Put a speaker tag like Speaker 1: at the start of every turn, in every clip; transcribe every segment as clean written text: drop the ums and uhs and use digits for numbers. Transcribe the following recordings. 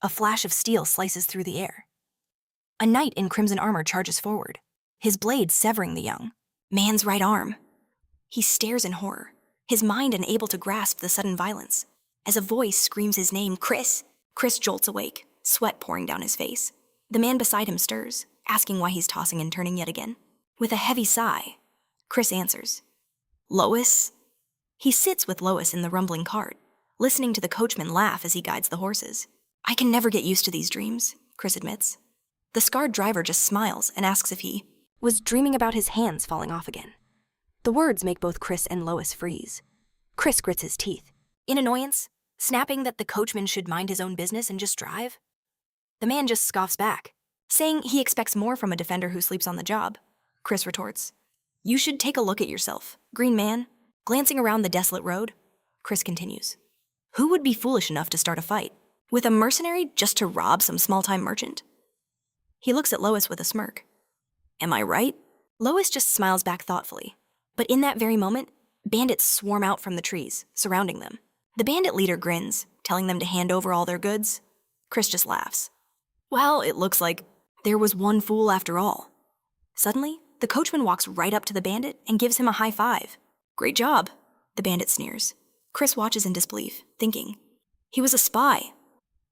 Speaker 1: A flash of steel slices through the air. A knight in crimson armor charges forward, his blade severing the young man's right arm. He stares in horror, his mind unable to grasp the sudden violence. As a voice screams his name, Chris. Chris jolts awake, sweat pouring down his face. The man beside him stirs, asking why he's tossing and turning yet again. With a heavy sigh, Chris answers, Lois? He sits with Lois in the rumbling cart, listening to the coachman laugh as he guides the horses. I can never get used to these dreams, Chris admits. The scarred driver just smiles and asks if he was dreaming about his hands falling off again. The words make both Chris and Lois freeze. Chris grits his teeth, in annoyance, snapping that the coachman should mind his own business and just drive. The man just scoffs back, saying he expects more from a defender who sleeps on the job. Chris retorts, You should take a look at yourself, green man. Glancing around the desolate road, Chris continues, Who would be foolish enough to start a fight with a mercenary just to rob some small-time merchant? He looks at Lois with a smirk. Am I right? Lois just smiles back thoughtfully. But in that very moment, bandits swarm out from the trees, surrounding them. The bandit leader grins, telling them to hand over all their goods. Chris just laughs. Well, it looks like there was one fool after all. Suddenly, the coachman walks right up to the bandit and gives him a high five. Great job, the bandit sneers. Chris watches in disbelief, thinking, he was a spy,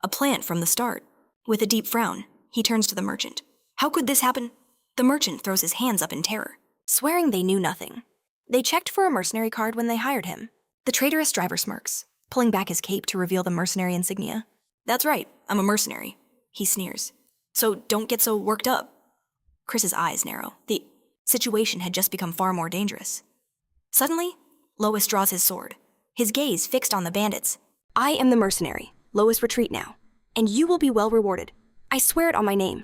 Speaker 1: a plant from the start. With a deep frown, he turns to the merchant. How could this happen? The merchant throws his hands up in terror, swearing they knew nothing. They checked for a mercenary card when they hired him. The traitorous driver smirks, pulling back his cape to reveal the mercenary insignia. That's right, I'm a mercenary, he sneers. So don't get so worked up. Chris's eyes narrow. The situation had just become far more dangerous. Suddenly, Lois draws his sword, his gaze fixed on the bandits. I am the mercenary. Lois, retreat now, and you will be well rewarded. I swear it on my name.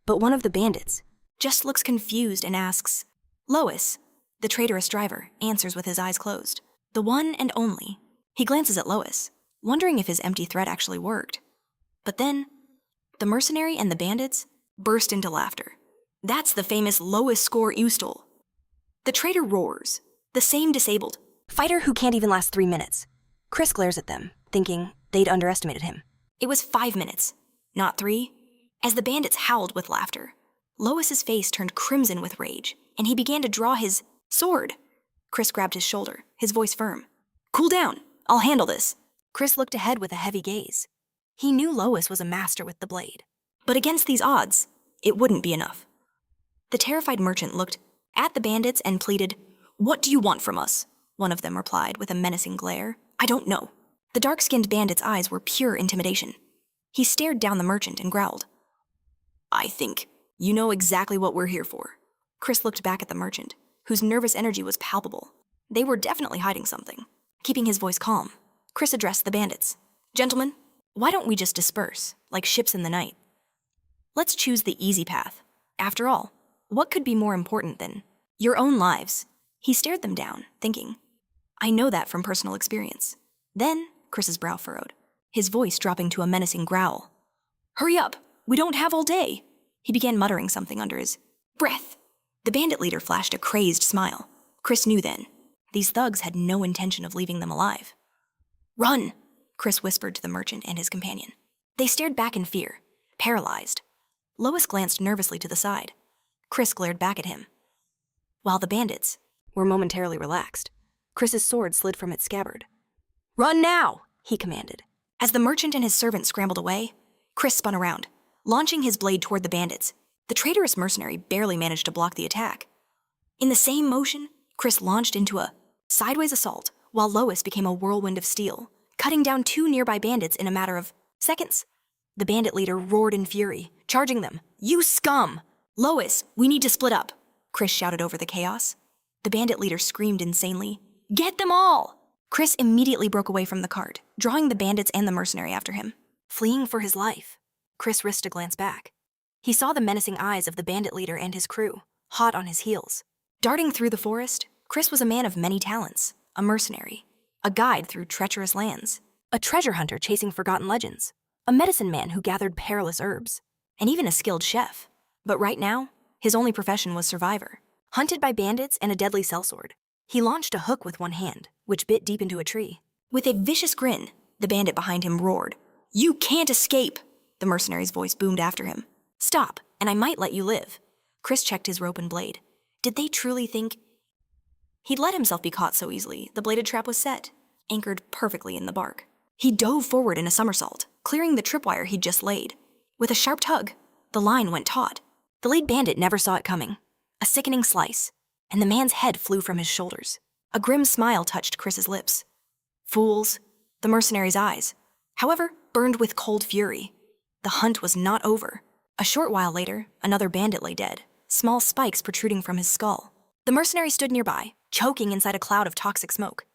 Speaker 1: But one of the bandits just looks confused and asks, Lois. The traitorous driver answers with his eyes closed. The one and only. He glances at Lois, wondering if his empty threat actually worked. But then, the mercenary and the bandits burst into laughter. That's the famous Lois score you stole. The traitor roars, the same disabled fighter who can't even last 3 minutes. Chris glares at them, thinking they'd underestimated him. It was 5 minutes, not 3. As the bandits howled with laughter, Lois's face turned crimson with rage, and he began to draw his sword. Chris grabbed his shoulder, his voice firm. Cool down, I'll handle this. Chris looked ahead with a heavy gaze. He knew Lois was a master with the blade. But against these odds, it wouldn't be enough. The terrified merchant looked at the bandits and pleaded, What do you want from us? One of them replied with a menacing glare. I don't know. The dark-skinned bandit's eyes were pure intimidation. He stared down the merchant and growled. I think you know exactly what we're here for. Chris looked back at the merchant, whose nervous energy was palpable. They were definitely hiding something. Keeping his voice calm, Chris addressed the bandits. Gentlemen, why don't we just disperse, like ships in the night? Let's choose the easy path. After all, what could be more important than your own lives? He stared them down, thinking, I know that from personal experience. Then, Chris's brow furrowed, his voice dropping to a menacing growl. Hurry up, we don't have all day. He began muttering something under his breath. The bandit leader flashed a crazed smile. Chris knew then, these thugs had no intention of leaving them alive. Run, Chris whispered to the merchant and his companion. They stared back in fear, paralyzed. Lois glanced nervously to the side. Chris glared back at him. While the bandits were momentarily relaxed, Chris's sword slid from its scabbard. Run now, he commanded. As the merchant and his servant scrambled away, Chris spun around, launching his blade toward the bandits. The traitorous mercenary barely managed to block the attack. In the same motion, Chris launched into a sideways assault, while Lois became a whirlwind of steel, cutting down 2 nearby bandits in a matter of seconds. The bandit leader roared in fury, charging them. You scum! Lois, we need to split up, Chris shouted over the chaos. The bandit leader screamed insanely. Get them all! Chris immediately broke away from the cart, drawing the bandits and the mercenary after him. Fleeing for his life, Chris risked a glance back. He saw the menacing eyes of the bandit leader and his crew, hot on his heels. Darting through the forest, Chris was a man of many talents, a mercenary, a guide through treacherous lands, a treasure hunter chasing forgotten legends, a medicine man who gathered perilous herbs, and even a skilled chef. But right now, his only profession was survivor. Hunted by bandits and a deadly sellsword, he launched a hook with one hand, which bit deep into a tree. With a vicious grin, the bandit behind him roared, You can't escape, the mercenary's voice boomed after him. Stop, and I might let you live. Chris checked his rope and blade. Did they truly think he'd let himself be caught so easily? The bladed trap was set, anchored perfectly in the bark. He dove forward in a somersault, clearing the tripwire he'd just laid. With a sharp tug, the line went taut. The lead bandit never saw it coming. A sickening slice, and the man's head flew from his shoulders. A grim smile touched Chris's lips. Fools, the mercenary's eyes, however, burned with cold fury. The hunt was not over. A short while later, another bandit lay dead, small spikes protruding from his skull. The mercenary stood nearby, choking inside a cloud of toxic smoke.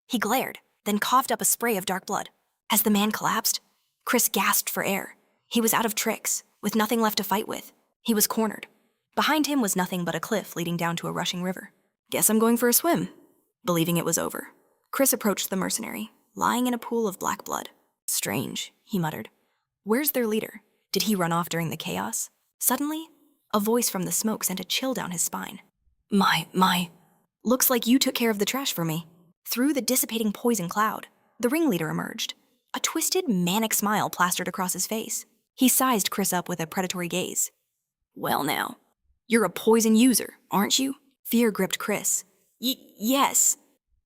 Speaker 1: He glared, then coughed up a spray of dark blood. As the man collapsed, Chris gasped for air. He was out of tricks, with nothing left to fight with. He was cornered. Behind him was nothing but a cliff leading down to a rushing river. Guess I'm going for a swim. Believing it was over, Chris approached the mercenary, lying in a pool of black blood. Strange, he muttered. Where's their leader? Did he run off during the chaos? Suddenly, a voice from the smoke sent a chill down his spine. My. Looks like you took care of the trash for me. Through the dissipating poison cloud, the ringleader emerged. A twisted, manic smile plastered across his face. He sized Chris up with a predatory gaze. Well now, you're a poison user, aren't you? Fear gripped Chris. Yes.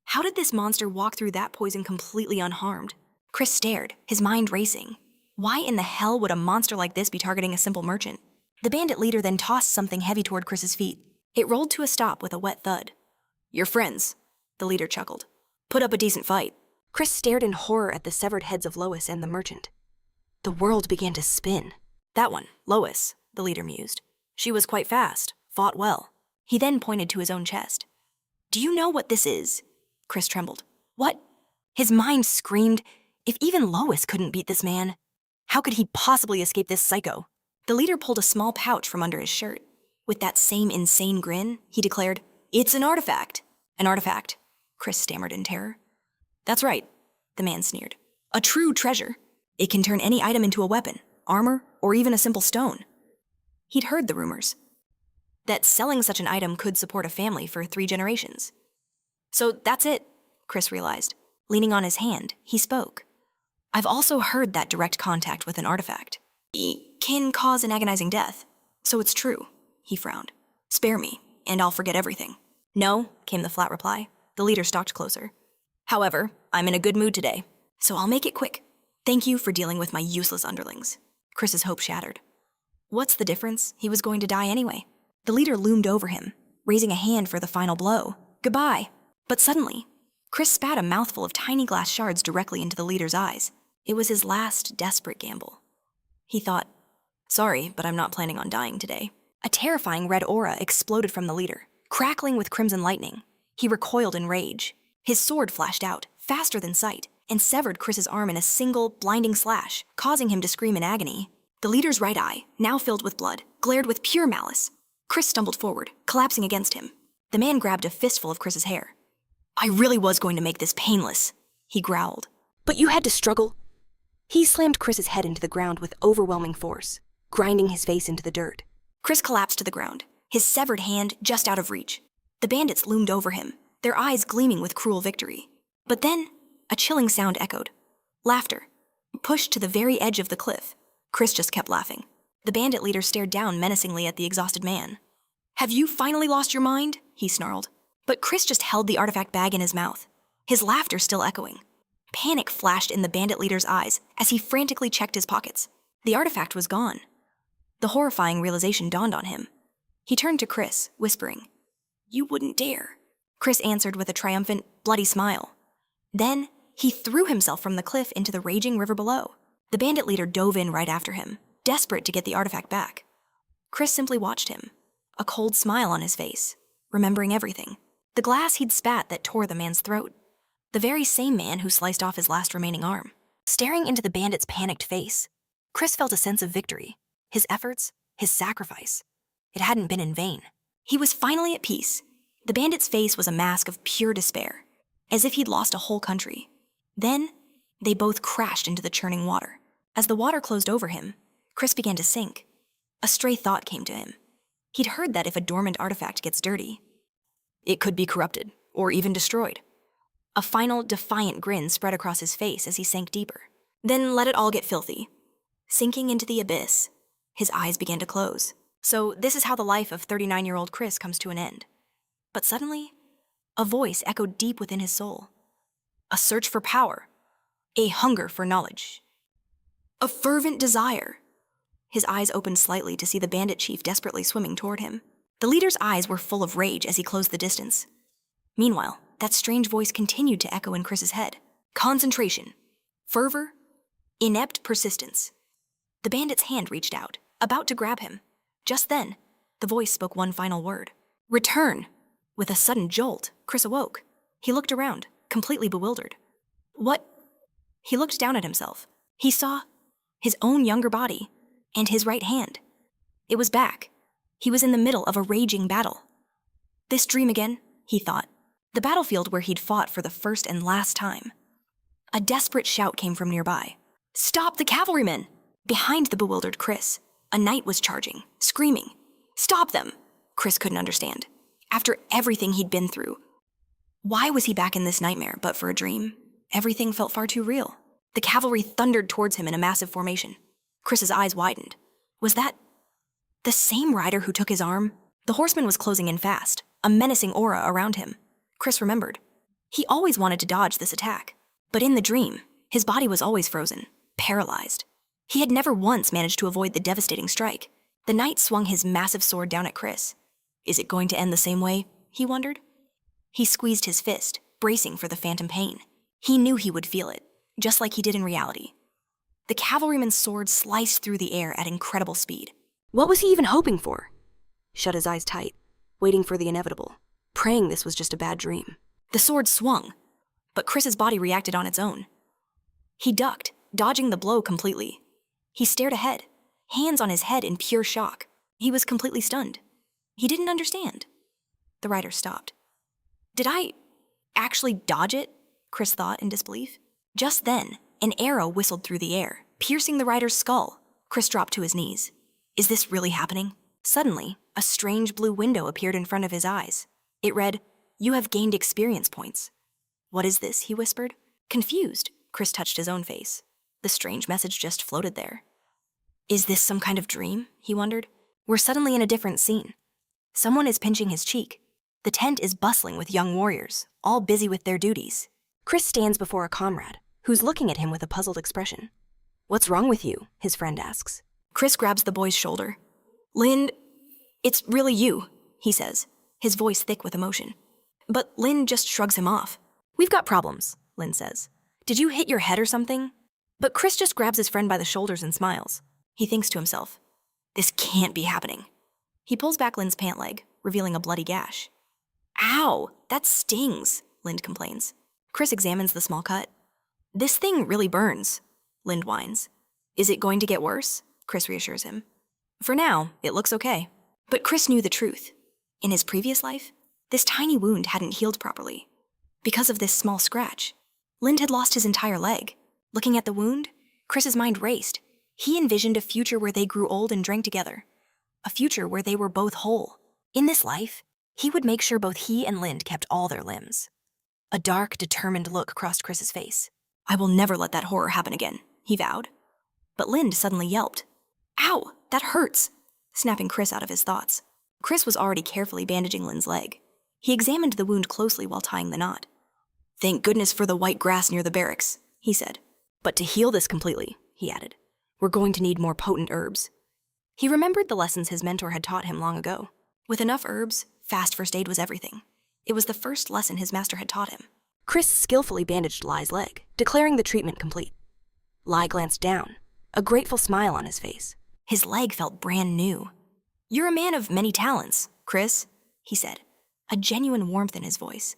Speaker 1: How did this monster walk through that poison completely unharmed? Chris stared, his mind racing. Why in the hell would a monster like this be targeting a simple merchant? The bandit leader then tossed something heavy toward Chris's feet. It rolled to a stop with a wet thud. Your friends, the leader chuckled. Put up a decent fight. Chris stared in horror at the severed heads of Lois and the merchant. The world began to spin. That one, Lois, the leader mused. She was quite fast, fought well. He then pointed to his own chest. Do you know what this is? Chris trembled. What? His mind screamed, if even Lois couldn't beat this man, how could he possibly escape this psycho? The leader pulled a small pouch from under his shirt. With that same insane grin, he declared, It's an artifact. An artifact, Chris stammered in terror. That's right, the man sneered. A true treasure. It can turn any item into a weapon, armor, or even a simple stone. He'd heard the rumors that selling such an item could support a family for 3 generations. So that's it, Chris realized. Leaning on his hand, he spoke. I've also heard that direct contact with an artifact can cause an agonizing death. So it's true, he frowned. Spare me, and I'll forget everything. No, came the flat reply. The leader stalked closer. However, I'm in a good mood today, so I'll make it quick. Thank you for dealing with my useless underlings. Chris's hope shattered. What's the difference? He was going to die anyway. The leader loomed over him, raising a hand for the final blow. Goodbye. But suddenly, Chris spat a mouthful of tiny glass shards directly into the leader's eyes. It was his last desperate gamble. He thought, sorry, but I'm not planning on dying today. A terrifying red aura exploded from the leader, crackling with crimson lightning. He recoiled in rage. His sword flashed out, faster than sight, and severed Chris's arm in a single, blinding slash, causing him to scream in agony. The leader's right eye, now filled with blood, glared with pure malice. Chris stumbled forward, collapsing against him. The man grabbed a fistful of Chris's hair. I really was going to make this painless, he growled. But you had to struggle. He slammed Chris's head into the ground with overwhelming force, grinding his face into the dirt. Chris collapsed to the ground, his severed hand just out of reach. The bandits loomed over him, their eyes gleaming with cruel victory. But then, a chilling sound echoed. Laughter. Pushed to the very edge of the cliff, Chris just kept laughing. The bandit leader stared down menacingly at the exhausted man. Have you finally lost your mind? He snarled. But Chris just held the artifact bag in his mouth, his laughter still echoing. Panic flashed in the bandit leader's eyes as he frantically checked his pockets. The artifact was gone. The horrifying realization dawned on him. He turned to Chris, whispering, You wouldn't dare. Chris answered with a triumphant, bloody smile. Then, he threw himself from the cliff into the raging river below. The bandit leader dove in right after him, desperate to get the artifact back. Chris simply watched him, a cold smile on his face, remembering everything. The glass he'd spat that tore the man's throat. The very same man who sliced off his last remaining arm. Staring into the bandit's panicked face, Chris felt a sense of victory. His efforts, his sacrifice. It hadn't been in vain. He was finally at peace. The bandit's face was a mask of pure despair, as if he'd lost a whole country. Then, they both crashed into the churning water. As the water closed over him, Chris began to sink. A stray thought came to him. He'd heard that if a dormant artifact gets dirty, it could be corrupted, or even destroyed. A final, defiant grin spread across his face as he sank deeper. Then let it all get filthy. Sinking into the abyss, his eyes began to close. So this is how the life of 39-year-old Chris comes to an end. But suddenly, a voice echoed deep within his soul. A search for power. A hunger for knowledge. A fervent desire. His eyes opened slightly to see the bandit chief desperately swimming toward him. The leader's eyes were full of rage as he closed the distance. Meanwhile, that strange voice continued to echo in Chris's head. Concentration. Fervor. Inept persistence. The bandit's hand reached out, about to grab him. Just then, the voice spoke one final word. Return! With a sudden jolt, Chris awoke. He looked around, completely bewildered. What? He looked down at himself. He saw his own younger body and his right hand. It was back. He was in the middle of a raging battle. This dream again, he thought. The battlefield where he'd fought for the first and last time. A desperate shout came from nearby. Stop the cavalrymen! Behind the bewildered Chris, a knight was charging, screaming. Stop them! Chris couldn't understand. After everything he'd been through, why was he back in this nightmare but for a dream? Everything felt far too real. The cavalry thundered towards him in a massive formation. Chris's eyes widened. Was that the same rider who took his arm? The horseman was closing in fast, a menacing aura around him. Chris remembered. He always wanted to dodge this attack. But in the dream, his body was always frozen, paralyzed. He had never once managed to avoid the devastating strike. The knight swung his massive sword down at Chris. Is it going to end the same way? He wondered. He squeezed his fist, bracing for the phantom pain. He knew he would feel it, just like he did in reality. The cavalryman's sword sliced through the air at incredible speed. What was he even hoping for? Shut his eyes tight, waiting for the inevitable, praying this was just a bad dream. The sword swung, but Chris's body reacted on its own. He ducked, dodging the blow completely. He stared ahead, hands on his head in pure shock. He was completely stunned. He didn't understand. The rider stopped. Did I actually dodge it? Chris thought in disbelief. Just then, an arrow whistled through the air, piercing the rider's skull. Chris dropped to his knees. Is this really happening? Suddenly, a strange blue window appeared in front of his eyes. It read, "You have gained experience points." What is this? He whispered. Confused, Chris touched his own face. The strange message just floated there. Is this some kind of dream? He wondered. We're suddenly in a different scene. Someone is pinching his cheek. The tent is bustling with young warriors, all busy with their duties. Chris stands before a comrade, who's looking at him with a puzzled expression. What's wrong with you? His friend asks. Chris grabs the boy's shoulder. Lind, it's really you, he says, his voice thick with emotion. But Lind just shrugs him off. We've got problems, Lind says. Did you hit your head or something? But Chris just grabs his friend by the shoulders and smiles. He thinks to himself, this can't be happening. He pulls back Lind's pant leg, revealing a bloody gash. Ow, that stings, Lind complains. Chris examines the small cut. This thing really burns, Lind whines. Is it going to get worse? Chris reassures him. For now, it looks okay. But Chris knew the truth. In his previous life, this tiny wound hadn't healed properly. Because of this small scratch, Lind had lost his entire leg. Looking at the wound, Chris's mind raced. He envisioned a future where they grew old and drank together. A future where they were both whole. In this life, he would make sure both he and Lind kept all their limbs. A dark, determined look crossed Chris's face. I will never let that horror happen again, he vowed. But Lind suddenly yelped. Ow, that hurts, snapping Chris out of his thoughts. Chris was already carefully bandaging Lind's leg. He examined the wound closely while tying the knot. Thank goodness for the white grass near the barracks, he said. But to heal this completely, he added, we're going to need more potent herbs. He remembered the lessons his mentor had taught him long ago. With enough herbs, fast first aid was everything. It was the first lesson his master had taught him. Chris skillfully bandaged Lai's leg, declaring the treatment complete. Lai glanced down, a grateful smile on his face. His leg felt brand new. You're a man of many talents, Chris, he said, a genuine warmth in his voice.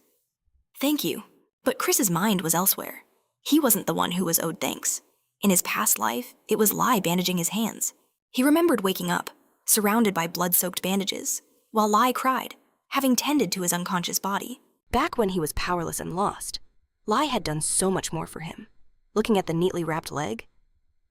Speaker 1: Thank you. But Chris's mind was elsewhere. He wasn't the one who was owed thanks. In his past life, it was Lai bandaging his hands. He remembered waking up, surrounded by blood-soaked bandages, while Lai cried, having tended to his unconscious body. Back when he was powerless and lost, Lai had done so much more for him. Looking at the neatly wrapped leg,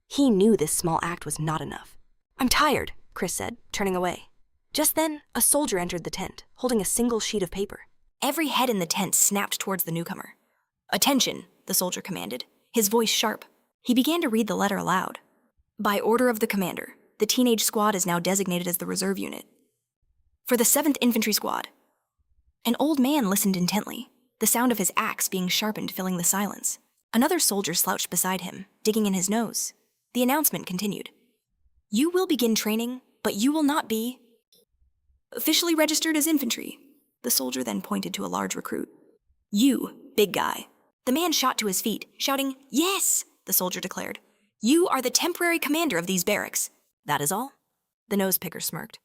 Speaker 1: he knew this small act was not enough. I'm tired, Chris said, turning away. Just then, a soldier entered the tent, holding a single sheet of paper. Every head in the tent snapped towards the newcomer. Attention, the soldier commanded, his voice sharp. He began to read the letter aloud. By order of the commander, the teenage squad is now designated as the reserve unit. For the 7th Infantry Squad. An old man listened intently, the sound of his axe being sharpened filling the silence. Another soldier slouched beside him, digging in his nose. The announcement continued. You will begin training, but you will not be officially registered as infantry. The soldier then pointed to a large recruit. You, big guy. The man shot to his feet, shouting, Yes, the soldier declared. You are the temporary commander of these barracks. That is all? The nose picker smirked.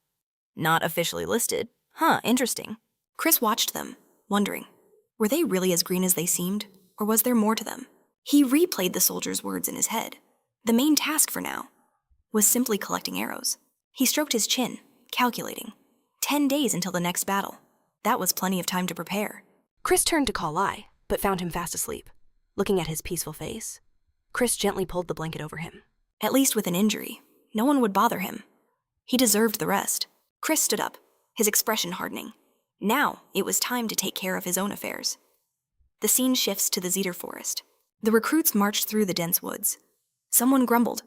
Speaker 1: Not officially listed. Huh, interesting. Chris watched them, wondering, were they really as green as they seemed, or was there more to them? He replayed the soldier's words in his head. The main task for now was simply collecting arrows. He stroked his chin, calculating. 10 days until the next battle. That was plenty of time to prepare. Chris turned to call Lai, but found him fast asleep. Looking at his peaceful face, Chris gently pulled the blanket over him. At least with an injury, no one would bother him. He deserved the rest. Chris stood up, his expression hardening. Now it was time to take care of his own affairs. The scene shifts to the cedar forest. The recruits marched through the dense woods. Someone grumbled.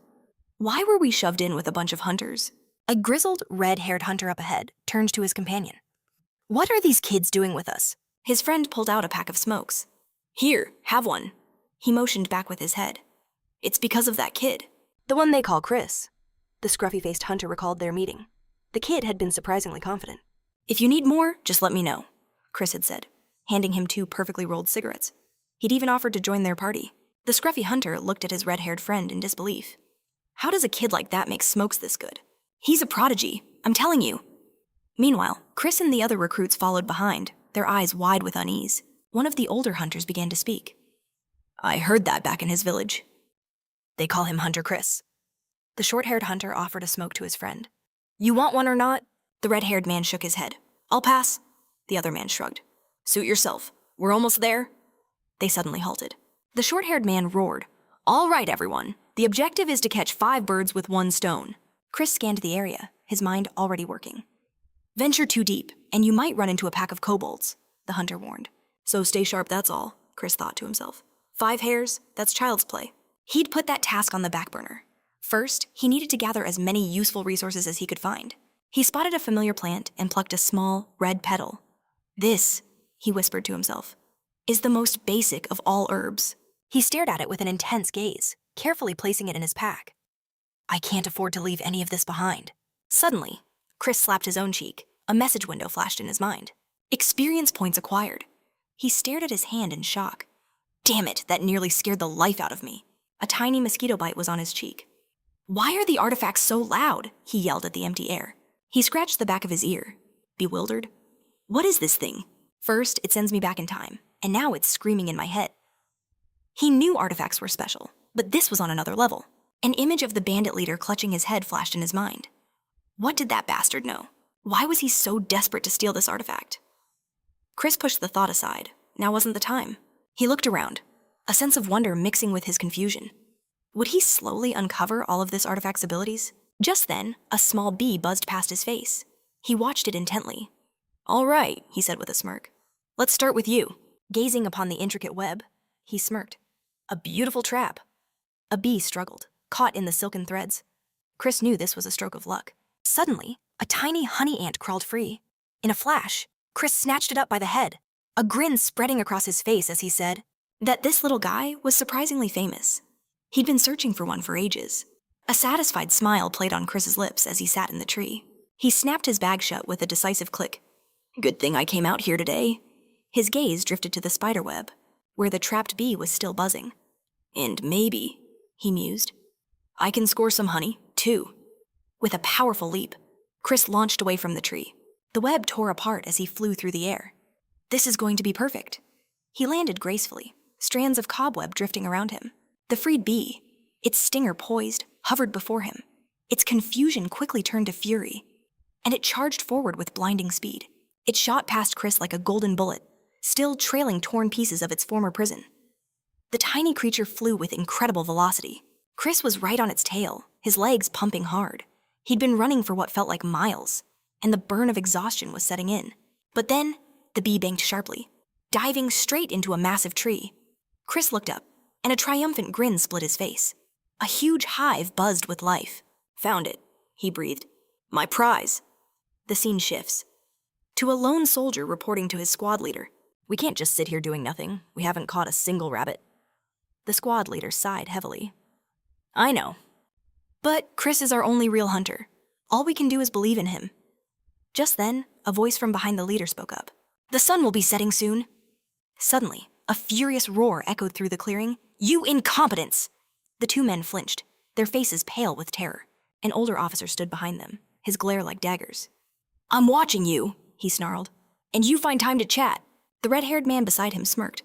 Speaker 1: Why were we shoved in with a bunch of hunters? A grizzled, red-haired hunter up ahead turned to his companion. What are these kids doing with us? His friend pulled out a pack of smokes. Here, have one. He motioned back with his head. It's because of that kid. The one they call Chris. The scruffy-faced hunter recalled their meeting. The kid had been surprisingly confident. If you need more, just let me know, Chris had said, handing him 2 perfectly rolled cigarettes. He'd even offered to join their party. The scruffy hunter looked at his red-haired friend in disbelief. How does a kid like that make smokes this good? He's a prodigy, I'm telling you. Meanwhile, Chris and the other recruits followed behind, their eyes wide with unease. One of the older hunters began to speak. I heard that back in his village. They call him Hunter Chris. The short-haired hunter offered a smoke to his friend. You want one or not? The red-haired man shook his head. I'll pass. The other man shrugged. Suit yourself. We're almost there. They suddenly halted. The short-haired man roared. All right, everyone. The objective is to catch 5 birds with 1 stone. Chris scanned the area, his mind already working. Venture too deep, and you might run into a pack of kobolds, the hunter warned. So stay sharp, that's all, Chris thought to himself. 5 hares, that's child's play. He'd put that task on the back burner. First, he needed to gather as many useful resources as he could find. He spotted a familiar plant and plucked a small, red petal. This, he whispered to himself, is the most basic of all herbs. He stared at it with an intense gaze, carefully placing it in his pack. I can't afford to leave any of this behind. Suddenly, Chris slapped his own cheek. A message window flashed in his mind. Experience points acquired. He stared at his hand in shock. Damn it, that nearly scared the life out of me. A tiny mosquito bite was on his cheek. Why are the artifacts so loud? He yelled at the empty air. He scratched the back of his ear, bewildered. What is this thing? First, it sends me back in time, and now it's screaming in my head. He knew artifacts were special, but this was on another level. An image of the bandit leader clutching his head flashed in his mind. What did that bastard know? Why was he so desperate to steal this artifact? Chris pushed the thought aside. Now wasn't the time. He looked around, a sense of wonder mixing with his confusion. Would he slowly uncover all of this artifact's abilities? Just then, a small bee buzzed past his face. He watched it intently. All right, he said with a smirk. Let's start with you. Gazing upon the intricate web, he smirked. A beautiful trap. A bee struggled, caught in the silken threads. Chris knew this was a stroke of luck. Suddenly, a tiny honey ant crawled free. In a flash, Chris snatched it up by the head, a grin spreading across his face as he said that this little guy was surprisingly famous. He'd been searching for one for ages. A satisfied smile played on Chris's lips as he sat in the tree. He snapped his bag shut with a decisive click. Good thing I came out here today. His gaze drifted to the spiderweb, where the trapped bee was still buzzing. And maybe, he mused, I can score some honey, too. With a powerful leap, Chris launched away from the tree. The web tore apart as he flew through the air. This is going to be perfect. He landed gracefully, strands of cobweb drifting around him. The freed bee, its stinger poised, hovered before him. Its confusion quickly turned to fury, and it charged forward with blinding speed. It shot past Chris like a golden bullet, still trailing torn pieces of its former prison. The tiny creature flew with incredible velocity. Chris was right on its tail, his legs pumping hard. He'd been running for what felt like miles, and the burn of exhaustion was setting in. But then, the bee banked sharply, diving straight into a massive tree. Chris looked up, and a triumphant grin split his face. A huge hive buzzed with life. "Found it," he breathed. "My prize." The scene shifts. To a lone soldier reporting to his squad leader. "We can't just sit here doing nothing. We haven't caught a single rabbit." The squad leader sighed heavily. "I know. But Chris is our only real hunter. All we can do is believe in him." Just then, a voice from behind the leader spoke up. "The sun will be setting soon." Suddenly, a furious roar echoed through the clearing. "You incompetents!" The two men flinched, their faces pale with terror. An older officer stood behind them, his glare like daggers. "I'm watching you," he snarled. "And you find time to chat." The red-haired man beside him smirked.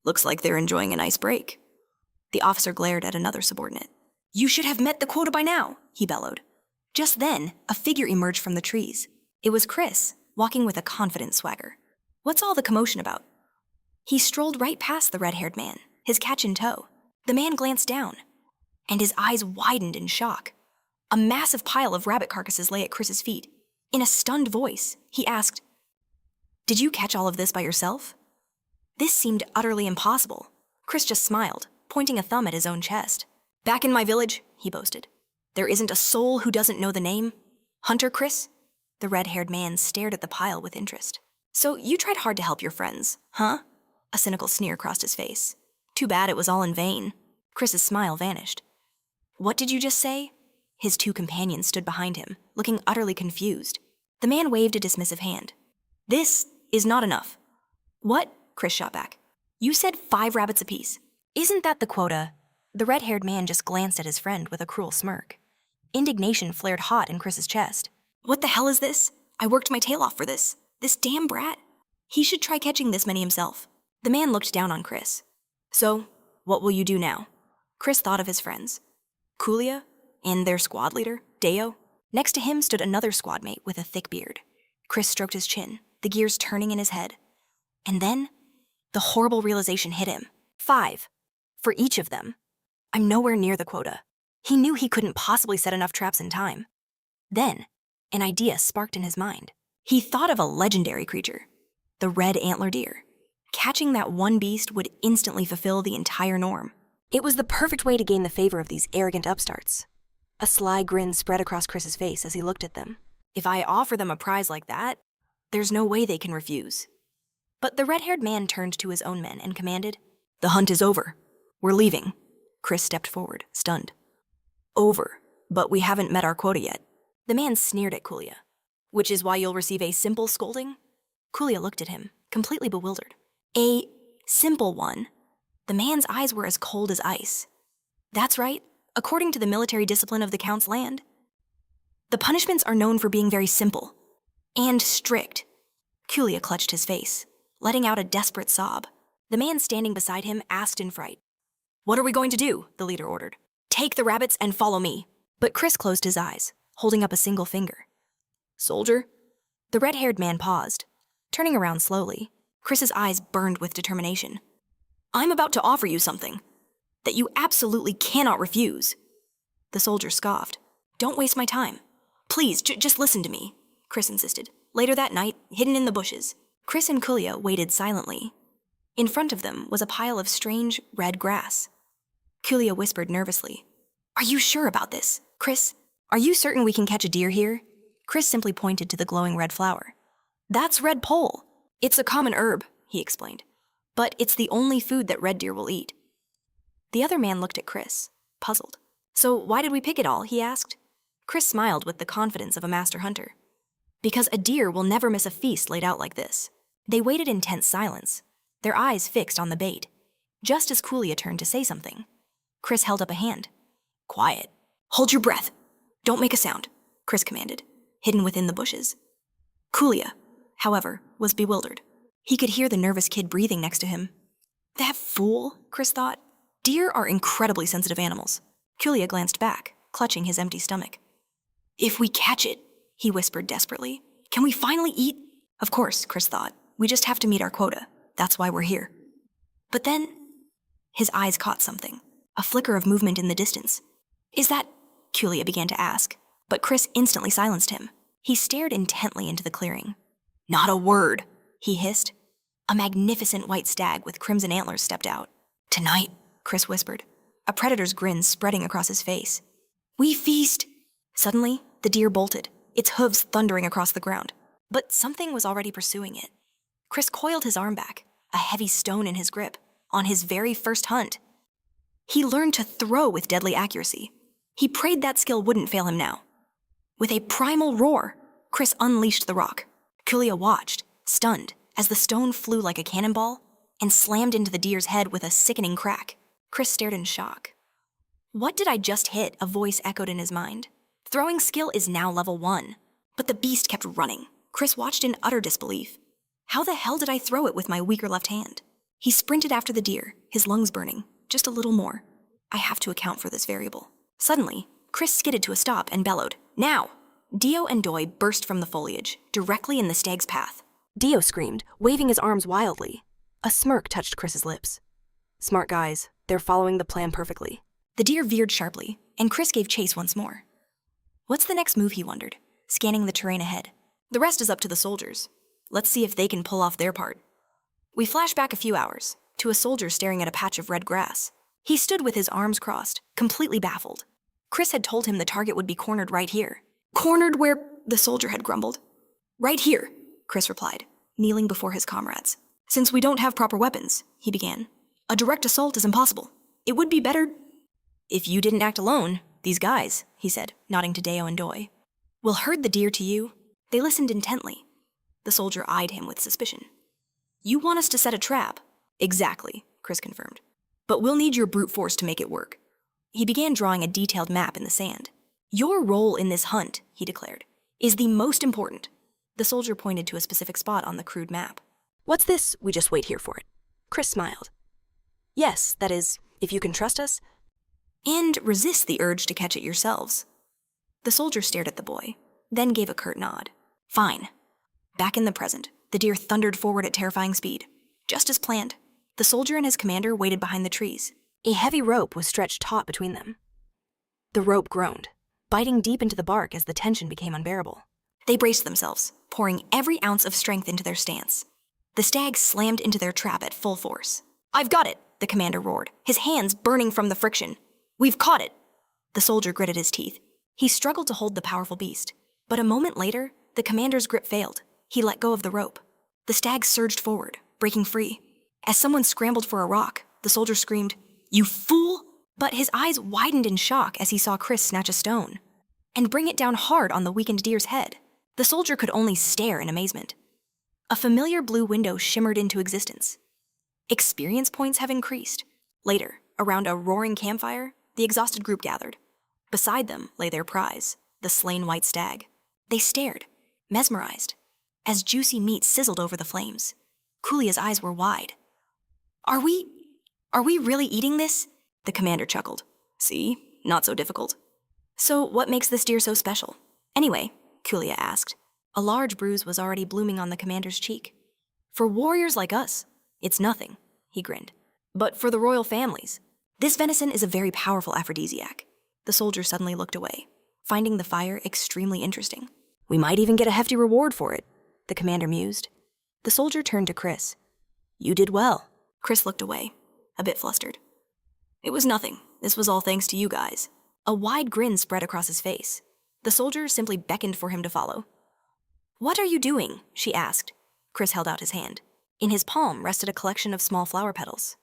Speaker 1: "Looks like they're enjoying a nice break." The officer glared at another subordinate. "You should have met the quota by now," he bellowed. Just then, a figure emerged from the trees. It was Chris, walking with a confident swagger. "What's all the commotion about?" He strolled right past the red-haired man, his catch in tow. The man glanced down, and his eyes widened in shock. A massive pile of rabbit carcasses lay at Chris's feet. In a stunned voice, he asked, "Did you catch all of this by yourself?" This seemed utterly impossible. Chris just smiled, pointing a thumb at his own chest. "Back in my village," he boasted, "there isn't a soul who doesn't know the name. Hunter Chris?" The red-haired man stared at the pile with interest. "So you tried hard to help your friends, huh?" A cynical sneer crossed his face. "Too bad it was all in vain." Chris's smile vanished. "What did you just say?" His two companions stood behind him, looking utterly confused. The man waved a dismissive hand. "This is not enough." "What?" Chris shot back. "You said 5 rabbits apiece. Isn't that the quota?" The red-haired man just glanced at his friend with a cruel smirk. Indignation flared hot in Chris's chest. "What the hell is this? I worked my tail off for this. This damn brat. He should try catching this many himself." The man looked down on Chris. "So, what will you do now?" Chris thought of his friends. Kulia and their squad leader, Deo. Next to him stood another squad mate with a thick beard. Chris stroked his chin, the gears turning in his head. And then, the horrible realization hit him. 5. For each of them. I'm nowhere near the quota. He knew he couldn't possibly set enough traps in time. Then, an idea sparked in his mind. He thought of a legendary creature, the red antler deer. Catching that one beast would instantly fulfill the entire norm. It was the perfect way to gain the favor of these arrogant upstarts. A sly grin spread across Chris's face as he looked at them. If I offer them a prize like that, there's no way they can refuse. But the red-haired man turned to his own men and commanded, "The hunt is over. We're leaving." Chris stepped forward, stunned. "Over, but we haven't met our quota yet." The man sneered at Kulia. "Which is why you'll receive a simple scolding?" Kulia looked at him, completely bewildered. "A simple one?" The man's eyes were as cold as ice. "That's right, according to the military discipline of the Count's land. The punishments are known for being very simple and strict." Kulia clutched his face, letting out a desperate sob. The man standing beside him asked in fright. "What are we going to do?" the leader ordered. "Take the rabbits and follow me." But Chris closed his eyes, holding up a single finger. "Soldier?" The red-haired man paused, turning around slowly. Chris's eyes burned with determination. "I'm about to offer you something that you absolutely cannot refuse." The soldier scoffed. "Don't waste my time. Please, just listen to me," Chris insisted. Later that night, hidden in the bushes, Chris and Kulia waited silently. In front of them was a pile of strange, red grass. Kulia whispered nervously, "Are you sure about this? Chris, are you certain we can catch a deer here?" Chris simply pointed to the glowing red flower. "That's red pole. It's a common herb," he explained. "But it's the only food that red deer will eat." The other man looked at Chris, puzzled. "So why did we pick it all?" he asked. Chris smiled with the confidence of a master hunter. "Because a deer will never miss a feast laid out like this." They waited in tense silence, their eyes fixed on the bait. Just as Kulia turned to say something, Chris held up a hand. "Quiet. Hold your breath. Don't make a sound," Chris commanded, hidden within the bushes. Kulia, however, was bewildered. He could hear the nervous kid breathing next to him. "That fool," Chris thought. Deer are incredibly sensitive animals. Kulia glanced back, clutching his empty stomach. "If we catch it," he whispered desperately, "can we finally eat?" Of course, Chris thought. We just have to meet our quota. That's why we're here. But then, his eyes caught something, a flicker of movement in the distance. "Is that?" Kulia began to ask, but Chris instantly silenced him. He stared intently into the clearing. "Not a word," he hissed. A magnificent white stag with crimson antlers stepped out. "Tonight," Chris whispered, a predator's grin spreading across his face. "We feast!" Suddenly, the deer bolted, its hooves thundering across the ground. But something was already pursuing it. Chris coiled his arm back, a heavy stone in his grip, on his very first hunt. He learned to throw with deadly accuracy. He prayed that skill wouldn't fail him now. With a primal roar, Chris unleashed the rock. Kulia watched, stunned, as the stone flew like a cannonball and slammed into the deer's head with a sickening crack. Chris stared in shock. "What did I just hit?" a voice echoed in his mind. "Throwing skill is now level 1. But the beast kept running. Chris watched in utter disbelief. How the hell did I throw it with my weaker left hand? He sprinted after the deer, his lungs burning, just a little more. I have to account for this variable. Suddenly, Chris skidded to a stop and bellowed, "Now!" Dio and Doi burst from the foliage, directly in the stag's path. Dio screamed, waving his arms wildly. A smirk touched Chris's lips. "Smart guys, they're following the plan perfectly." The deer veered sharply, and Chris gave chase once more. What's the next move, he wondered, scanning the terrain ahead. The rest is up to the soldiers. Let's see if they can pull off their part. We flash back a few hours, to a soldier staring at a patch of red grass. He stood with his arms crossed, completely baffled. Chris had told him the target would be cornered right here. "Cornered where?" the soldier had grumbled. "Right here," Chris replied, kneeling before his comrades. "Since we don't have proper weapons," he began, "a direct assault is impossible. It would be better—" "If you didn't act alone, these guys," he said, nodding to Deo and Doi, "will herd the deer to you." They listened intently. The soldier eyed him with suspicion. "You want us to set a trap?" "Exactly," Chris confirmed. "But we'll need your brute force to make it work." He began drawing a detailed map in the sand. "Your role in this hunt," he declared, "is the most important." The soldier pointed to a specific spot on the crude map. "What's this? We just wait here for it." Chris smiled. "Yes, that is, if you can trust us, and resist the urge to catch it yourselves." The soldier stared at the boy, then gave a curt nod. "Fine." Back in the present, the deer thundered forward at terrifying speed. Just as planned, the soldier and his commander waited behind the trees. A heavy rope was stretched taut between them. The rope groaned, biting deep into the bark as the tension became unbearable. They braced themselves, pouring every ounce of strength into their stance. The stag slammed into their trap at full force. "I've got it," the commander roared, his hands burning from the friction. "We've caught it." The soldier gritted his teeth. He struggled to hold the powerful beast, but a moment later, the commander's grip failed. He let go of the rope. The stag surged forward, breaking free. As someone scrambled for a rock, the soldier screamed, "You fool!" But his eyes widened in shock as he saw Chris snatch a stone and bring it down hard on the weakened deer's head. The soldier could only stare in amazement. A familiar blue window shimmered into existence. Experience points have increased. Later, around a roaring campfire, the exhausted group gathered. Beside them lay their prize, the slain white stag. They stared, mesmerized, as juicy meat sizzled over the flames. Kulia's eyes were wide. Are we really eating this?" The commander chuckled. "See, not so difficult." "So what makes this deer so special? Anyway," Kulia asked. A large bruise was already blooming on the commander's cheek. "For warriors like us, it's nothing," he grinned. "But for the royal families, this venison is a very powerful aphrodisiac." The soldier suddenly looked away, finding the fire extremely interesting. "We might even get a hefty reward for it," the commander mused. The soldier turned to Chris. "You did well." Chris looked away, a bit flustered. "It was nothing. This was all thanks to you guys." A wide grin spread across his face. The soldier simply beckoned for him to follow. "What are you doing?" she asked. Chris held out his hand. In his palm rested a collection of small flower petals.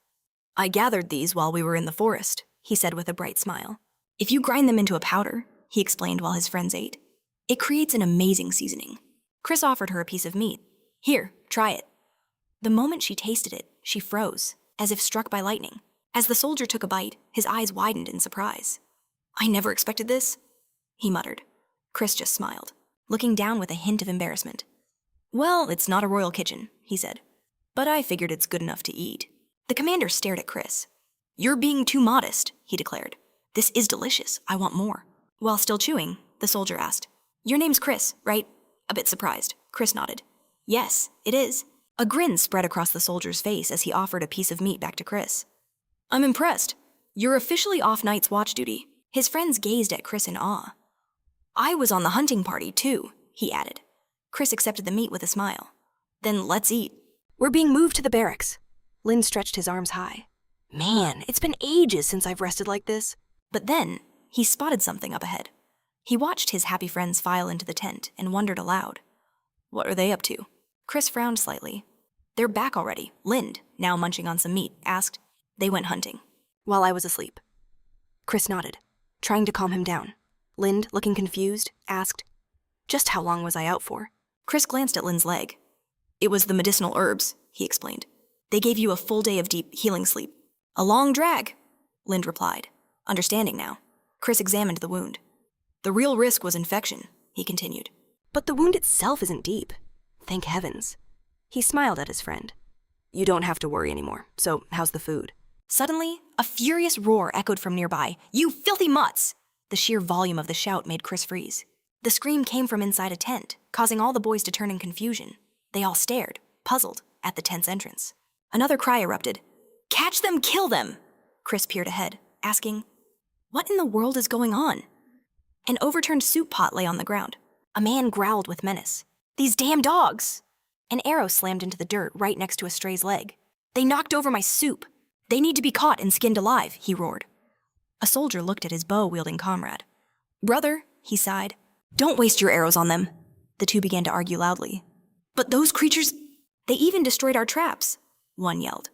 Speaker 1: "I gathered these while we were in the forest," he said with a bright smile. "If you grind them into a powder," he explained while his friends ate, "it creates an amazing seasoning." Chris offered her a piece of meat. "Here, try it." The moment she tasted it, she froze, as if struck by lightning. As the soldier took a bite, his eyes widened in surprise. "I never expected this," he muttered. Chris just smiled, looking down with a hint of embarrassment. "Well, it's not a royal kitchen," he said, "but I figured it's good enough to eat." The commander stared at Chris. "You're being too modest," he declared. "This is delicious. I want more." While still chewing, the soldier asked, "Your name's Chris, right?" A bit surprised, Chris nodded. "Yes, it is." A grin spread across the soldier's face as he offered a piece of meat back to Chris. "I'm impressed. You're officially off night's watch duty." His friends gazed at Chris in awe. "I was on the hunting party, too," he added. Chris accepted the meat with a smile. "Then let's eat." "We're being moved to the barracks." Lynn stretched his arms high. Man, it's been ages since I've rested like this. But then, he spotted something up ahead. He watched his happy friends file into the tent and wondered aloud. What are they up to? Chris frowned slightly. They're back already. Lind, now munching on some meat, asked. They went hunting. While I was asleep. Chris nodded, trying to calm him down. Lind, looking confused, asked, Just how long was I out for? Chris glanced at Lind's leg. It was the medicinal herbs, he explained. They gave you a full day of deep healing sleep. A long drag, Lind replied, understanding now. Chris examined the wound. The real risk was infection, he continued. But the wound itself isn't deep. Thank heavens. He smiled at his friend. You don't have to worry anymore, so how's the food? Suddenly, a furious roar echoed from nearby. You filthy mutts! The sheer volume of the shout made Chris freeze. The scream came from inside a tent, causing all the boys to turn in confusion. They all stared, puzzled, at the tent's entrance. Another cry erupted. Catch them, kill them! Chris peered ahead, asking, What in the world is going on? An overturned soup pot lay on the ground. A man growled with menace. These damn dogs! An arrow slammed into the dirt right next to a stray's leg. They knocked over my soup. They need to be caught and skinned alive, he roared. A soldier looked at his bow-wielding comrade. Brother, he sighed, don't waste your arrows on them. The two began to argue loudly. But those creatures, they even destroyed our traps, one yelled.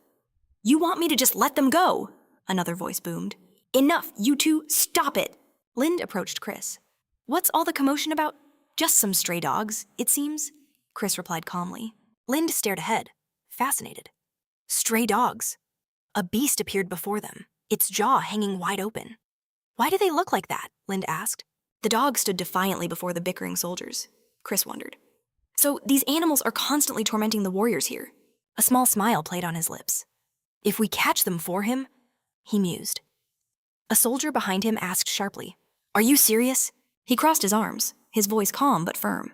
Speaker 1: You want me to just let them go? Another voice boomed. Enough, you two, stop it! Lind approached Chris. What's all the commotion about? Just some stray dogs, it seems, Chris replied calmly. Lind stared ahead, fascinated. Stray dogs. A beast appeared before them, its jaw hanging wide open. Why do they look like that? Lind asked. The dogs stood defiantly before the bickering soldiers. Chris wondered. So these animals are constantly tormenting the warriors here. A small smile played on his lips. If we catch them for him, he mused. A soldier behind him asked sharply, Are you serious? He crossed his arms, his voice calm but firm.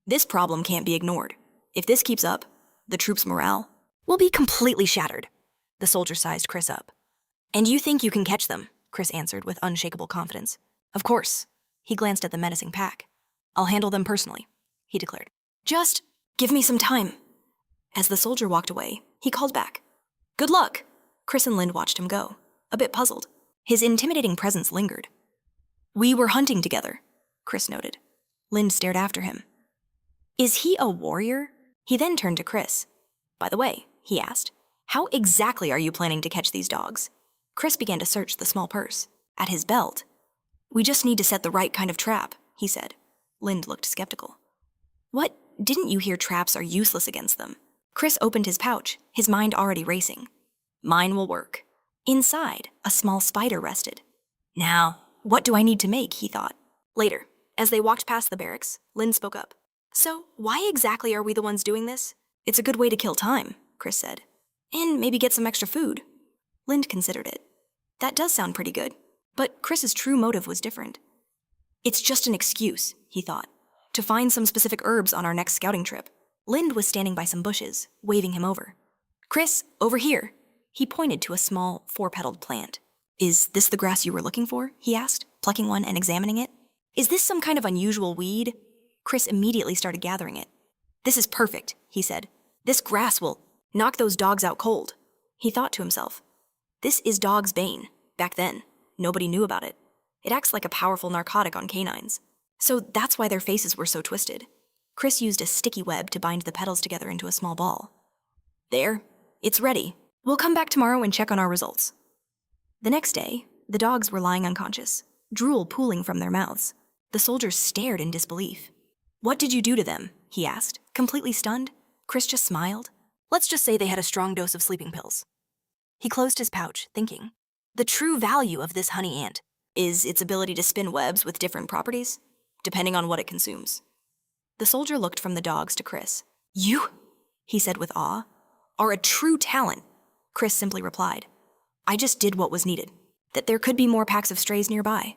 Speaker 1: This problem can't be ignored. If this keeps up, the troops' morale will be completely shattered. The soldier sized Chris up. And you think you can catch them? Chris answered with unshakable confidence. Of course. He glanced at the menacing pack. I'll handle them personally, he declared. Just give me some time. As the soldier walked away, he called back. Good luck. Chris and Lind watched him go, a bit puzzled. His intimidating presence lingered. We were hunting together, Chris noted. Lind stared after him. Is he a warrior? He then turned to Chris. By the way, he asked, how exactly are you planning to catch these dogs? Chris began to search the small purse. At his belt. We just need to set the right kind of trap, he said. Lind looked skeptical. What? Didn't you hear traps are useless against them? Chris opened his pouch, his mind already racing. Mine will work. Inside, a small spider rested. Now, what do I need to make, he thought. Later, as they walked past the barracks, Lind spoke up. So, why exactly are we the ones doing this? It's a good way to kill time, Chris said. And maybe get some extra food. Lind considered it. That does sound pretty good. But Chris's true motive was different. It's just an excuse, he thought, to find some specific herbs on our next scouting trip. Lind was standing by some bushes, waving him over. Chris, over here. He pointed to a small, four-petaled plant. Is this the grass you were looking for? He asked, plucking one and examining it. Is this some kind of unusual weed? Chris immediately started gathering it. This is perfect, he said. This grass will knock those dogs out cold. He thought to himself. This is dog's bane, back then. Nobody knew about it. It acts like a powerful narcotic on canines. So that's why their faces were so twisted. Chris used a sticky web to bind the petals together into a small ball. There, it's ready. We'll come back tomorrow and check on our results. The next day, the dogs were lying unconscious, drool pooling from their mouths. The soldiers stared in disbelief. What did you do to them? He asked, completely stunned. Chris just smiled. Let's just say they had a strong dose of sleeping pills. He closed his pouch, thinking. The true value of this honey ant is its ability to spin webs with different properties, depending on what it consumes. The soldier looked from the dogs to Chris. You, he said with awe, are a true talent. Chris simply replied, I just did what was needed, that there could be more packs of strays nearby.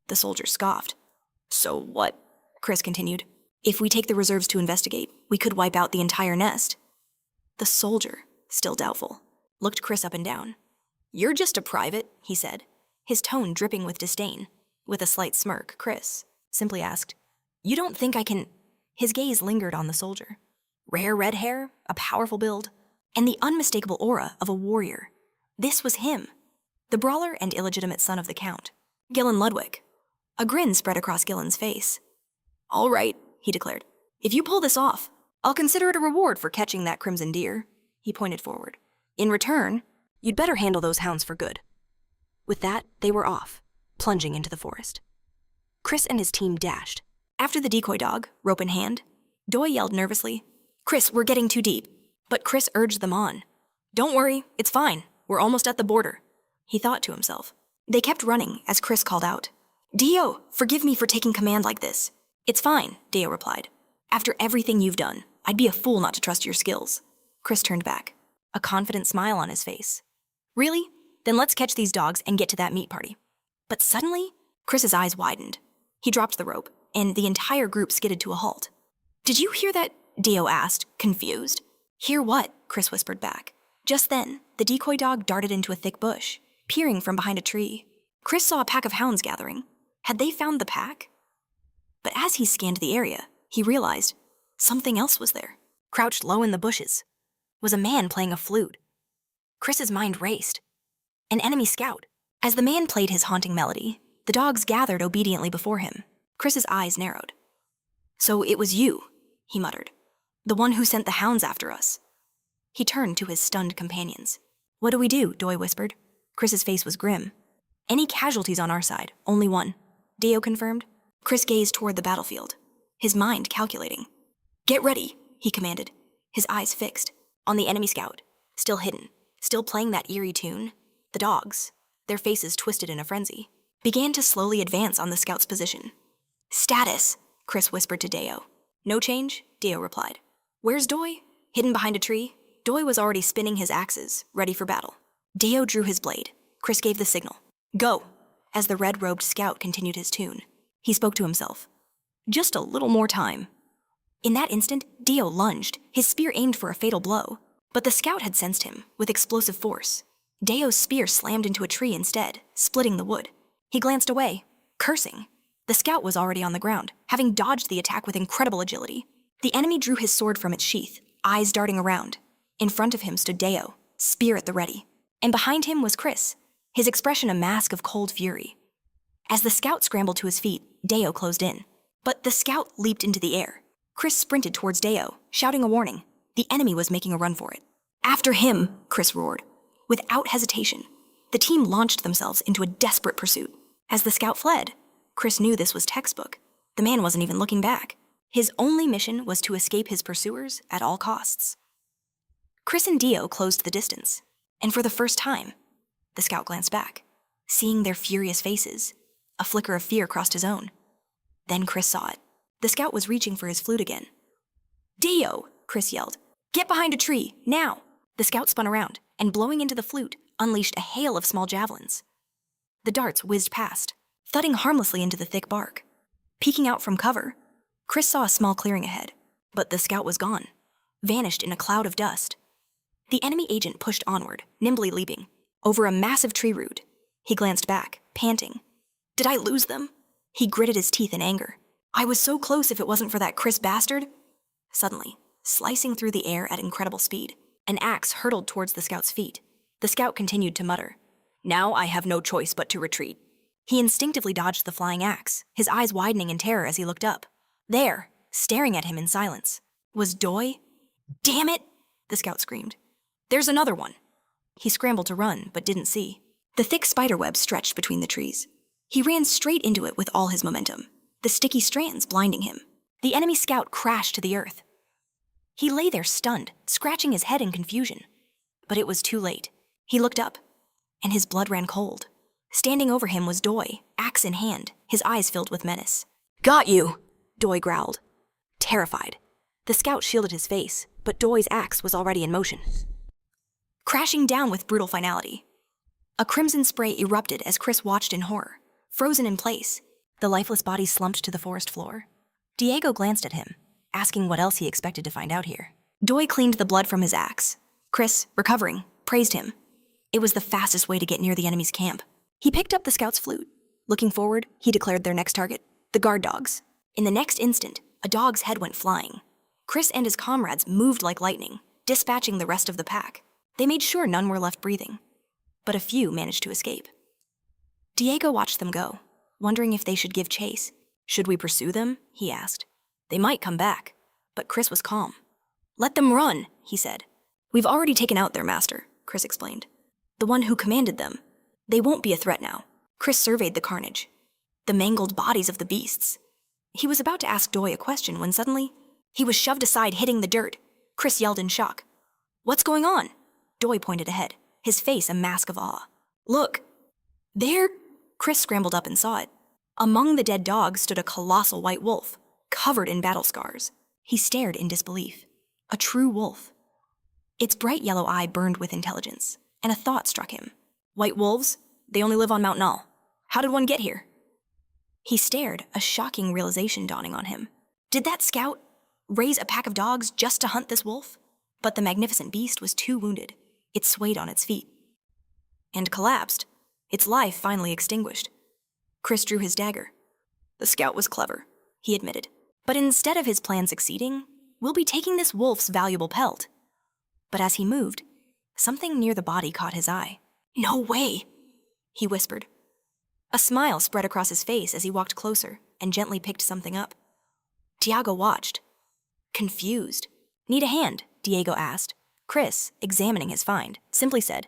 Speaker 1: The soldier scoffed. So what? Chris continued. If we take the reserves to investigate, we could wipe out the entire nest. The soldier, still doubtful, looked Chris up and down. You're just a private, he said, his tone dripping with disdain. With a slight smirk, Chris simply asked, You don't think I can... His gaze lingered on the soldier. Rare red hair, a powerful build, and the unmistakable aura of a warrior. This was him, the brawler and illegitimate son of the Count, Gillen Ludwig. A grin spread across Gillen's face. "All right," he declared. "If you pull this off, I'll consider it a reward for catching that crimson deer." He pointed forward. "In return, you'd better handle those hounds for good." With that, they were off, plunging into the forest. Chris and his team dashed. After the decoy dog, rope in hand, Doi yelled nervously, "Chris, we're getting too deep." But Chris urged them on. "Don't worry, it's fine. We're almost at the border," he thought to himself. They kept running as Chris called out, "Dio, forgive me for taking command like this." "It's fine," Dio replied. "After everything you've done, I'd be a fool not to trust your skills." Chris turned back, a confident smile on his face. "Really? Then let's catch these dogs and get to that meat party." But suddenly, Chris's eyes widened. He dropped the rope, and the entire group skidded to a halt. "Did you hear that?" Dio asked, confused. "Hear what?" Chris whispered back. Just then, the decoy dog darted into a thick bush, peering from behind a tree. Chris saw a pack of hounds gathering. Had they found the pack? But as he scanned the area, he realized something else was there. Crouched low in the bushes was a man playing a flute. Chris's mind raced. An enemy scout. As the man played his haunting melody, the dogs gathered obediently before him. Chris's eyes narrowed. "So it was you," he muttered. "The one who sent the hounds after us." He turned to his stunned companions. "What do we do?" Doi whispered. Chris's face was grim. "Any casualties on our side? Only one," Dio confirmed. Chris gazed toward the battlefield, his mind calculating. "Get ready," he commanded, his eyes fixed on the enemy scout, still hidden, still playing that eerie tune. The dogs, their faces twisted in a frenzy, began to slowly advance on the scout's position. "Status," Chris whispered to Dio. "No change," Dio replied. "Where's Doi?" Hidden behind a tree, Doi was already spinning his axes, ready for battle. Dio drew his blade. Chris gave the signal. "Go!" As the red-robed scout continued his tune, he spoke to himself. "Just a little more time." In that instant, Dio lunged, his spear aimed for a fatal blow. But the scout had sensed him, with explosive force. Dio's spear slammed into a tree instead, splitting the wood. He glanced away, cursing. The scout was already on the ground, having dodged the attack with incredible agility. The enemy drew his sword from its sheath, eyes darting around. In front of him stood Dio, spear at the ready. And behind him was Chris, his expression a mask of cold fury. As the scout scrambled to his feet, Dio closed in. But the scout leaped into the air. Chris sprinted towards Dio, shouting a warning. The enemy was making a run for it. "After him!" Chris roared. Without hesitation, the team launched themselves into a desperate pursuit. As the scout fled, Chris knew this was textbook. The man wasn't even looking back. His only mission was to escape his pursuers at all costs. Chris and Dio closed the distance, and for the first time, the scout glanced back, seeing their furious faces. A flicker of fear crossed his own. Then Chris saw it. The scout was reaching for his flute again. "Dio!" Chris yelled. "Get behind a tree, now!" The scout spun around, and blowing into the flute, unleashed a hail of small javelins. The darts whizzed past, thudding harmlessly into the thick bark. Peeking out from cover, Chris saw a small clearing ahead, but the scout was gone, vanished in a cloud of dust. The enemy agent pushed onward, nimbly leaping, over a massive tree root. He glanced back, panting. "Did I lose them?" He gritted his teeth in anger. "I was so close if it wasn't for that Chris bastard." Suddenly, slicing through the air at incredible speed, an axe hurtled towards the scout's feet. The scout continued to mutter, "Now I have no choice but to retreat." He instinctively dodged the flying axe, his eyes widening in terror as he looked up. There, staring at him in silence, was Doi. "Damn it!" the scout screamed. "There's another one." He scrambled to run, but didn't see. The thick spiderweb stretched between the trees. He ran straight into it with all his momentum, the sticky strands blinding him. The enemy scout crashed to the earth. He lay there stunned, scratching his head in confusion. But it was too late. He looked up, and his blood ran cold. Standing over him was Doi, axe in hand, his eyes filled with menace. "Got you!" Doi growled. Terrified, the scout shielded his face, but Doi's axe was already in motion. Crashing down with brutal finality. A crimson spray erupted as Chris watched in horror. Frozen in place, the lifeless body slumped to the forest floor. Diego glanced at him, asking what else he expected to find out here. Doi cleaned the blood from his axe. Chris, recovering, praised him. It was the fastest way to get near the enemy's camp. He picked up the scout's flute. Looking forward, he declared their next target, the guard dogs. In the next instant, a dog's head went flying. Chris and his comrades moved like lightning, dispatching the rest of the pack. They made sure none were left breathing. but a few managed to escape. Diego watched them go, wondering if they should give chase. "Should we pursue them?" he asked. "They might come back." But Chris was calm. "Let them run," he said. "We've already taken out their master," Chris explained. "The one who commanded them. They won't be a threat now." Chris surveyed the carnage. The mangled bodies of the beasts. He was about to ask Doi a question when suddenly, he was shoved aside, hitting the dirt. Chris yelled in shock. "What's going on?" Doi pointed ahead, his face a mask of awe. "Look! There!" Chris scrambled up and saw it. Among the dead dogs stood a colossal white wolf, covered in battle scars. He stared in disbelief. A true wolf. Its bright yellow eye burned with intelligence, and a thought struck him. "White wolves? They only live on Mount Null. How did one get here?" He stared, a shocking realization dawning on him. Did that scout raise a pack of dogs just to hunt this wolf? But the magnificent beast was too wounded. It swayed on its feet. And collapsed, its life finally extinguished. Chris drew his dagger. "The scout was clever," he admitted. "But instead of his plan succeeding, we'll be taking this wolf's valuable pelt." But as he moved, something near the body caught his eye. "No way," he whispered. A smile spread across his face as he walked closer and gently picked something up. Diego watched, confused. "Need a hand?" Diego asked. Chris, examining his find, simply said,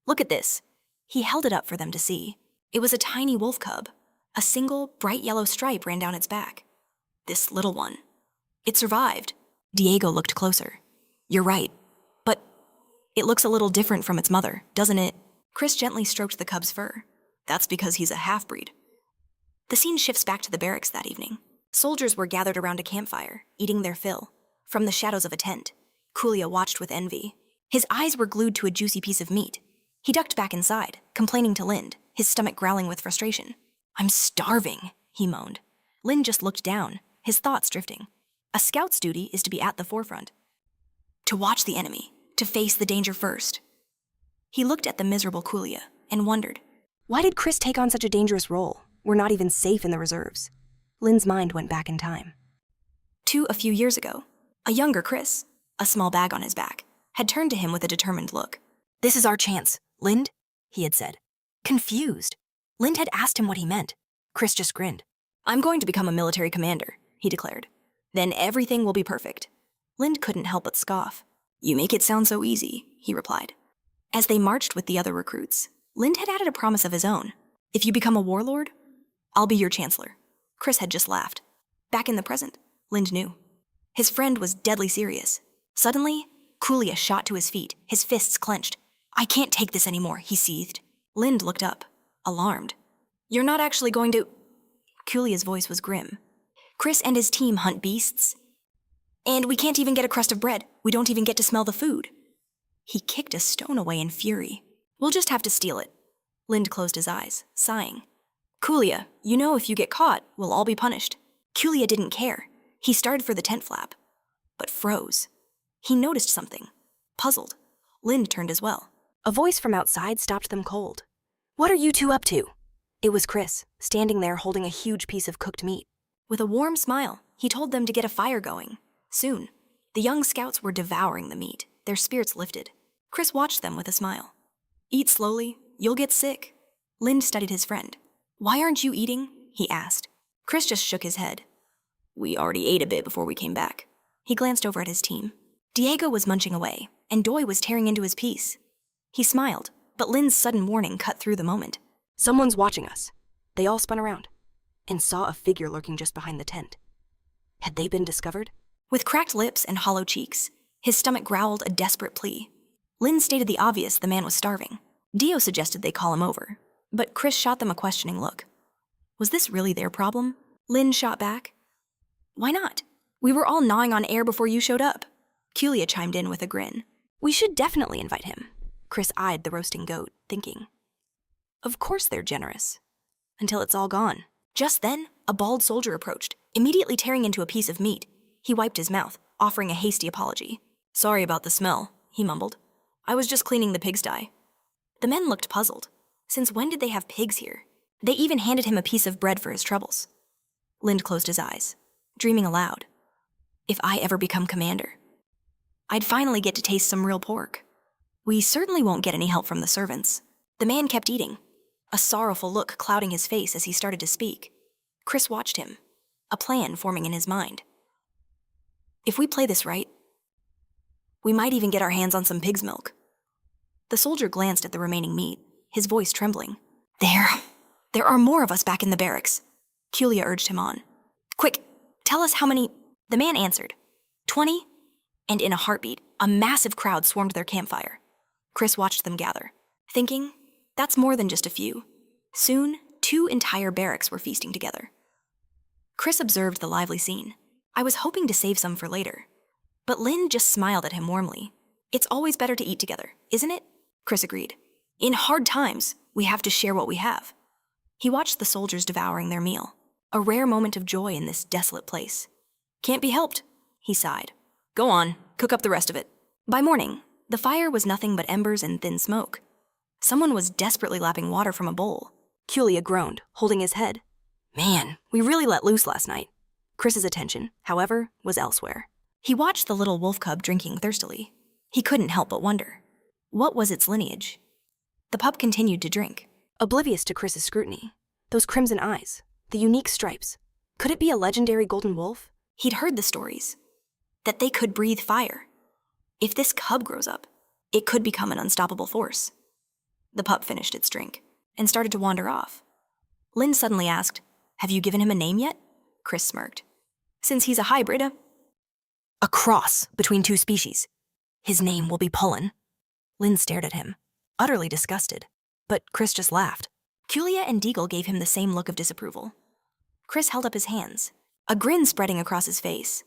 Speaker 1: "Look at this." He held it up for them to see. It was a tiny wolf cub. A single, bright yellow stripe ran down its back. This little one. It survived. Diego looked closer. "You're right. But it looks a little different from its mother, doesn't it?" Chris gently stroked the cub's fur. "That's because he's a half-breed." The scene shifts back to the barracks that evening. Soldiers were gathered around a campfire, eating their fill. From the shadows of a tent, Kulia watched with envy. His eyes were glued to a juicy piece of meat. He ducked back inside, complaining to Lind, his stomach growling with frustration. "I'm starving," he moaned. Lind just looked down, his thoughts drifting. A scout's duty is to be at the forefront. To watch the enemy, to face the danger first. He looked at the miserable Kulia and wondered, why did Chris take on such a dangerous role? We're not even safe in the reserves. Lind's mind went back in time. To a few years ago, a younger Chris, a small bag on his back, had turned to him with a determined look. "This is our chance, Lind," he had said. Confused, Lind had asked him what he meant. Chris just grinned. "I'm going to become a military commander," he declared. "Then everything will be perfect." Lind couldn't help but scoff. "You make it sound so easy," he replied. As they marched with the other recruits, Lind had added a promise of his own. "If you become a warlord, I'll be your chancellor." Chris had just laughed. Back in the present, Lind knew. His friend was deadly serious. Suddenly, Kulia shot to his feet, his fists clenched. "I can't take this anymore," he seethed. Lind looked up, alarmed. "You're not actually going to—" Kulia's voice was grim. "Chris and his team hunt beasts. And we can't even get a crust of bread. We don't even get to smell the food." He kicked a stone away in fury. "We'll just have to steal it." Lind closed his eyes, sighing. "Kulia, you know if you get caught, we'll all be punished." Kulia didn't care. He started for the tent flap, but froze. He noticed something. Puzzled, Lind turned as well. A voice from outside stopped them cold. "What are you two up to?" It was Chris, standing there holding a huge piece of cooked meat. With a warm smile, he told them to get a fire going. Soon, the young scouts were devouring the meat, their spirits lifted. Chris watched them with a smile. "Eat slowly, you'll get sick." Lind studied his friend. "Why aren't you eating?" he asked. Chris just shook his head. "We already ate a bit before we came back." He glanced over at his team. Diego was munching away, and Doi was tearing into his piece. He smiled, but Lind's sudden warning cut through the moment. "Someone's watching us." They all spun around and saw a figure lurking just behind the tent. Had they been discovered? With cracked lips and hollow cheeks, his stomach growled a desperate plea. Lind stated the obvious: the man was starving. Dio suggested they call him over, but Chris shot them a questioning look. Was this really their problem? Lind shot back. "Why not? We were all gnawing on air before you showed up." Kulia chimed in with a grin. "We should definitely invite him." Chris eyed the roasting goat, thinking. Of course they're generous. Until it's all gone. Just then, a bald soldier approached, immediately tearing into a piece of meat. He wiped his mouth, offering a hasty apology. "Sorry about the smell," he mumbled. "I was just cleaning the pigsty." The men looked puzzled. Since when did they have pigs here? They even handed him a piece of bread for his troubles. Lind closed his eyes, dreaming aloud. If I ever become commander, I'd finally get to taste some real pork. We certainly won't get any help from the servants. The man kept eating, a sorrowful look clouding his face as he started to speak. Chris watched him, a plan forming in his mind. If we play this right, we might even get our hands on some pig's milk. The soldier glanced at the remaining meat, his voice trembling. There are more of us back in the barracks. Kulia urged him on. Quick, tell us how many... The man answered. 20? And in a heartbeat, a massive crowd swarmed their campfire. Chris watched them gather, thinking, that's more than just a few. Soon, 2 entire barracks were feasting together. Chris observed the lively scene. I was hoping to save some for later. But Lynn just smiled at him warmly. It's always better to eat together, isn't it? Chris agreed. In hard times, we have to share what we have. He watched the soldiers devouring their meal, a rare moment of joy in this desolate place. Can't be helped, he sighed. Go on, cook up the rest of it. By morning, the fire was nothing but embers and thin smoke. Someone was desperately lapping water from a bowl. Kulia groaned, holding his head. Man, we really let loose last night. Chris's attention, however, was elsewhere. He watched the little wolf cub drinking thirstily. He couldn't help but wonder. What was its lineage? The pup continued to drink, oblivious to Chris's scrutiny. Those crimson eyes, the unique stripes. Could it be a legendary golden wolf? He'd heard the stories, that they could breathe fire. If this cub grows up, it could become an unstoppable force. The pup finished its drink and started to wander off. Lynn suddenly asked, Have you given him a name yet? Chris smirked. Since he's a hybrid, a cross between 2 species. His name will be Pullen. Lynn stared at him, utterly disgusted, but Chris just laughed. Kulia and Deagle gave him the same look of disapproval. Chris held up his hands, a grin spreading across his face.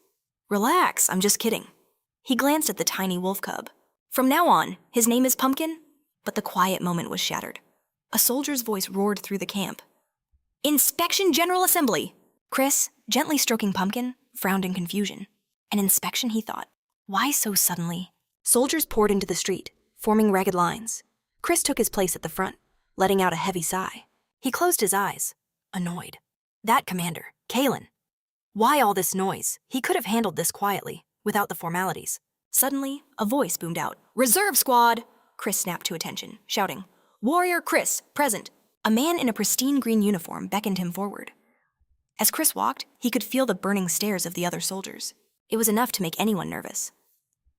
Speaker 1: Relax, I'm just kidding. He glanced at the tiny wolf cub. From now on, his name is Pumpkin? But the quiet moment was shattered. A soldier's voice roared through the camp. Inspection General Assembly! Chris, gently stroking Pumpkin, frowned in confusion. An inspection, he thought. Why so suddenly? Soldiers poured into the street, forming ragged lines. Chris took his place at the front, letting out a heavy sigh. He closed his eyes, annoyed. That commander, Kalen. Why all this noise? He could have handled this quietly, without the formalities. Suddenly, a voice boomed out. Reserve squad! Chris snapped to attention, shouting, Warrior Chris, present! A man in a pristine green uniform beckoned him forward. As Chris walked, he could feel the burning stares of the other soldiers. It was enough to make anyone nervous.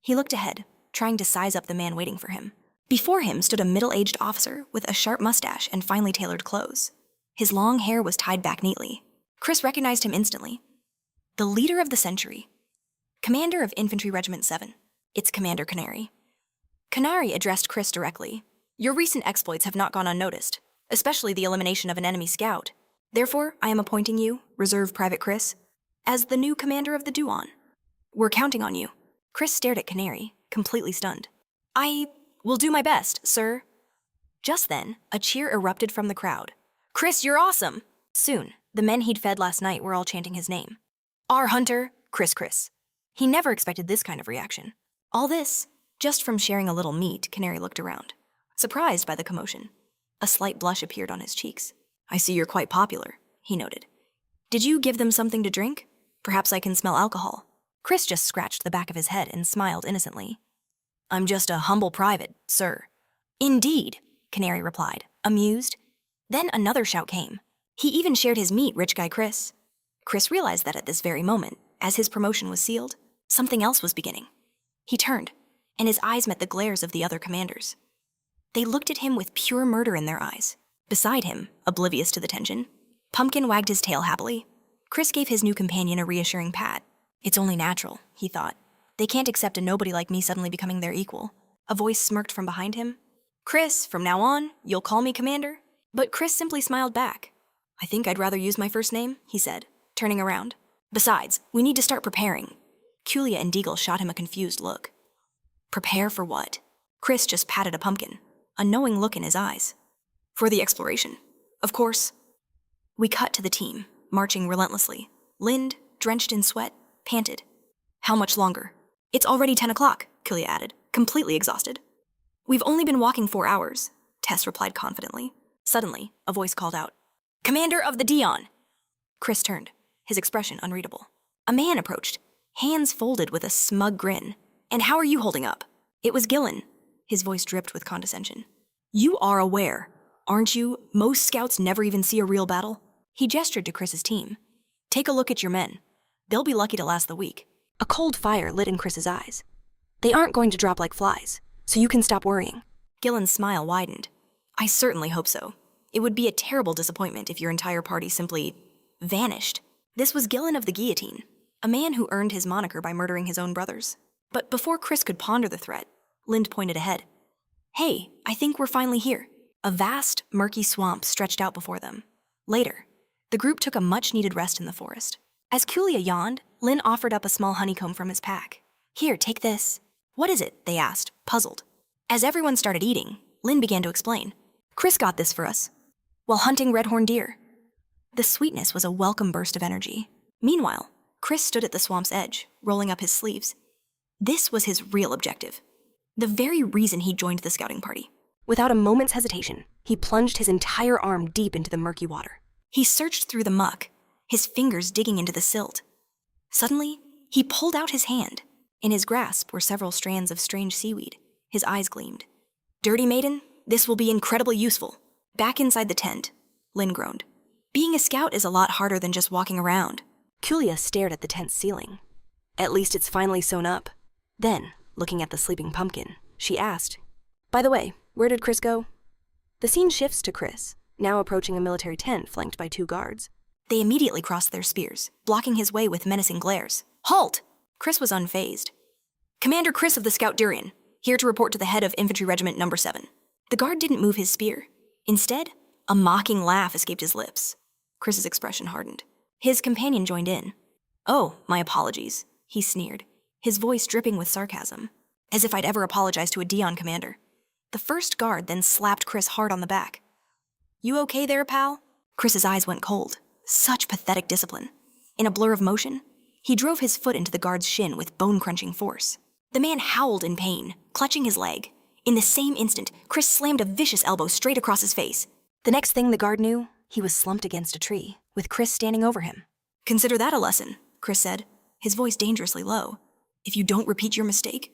Speaker 1: He looked ahead, trying to size up the man waiting for him. Before him stood a middle-aged officer with a sharp mustache and finely tailored clothes. His long hair was tied back neatly. Chris recognized him instantly. The leader of the century. Commander of Infantry Regiment 7. It's Commander Canary. Canary addressed Chris directly. Your recent exploits have not gone unnoticed, especially the elimination of an enemy scout. Therefore, I am appointing you, Reserve Private Chris, as the new commander of the Duan. We're counting on you. Chris stared at Canary, completely stunned. I will do my best, sir. Just then, a cheer erupted from the crowd. Chris, you're awesome! Soon, the men he'd fed last night were all chanting his name. Our hunter, Chris. He never expected this kind of reaction. All this, just from sharing a little meat. Canary looked around, surprised by the commotion. A slight blush appeared on his cheeks. I see you're quite popular, he noted. Did you give them something to drink? Perhaps I can smell alcohol. Chris just scratched the back of his head and smiled innocently. I'm just a humble private, sir. Indeed, Canary replied, amused. Then another shout came. He even shared his meat, rich guy Chris. Chris realized that at this very moment, as his promotion was sealed, something else was beginning. He turned, and his eyes met the glares of the other commanders. They looked at him with pure murder in their eyes. Beside him, oblivious to the tension, Pumpkin wagged his tail happily. Chris gave his new companion a reassuring pat. It's only natural, he thought. They can't accept a nobody like me suddenly becoming their equal. A voice smirked from behind him. Chris, from now on, you'll call me Commander? But Chris simply smiled back. I think I'd rather use my first name, he said, turning around. Besides, we need to start preparing. Kulia and Deagle shot him a confused look. Prepare for what? Chris just patted a Pumpkin, a knowing look in his eyes. For the exploration, of course. We cut to the team, marching relentlessly. Lind, drenched in sweat, panted. How much longer? It's already 10 o'clock, Kulia added, completely exhausted. We've only been walking 4 hours, Tess replied confidently. Suddenly, a voice called out, Commander of the Dion! Chris turned, his expression unreadable. A man approached, hands folded with a smug grin. And how are you holding up? It was Gillen. His voice dripped with condescension. You are aware, aren't you? Most scouts never even see a real battle. He gestured to Chris's team. Take a look at your men. They'll be lucky to last the week. A cold fire lit in Chris's eyes. They aren't going to drop like flies, so you can stop worrying. Gillen's smile widened. I certainly hope so. It would be a terrible disappointment if your entire party simply vanished. This was Gillen of the Guillotine, a man who earned his moniker by murdering his own brothers. But before Chris could ponder the threat, Lind pointed ahead. Hey, I think we're finally here. A vast, murky swamp stretched out before them. Later, the group took a much-needed rest in the forest. As Kulia yawned, Lin offered up a small honeycomb from his pack. Here, take this. What is it? They asked, puzzled. As everyone started eating, Lin began to explain. Chris got this for us, while hunting red-horned deer. The sweetness was a welcome burst of energy. Meanwhile, Chris stood at the swamp's edge, rolling up his sleeves. This was his real objective. The very reason he joined the scouting party. Without a moment's hesitation, he plunged his entire arm deep into the murky water. He searched through the muck, his fingers digging into the silt. Suddenly, he pulled out his hand. In his grasp were several strands of strange seaweed. His eyes gleamed. Dirty maiden, this will be incredibly useful. Back inside the tent, Lin groaned. Being a scout is a lot harder than just walking around. Kulia stared at the tent's ceiling. At least it's finally sewn up. Then, looking at the sleeping pumpkin, she asked, By the way, where did Chris go? The scene shifts to Chris, now approaching a military tent flanked by 2 guards. They immediately crossed their spears, blocking his way with menacing glares. Halt! Chris was unfazed. Commander Chris of the Scout Durian, here to report to the head of Infantry Regiment No. 7. The guard didn't move his spear. Instead, a mocking laugh escaped his lips. Chris's expression hardened. His companion joined in. Oh, my apologies, he sneered, his voice dripping with sarcasm. As if I'd ever apologize to a Dion commander. The first guard then slapped Chris hard on the back. You okay there, pal? Chris's eyes went cold. Such pathetic discipline. In a blur of motion, he drove his foot into the guard's shin with bone-crunching force. The man howled in pain, clutching his leg. In the same instant, Chris slammed a vicious elbow straight across his face. The next thing the guard knew, he was slumped against a tree, with Chris standing over him. Consider that a lesson, Chris said, his voice dangerously low. If you don't repeat your mistake,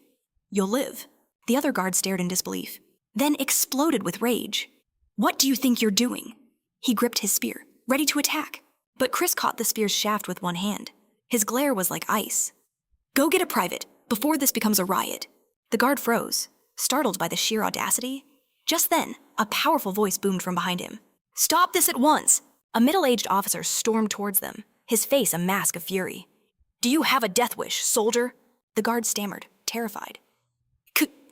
Speaker 1: you'll live. The other guard stared in disbelief, then exploded with rage. What do you think you're doing? He gripped his spear, ready to attack, but Chris caught the spear's shaft with one hand. His glare was like ice. Go get a private, before this becomes a riot. The guard froze, startled by the sheer audacity. Just then, a powerful voice boomed from behind him. Stop this at once! A middle-aged officer stormed towards them, his face a mask of fury. Do you have a death wish, soldier? The guard stammered, terrified.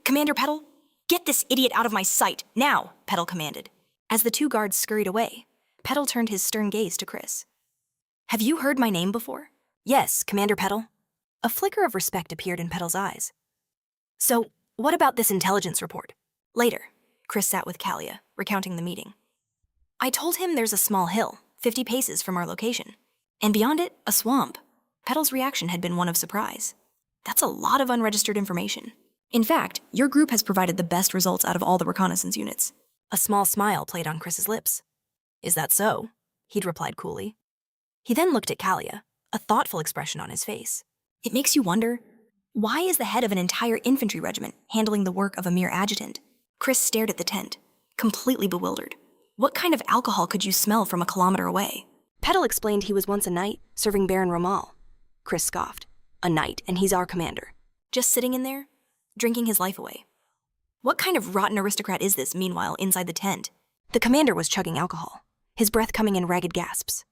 Speaker 1: Commander Petal? Get this idiot out of my sight, now, Petal commanded. As the 2 guards scurried away, Petal turned his stern gaze to Chris. Have you heard my name before? Yes, Commander Petal. A flicker of respect appeared in Petal's eyes. So, what about this intelligence report? Later, Chris sat with Kalia, recounting the meeting. I told him there's a small hill, 50 paces from our location, and beyond it, a swamp. Petal's reaction had been one of surprise. That's a lot of unregistered information. In fact, your group has provided the best results out of all the reconnaissance units. A small smile played on Chris's lips. Is that so? He'd replied coolly. He then looked at Kalia, a thoughtful expression on his face. It makes you wonder, why is the head of an entire infantry regiment handling the work of a mere adjutant? Chris stared at the tent, completely bewildered. What kind of alcohol could you smell from a kilometer away? Petal explained he was once a knight serving Baron Romal. Chris scoffed. A knight, and he's our commander. Just sitting in there, drinking his life away. What kind of rotten aristocrat is this, meanwhile, inside the tent? The commander was chugging alcohol, his breath coming in ragged gasps.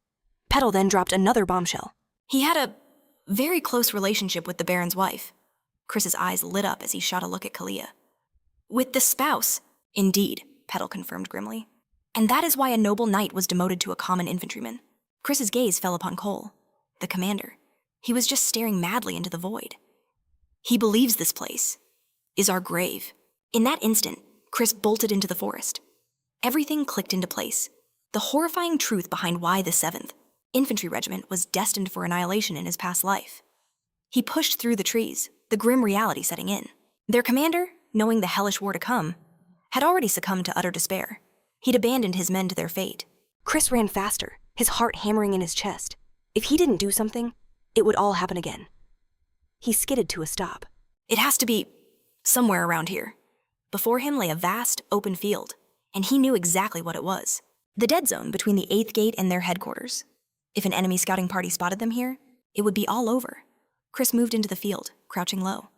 Speaker 1: Petal then dropped another bombshell. He had a very close relationship with the Baron's wife. Chris's eyes lit up as he shot a look at Kalia. With the spouse. Indeed, Petal confirmed grimly. And that is why a noble knight was demoted to a common infantryman. Chris's gaze fell upon Cole, the commander. He was just staring madly into the void. He believes this place is our grave. In that instant, Chris bolted into the forest. Everything clicked into place. The horrifying truth behind why the 7th Infantry Regiment was destined for annihilation in his past life. He pushed through the trees, the grim reality setting in. Their commander, knowing the hellish war to come, had already succumbed to utter despair. He'd abandoned his men to their fate. Chris ran faster, his heart hammering in his chest. If he didn't do something, it would all happen again. He skidded to a stop. It has to be somewhere around here. Before him lay a vast, open field, And he knew exactly what it was. The dead zone between the 8th gate and their headquarters. If an enemy scouting party spotted them here, it would be all over. Chris moved into the field, crouching low.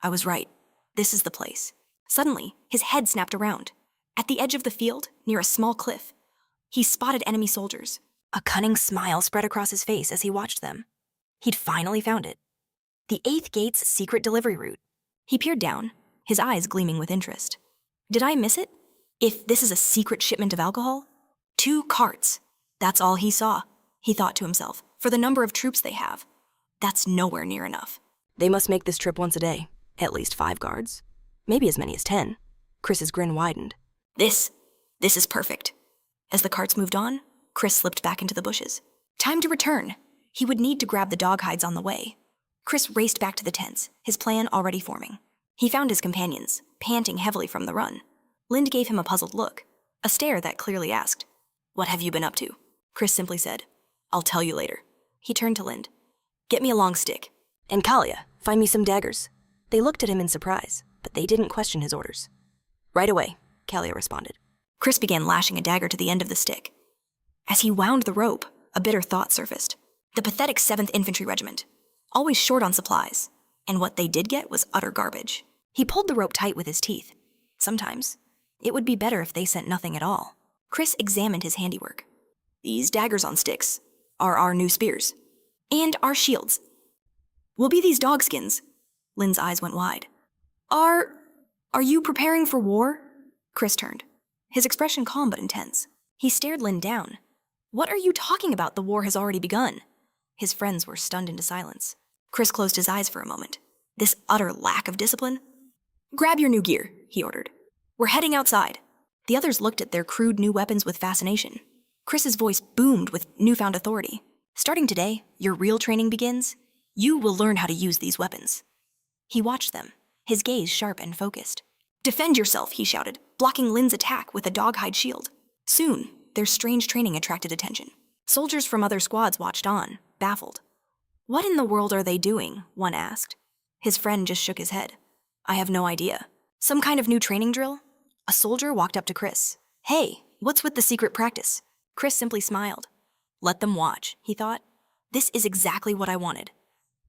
Speaker 1: I was right. This is the place. Suddenly, his head snapped around. At the edge of the field, near a small cliff, he spotted enemy soldiers. A cunning smile spread across his face as he watched them. He'd finally found it. The 8th gate's secret delivery route. He peered down, his eyes gleaming with interest. Did I miss it? If this is a secret shipment of alcohol? 2 carts. That's all he saw, he thought to himself, for the number of troops they have. That's nowhere near enough. They must make this trip once a day. At least 5 guards. Maybe as many as 10. Chris's grin widened. This is perfect. As the carts moved on, Chris slipped back into the bushes. Time to return. He would need to grab the dog hides on the way. Chris raced back to the tents, his plan already forming. He found his companions, panting heavily from the run. Lind gave him a puzzled look, a stare that clearly asked, What have you been up to? Chris simply said, I'll tell you later. He turned to Lind. Get me a long stick. And Kalia, find me some daggers. They looked at him in surprise, but they didn't question his orders. Right away, Kalia responded. Chris began lashing a dagger to the end of the stick. As he wound the rope, a bitter thought surfaced. The pathetic 7th Infantry Regiment, always short on supplies, and what they did get was utter garbage. He pulled the rope tight with his teeth. Sometimes, it would be better if they sent nothing at all. Chris examined his handiwork. These daggers on sticks are our new spears. And our shields. Will be these dogskins. Lynn's eyes went wide. Are you preparing for war? Chris turned, his expression calm but intense. He stared Lynn down. What are you talking about? The war has already begun. His friends were stunned into silence. Chris closed his eyes for a moment. This utter lack of discipline? Grab your new gear, he ordered. We're heading outside. The others looked at their crude new weapons with fascination. Chris's voice boomed with newfound authority. Starting today, your real training begins. You will learn how to use these weapons. He watched them, his gaze sharp and focused. Defend yourself, he shouted, blocking Lynn's attack with a dog-hide shield. Soon, their strange training attracted attention. Soldiers from other squads watched on, baffled. What in the world are they doing? One asked. His friend just shook his head. I have no idea. Some kind of new training drill? A soldier walked up to Chris. Hey, what's with the secret practice? Chris simply smiled. Let them watch, he thought. This is exactly what I wanted.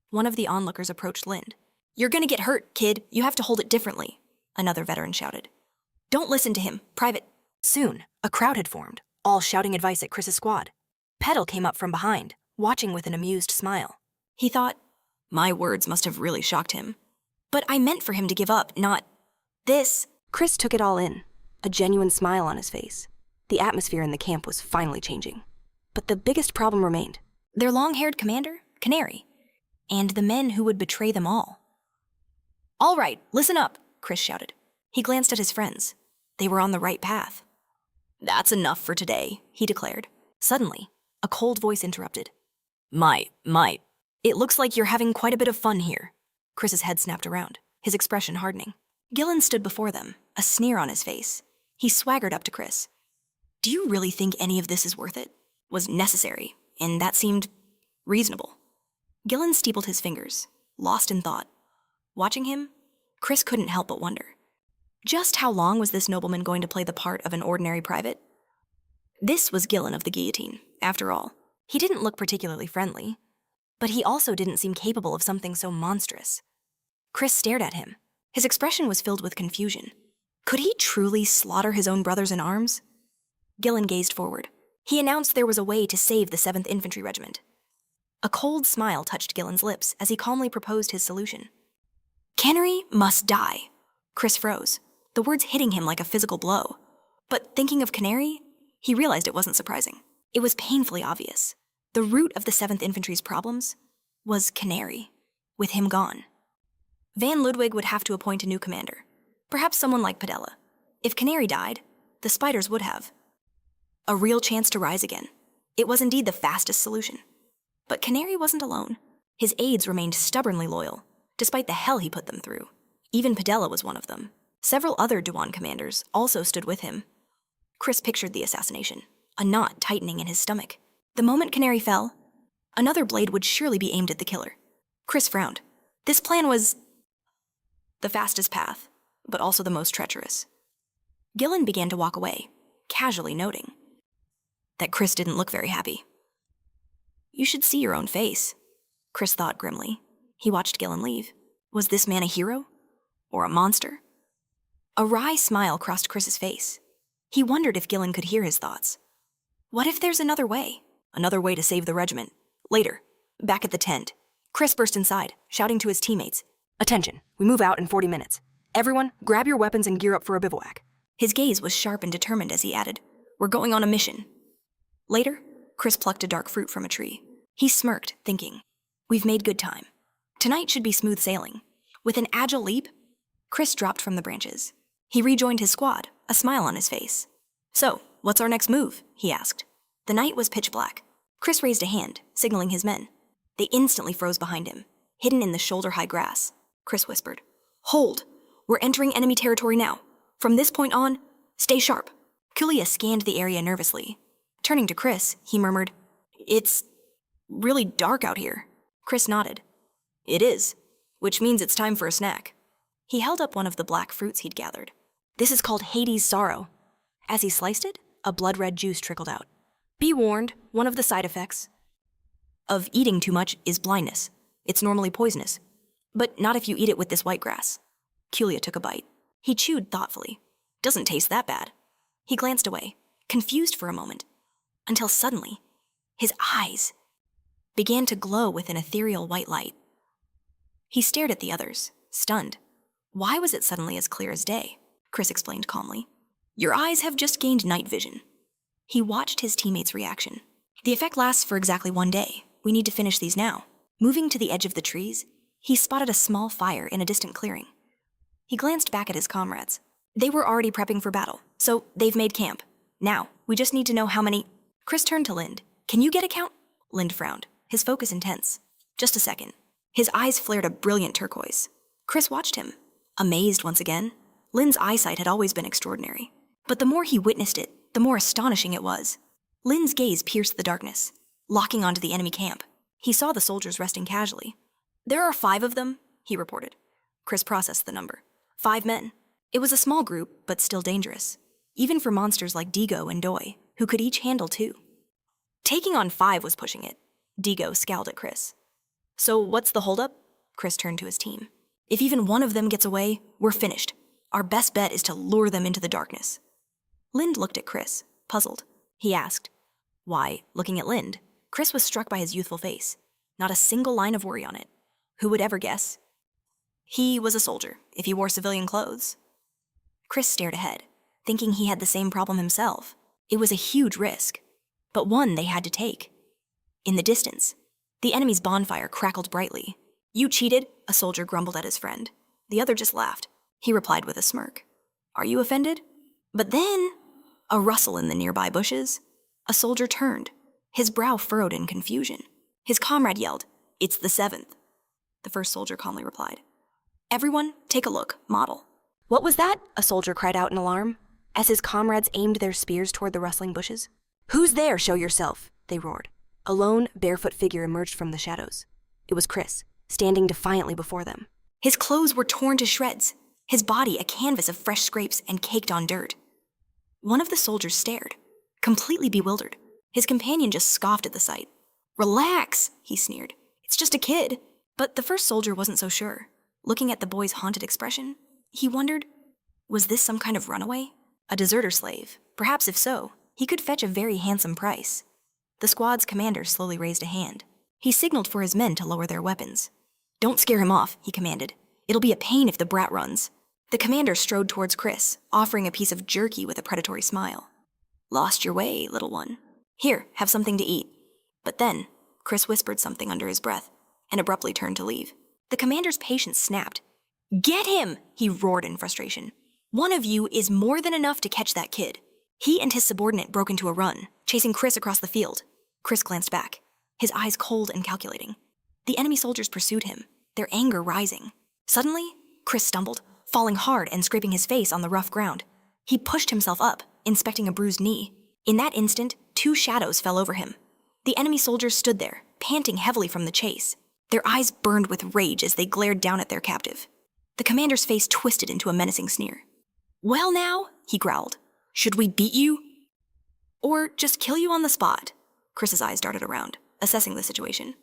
Speaker 1: One of the onlookers approached Lind. You're gonna get hurt, kid. You have to hold it differently, another veteran shouted. Don't listen to him, Private. Soon, a crowd had formed, all shouting advice at Chris's squad. Petal came up from behind, watching with an amused smile. He thought, my words must have really shocked him. But I meant for him to give up, not this. Chris took it all in, a genuine smile on his face. The atmosphere in the camp was finally changing. But the biggest problem remained. Their long-haired commander, Canary, and the men who would betray them all. All right, listen up, Chris shouted. He glanced at his friends. They were on the right path. That's enough for today, he declared. Suddenly, a cold voice interrupted. My, it looks like you're having quite a bit of fun here. Chris's head snapped around, his expression hardening. Gillen stood before them, a sneer on his face. He swaggered up to Chris. Do you really think any of this is worth it? Was necessary, and that seemed reasonable. Gillen steepled his fingers, lost in thought. Watching him, Chris couldn't help but wonder. Just how long was this nobleman going to play the part of an ordinary private? This was Gillen of the guillotine, after all. He didn't look particularly friendly, but he also didn't seem capable of something so monstrous. Chris stared at him. His expression was filled with confusion. Could he truly slaughter his own brothers in arms? Gillen gazed forward. He announced there was a way to save the 7th Infantry Regiment. A cold smile touched Gillen's lips as he calmly proposed his solution. Canary must die. Chris froze, the words hitting him like a physical blow. But thinking of Canary, he realized it wasn't surprising. It was painfully obvious. The root of the 7th Infantry's problems was Canary, with him gone. Van Ludwig would have to appoint a new commander, perhaps someone like Padella. If Canary died, the Spiders would have. A real chance to rise again. It was indeed the fastest solution. But Canary wasn't alone. His aides remained stubbornly loyal, despite the hell he put them through. Even Padella was one of them. Several other Dewan commanders also stood with him. Chris pictured the assassination, a knot tightening in his stomach. The moment Canary fell, another blade would surely be aimed at the killer. Chris frowned. This plan was the fastest path, but also the most treacherous. Gillen began to walk away, casually noting that Chris didn't look very happy. You should see your own face, Chris thought grimly. He watched Gillen leave. Was this man a hero? Or a monster? A wry smile crossed Chris's face. He wondered if Gillen could hear his thoughts. What if there's another way? Another way to save the regiment. Later, back at the tent, Chris burst inside, shouting to his teammates, "Attention, we move out in 40 minutes. Everyone, grab your weapons and gear up for a bivouac." His gaze was sharp and determined as he added, "We're going on a mission." Later, Chris plucked a dark fruit from a tree. He smirked, thinking, "We've made good time. Tonight should be smooth sailing." With an agile leap, Chris dropped from the branches. He rejoined his squad, a smile on his face. "So, what's our next move?" he asked. The night was pitch black. Chris raised a hand, signaling his men. They instantly froze behind him, hidden in the shoulder-high grass. Chris whispered, "Hold! We're entering enemy territory now. From this point on, stay sharp." Kulia scanned the area nervously. Turning to Chris, he murmured, "It's really dark out here." Chris nodded. "It is, which means it's time for a snack." He held up one of the black fruits he'd gathered. "This is called Hades' Sorrow." As he sliced it, a blood-red juice trickled out. Be warned, one of the side effects of eating too much is blindness. It's normally poisonous, but not if you eat it with this white grass. Kulia took a bite. He chewed thoughtfully. "Doesn't taste that bad." He glanced away, confused for a moment, until suddenly, his eyes began to glow with an ethereal white light. He stared at the others, stunned. Why was it suddenly as clear as day? Chris explained calmly. "Your eyes have just gained night vision." He watched his teammates' reaction. "The effect lasts for exactly 1 day. We need to finish these now." Moving to the edge of the trees, he spotted a small fire in a distant clearing. He glanced back at his comrades. They were already prepping for battle, so they've made camp. Now, we just need to know how many... Chris turned to Lind. "Can you get a count?" Lind frowned, his focus intense. "Just a second." His eyes flared a brilliant turquoise. Chris watched him, amazed once again. Lind's eyesight had always been extraordinary, but the more he witnessed it, the more astonishing it was. Lind's gaze pierced the darkness, locking onto the enemy camp. He saw the soldiers resting casually. "There are 5 of them," he reported. Chris processed the number. 5 men. It was a small group, but still dangerous, even for monsters like Digo and Doi, who could each handle 2. Taking on 5 was pushing it. Digo scowled at Chris. "So what's the holdup?" Chris turned to his team. "If even one of them gets away, we're finished. Our best bet is to lure them into the darkness." Lind looked at Chris, puzzled. He asked, "Why?" Looking at Lind, Chris was struck by his youthful face. Not a single line of worry on it. Who would ever guess? He was a soldier, if he wore civilian clothes. Chris stared ahead, thinking he had the same problem himself. It was a huge risk, but one they had to take. In the distance, the enemy's bonfire crackled brightly. "You cheated," a soldier grumbled at his friend. The other just laughed. He replied with a smirk. "Are you offended?" But then, a rustle in the nearby bushes. A soldier turned, his brow furrowed in confusion. His comrade yelled, "It's the 7th." The first soldier calmly replied, "Everyone, take a look, model." "What was that?" a soldier cried out in alarm, as his comrades aimed their spears toward the rustling bushes. "Who's there? Show yourself," they roared. A lone, barefoot figure emerged from the shadows. It was Chris, standing defiantly before them. His clothes were torn to shreds, his body a canvas of fresh scrapes and caked on dirt. One of the soldiers stared, completely bewildered. His companion just scoffed at the sight. "Relax," he sneered. "It's just a kid." But the first soldier wasn't so sure. Looking at the boy's haunted expression, he wondered, was this some kind of runaway? A deserter slave? Perhaps if so, he could fetch a very handsome price. The squad's commander slowly raised a hand. He signaled for his men to lower their weapons. "Don't scare him off," he commanded. "It'll be a pain if the brat runs." The commander strode towards Chris, offering a piece of jerky with a predatory smile. "Lost your way, little one. Here, have something to eat." But then, Chris whispered something under his breath, and abruptly turned to leave. The commander's patience snapped. "Get him!" he roared in frustration. "One of you is more than enough to catch that kid." He and his subordinate broke into a run, chasing Chris across the field. Chris glanced back, his eyes cold and calculating. The enemy soldiers pursued him, their anger rising. Suddenly, Chris stumbled, falling hard and scraping his face on the rough ground. He pushed himself up, inspecting a bruised knee. In that instant, 2 shadows fell over him. The enemy soldiers stood there, panting heavily from the chase. Their eyes burned with rage as they glared down at their captive. The commander's face twisted into a menacing sneer. Well now, he growled. Should we beat you? Or just kill you on the spot? Chris's eyes darted around, assessing the situation.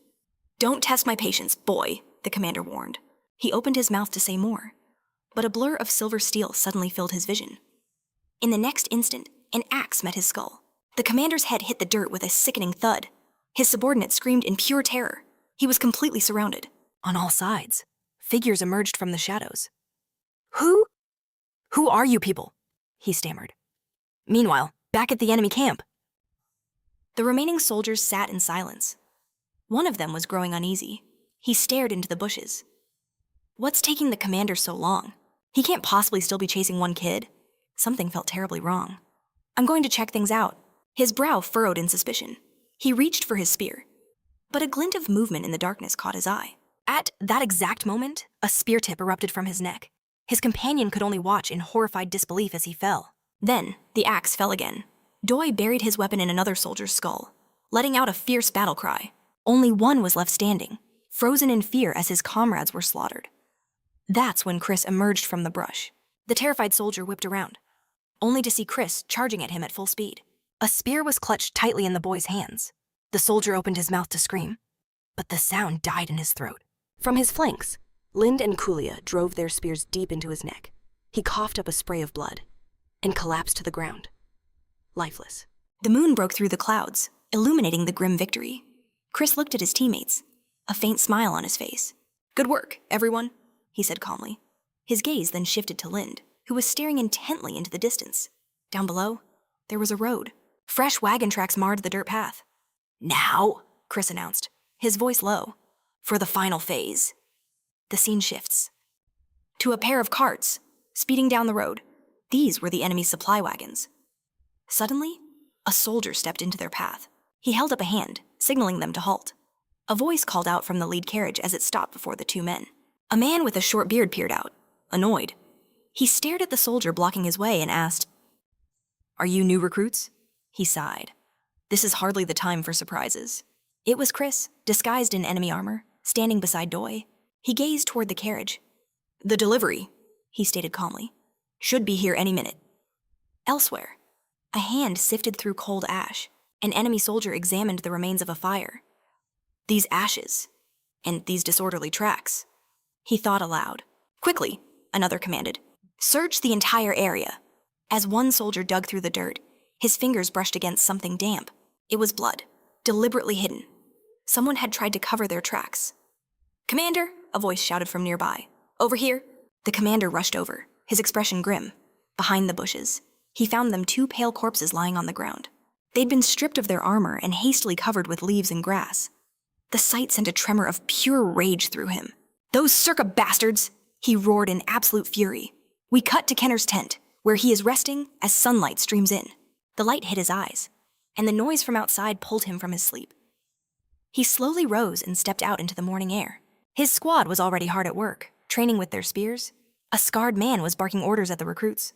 Speaker 1: Don't test my patience, boy, the commander warned. He opened his mouth to say more, but a blur of silver steel suddenly filled his vision. In the next instant, an axe met his skull. The commander's head hit the dirt with a sickening thud. His subordinate screamed in pure terror. He was completely surrounded. On all sides, figures emerged from the shadows. Who are you people? He stammered. Meanwhile, back at the enemy camp. The remaining soldiers sat in silence. One of them was growing uneasy. He stared into the bushes. What's taking the commander so long? He can't possibly still be chasing one kid. Something felt terribly wrong. I'm going to check things out. His brow furrowed in suspicion. He reached for his spear, but a glint of movement in the darkness caught his eye. At that exact moment, a spear tip erupted from his neck. His companion could only watch in horrified disbelief as he fell. Then, the axe fell again. Doi buried his weapon in another soldier's skull, letting out a fierce battle cry. Only one was left standing, frozen in fear as his comrades were slaughtered. That's when Chris emerged from the brush. The terrified soldier whipped around, only to see Chris charging at him at full speed. A spear was clutched tightly in the boy's hands. The soldier opened his mouth to scream, but the sound died in his throat. From his flanks, Lind and Kulia drove their spears deep into his neck. He coughed up a spray of blood and collapsed to the ground, lifeless. The moon broke through the clouds, illuminating the grim victory. Chris looked at his teammates, a faint smile on his face. Good work, everyone, he said calmly. His gaze then shifted to Lind, who was staring intently into the distance. Down below, there was a road. Fresh wagon tracks marred the dirt path. Now, Chris announced, his voice low, for the final phase. The scene shifts to a pair of carts, speeding down the road. These were the enemy's supply wagons. Suddenly, a soldier stepped into their path. He held up a hand, signaling them to halt. A voice called out from the lead carriage as it stopped before the two men. A man with a short beard peered out, annoyed. He stared at the soldier blocking his way and asked, Are you new recruits? He sighed. This is hardly the time for surprises. It was Chris, disguised in enemy armor, standing beside Doi. He gazed toward the carriage. The delivery, he stated calmly, should be here any minute. Elsewhere, a hand sifted through cold ash. An enemy soldier examined the remains of a fire. These ashes, and these disorderly tracks. He thought aloud. Quickly, another commanded. Search the entire area. As one soldier dug through the dirt, his fingers brushed against something damp. It was blood, deliberately hidden. Someone had tried to cover their tracks. Commander, a voice shouted from nearby. Over here. The commander rushed over, his expression grim. Behind the bushes, he found them two pale corpses lying on the ground. They'd been stripped of their armor and hastily covered with leaves and grass. The sight sent a tremor of pure rage through him. Those circa bastards! He roared in absolute fury. We cut to Kenner's tent, where he is resting as sunlight streams in. The light hit his eyes, and the noise from outside pulled him from his sleep. He slowly rose and stepped out into the morning air. His squad was already hard at work, training with their spears. A scarred man was barking orders at the recruits.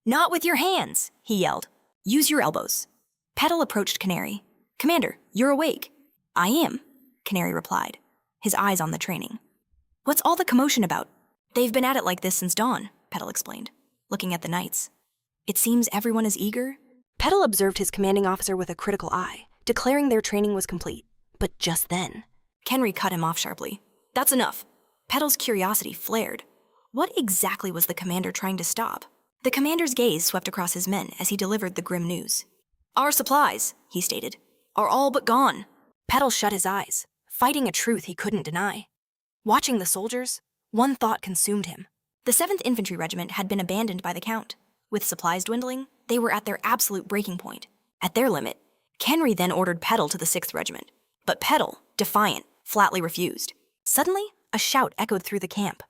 Speaker 1: Not with your hands, he yelled. Use your elbows. Petal approached Canary. Commander, you're awake. I am, Canary replied, his eyes on the training. What's all the commotion about? They've been at it like this since dawn, Petal explained, looking at the knights. It seems everyone is eager. Petal observed his commanding officer with a critical eye, declaring their training was complete. But just then, Kenry cut him off sharply. That's enough. Petal's curiosity flared. What exactly was the commander trying to stop? The commander's gaze swept across his men as he delivered the grim news. Our supplies, he stated, are all but gone. Petal shut his eyes, fighting a truth he couldn't deny. Watching the soldiers, one thought consumed him. The 7th Infantry Regiment had been abandoned by the Count. With supplies dwindling, they were at their absolute breaking point. At their limit, Kenry then ordered Petal to the 6th Regiment. But Petal, defiant, flatly refused. Suddenly, a shout echoed through the camp.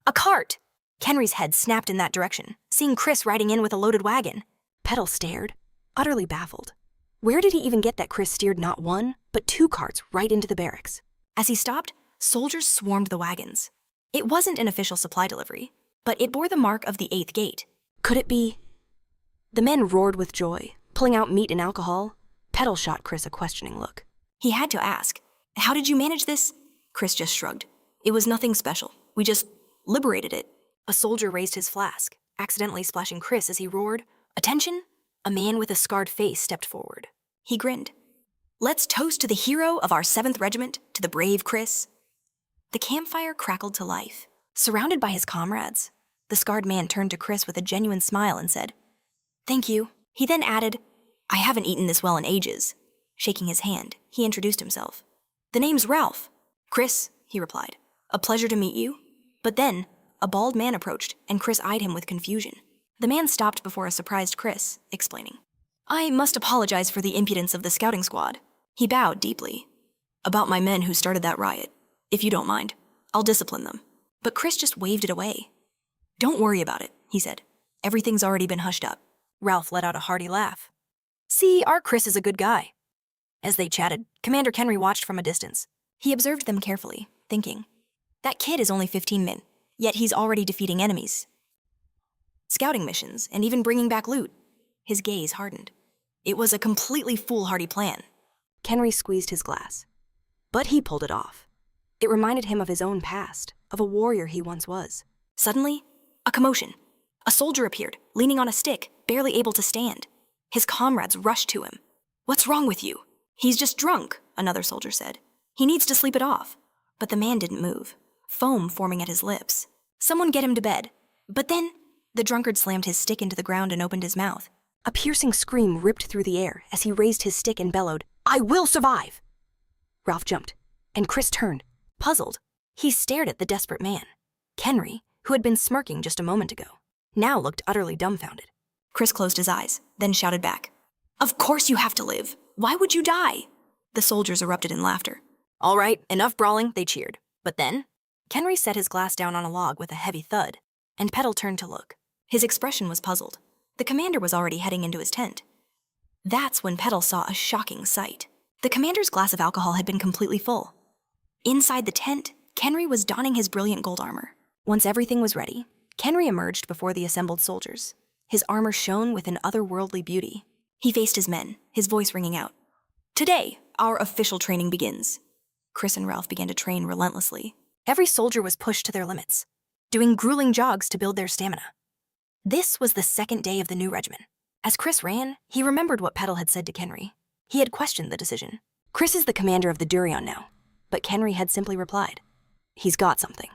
Speaker 1: A cart! Kenry's head snapped in that direction, seeing Chris riding in with a loaded wagon. Petal stared, utterly baffled. Where did he even get that Chris steered not one, but 2 carts right into the barracks? As he stopped, soldiers swarmed the wagons. It wasn't an official supply delivery, but it bore the mark of the 8th gate. Could it be? The men roared with joy, pulling out meat and alcohol. Petal shot Chris a questioning look. He had to ask, how did you manage this? Chris just shrugged. It was nothing special. We just liberated it. A soldier raised his flask, accidentally splashing Chris as he roared, "Attention!" A man with a scarred face stepped forward. He grinned. "Let's toast to the hero of our 7th Regiment, to the brave Chris." The campfire crackled to life. Surrounded by his comrades, the scarred man turned to Chris with a genuine smile and said, "Thank you." He then added, "I haven't eaten this well in ages." Shaking his hand, he introduced himself. "The name's Ralph." "Chris," he replied. "A pleasure to meet you." But then, a bald man approached, and Chris eyed him with confusion. The man stopped before a surprised Chris, explaining, "I must apologize for the impudence of the scouting squad." He bowed deeply. "About my men who started that riot. If you don't mind, I'll discipline them." But Chris just waved it away. "Don't worry about it," he said. "Everything's already been hushed up." Ralph let out a hearty laugh. "See, our Chris is a good guy." As they chatted, Commander Kenry watched from a distance. He observed them carefully, thinking, "That kid is only 15 men, yet he's already defeating enemies, scouting missions, and even bringing back loot." His gaze hardened. It was a completely foolhardy plan. Kenry squeezed his glass. But he pulled it off. It reminded him of his own past, of a warrior he once was. Suddenly, a commotion. A soldier appeared, leaning on a stick, barely able to stand. His comrades rushed to him. "What's wrong with you?" "He's just drunk," another soldier said. "He needs to sleep it off." But the man didn't move, foam forming at his lips. "Someone get him to bed." But then, the drunkard slammed his stick into the ground and opened his mouth. A piercing scream ripped through the air as he raised his stick and bellowed, "I will survive!" Ralph jumped, and Chris turned, puzzled. He stared at the desperate man. Kenry, who had been smirking just a moment ago, now looked utterly dumbfounded. Chris closed his eyes, then shouted back, "Of course you have to live! Why would you die?" The soldiers erupted in laughter. "All right, enough brawling," they cheered. But then, Kenry set his glass down on a log with a heavy thud, and Petal turned to look. His expression was puzzled. The commander was already heading into his tent. That's when Petal saw a shocking sight. The commander's glass of alcohol had been completely full. Inside the tent, Kenry was donning his brilliant gold armor. Once everything was ready, Kenry emerged before the assembled soldiers. His armor shone with an otherworldly beauty. He faced his men, his voice ringing out. "Today, our official training begins." Chris and Ralph began to train relentlessly. Every soldier was pushed to their limits, doing grueling jogs to build their stamina. This was the 2nd day of the new regimen. As Chris ran, he remembered what Petal had said to Kenry. He had questioned the decision. Chris is the commander of the Durion now, but Kenry had simply replied, "He's got something.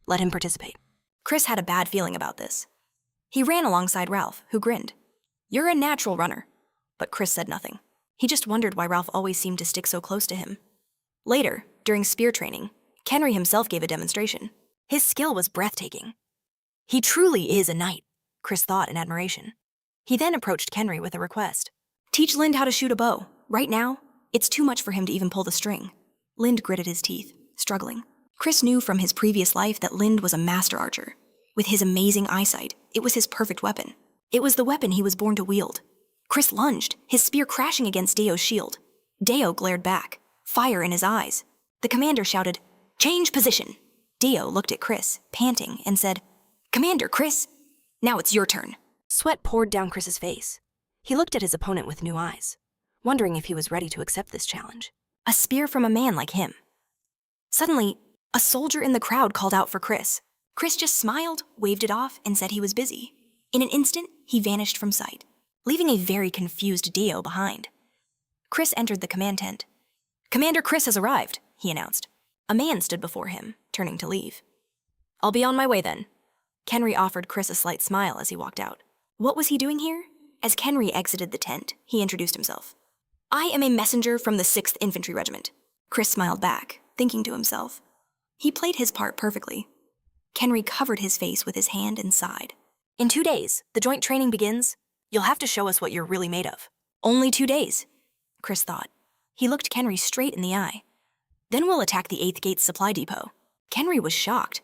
Speaker 1: Let him participate." Chris had a bad feeling about this. He ran alongside Ralph, who grinned. "You're a natural runner." But Chris said nothing. He just wondered why Ralph always seemed to stick so close to him. Later, during spear training, Kenry himself gave a demonstration. His skill was breathtaking. "He truly is a knight," Chris thought in admiration. He then approached Kenry with a request. "Teach Lind how to shoot a bow. Right now, it's too much for him to even pull the string." Lind gritted his teeth, struggling. Chris knew from his previous life that Lind was a master archer. With his amazing eyesight, it was his perfect weapon. It was the weapon he was born to wield. Chris lunged, his spear crashing against Deo's shield. Deo glared back, fire in his eyes. The commander shouted, "Change position." Deo looked at Chris, panting, and said, "Commander, Chris, now it's your turn." Sweat poured down Chris's face. He looked at his opponent with new eyes, wondering if he was ready to accept this challenge. A spear from a man like him. Suddenly, a soldier in the crowd called out for Chris. Chris just smiled, waved it off, and said he was busy. In an instant, he vanished from sight, leaving a very confused Deo behind. Chris entered the command tent. "Commander Chris has arrived," he announced. A man stood before him, turning to leave. "I'll be on my way then." Kenry offered Chris a slight smile as he walked out. What was he doing here? As Kenry exited the tent, he introduced himself. "I am a messenger from the 6th Infantry Regiment." Chris smiled back, thinking to himself. He played his part perfectly. Kenry covered his face with his hand and sighed. "In 2 days, the joint training begins. You'll have to show us what you're really made of." "Only 2 days," Chris thought. He looked Kenry straight in the eye. "Then we'll attack the 8th Gate supply depot." Kenry was shocked.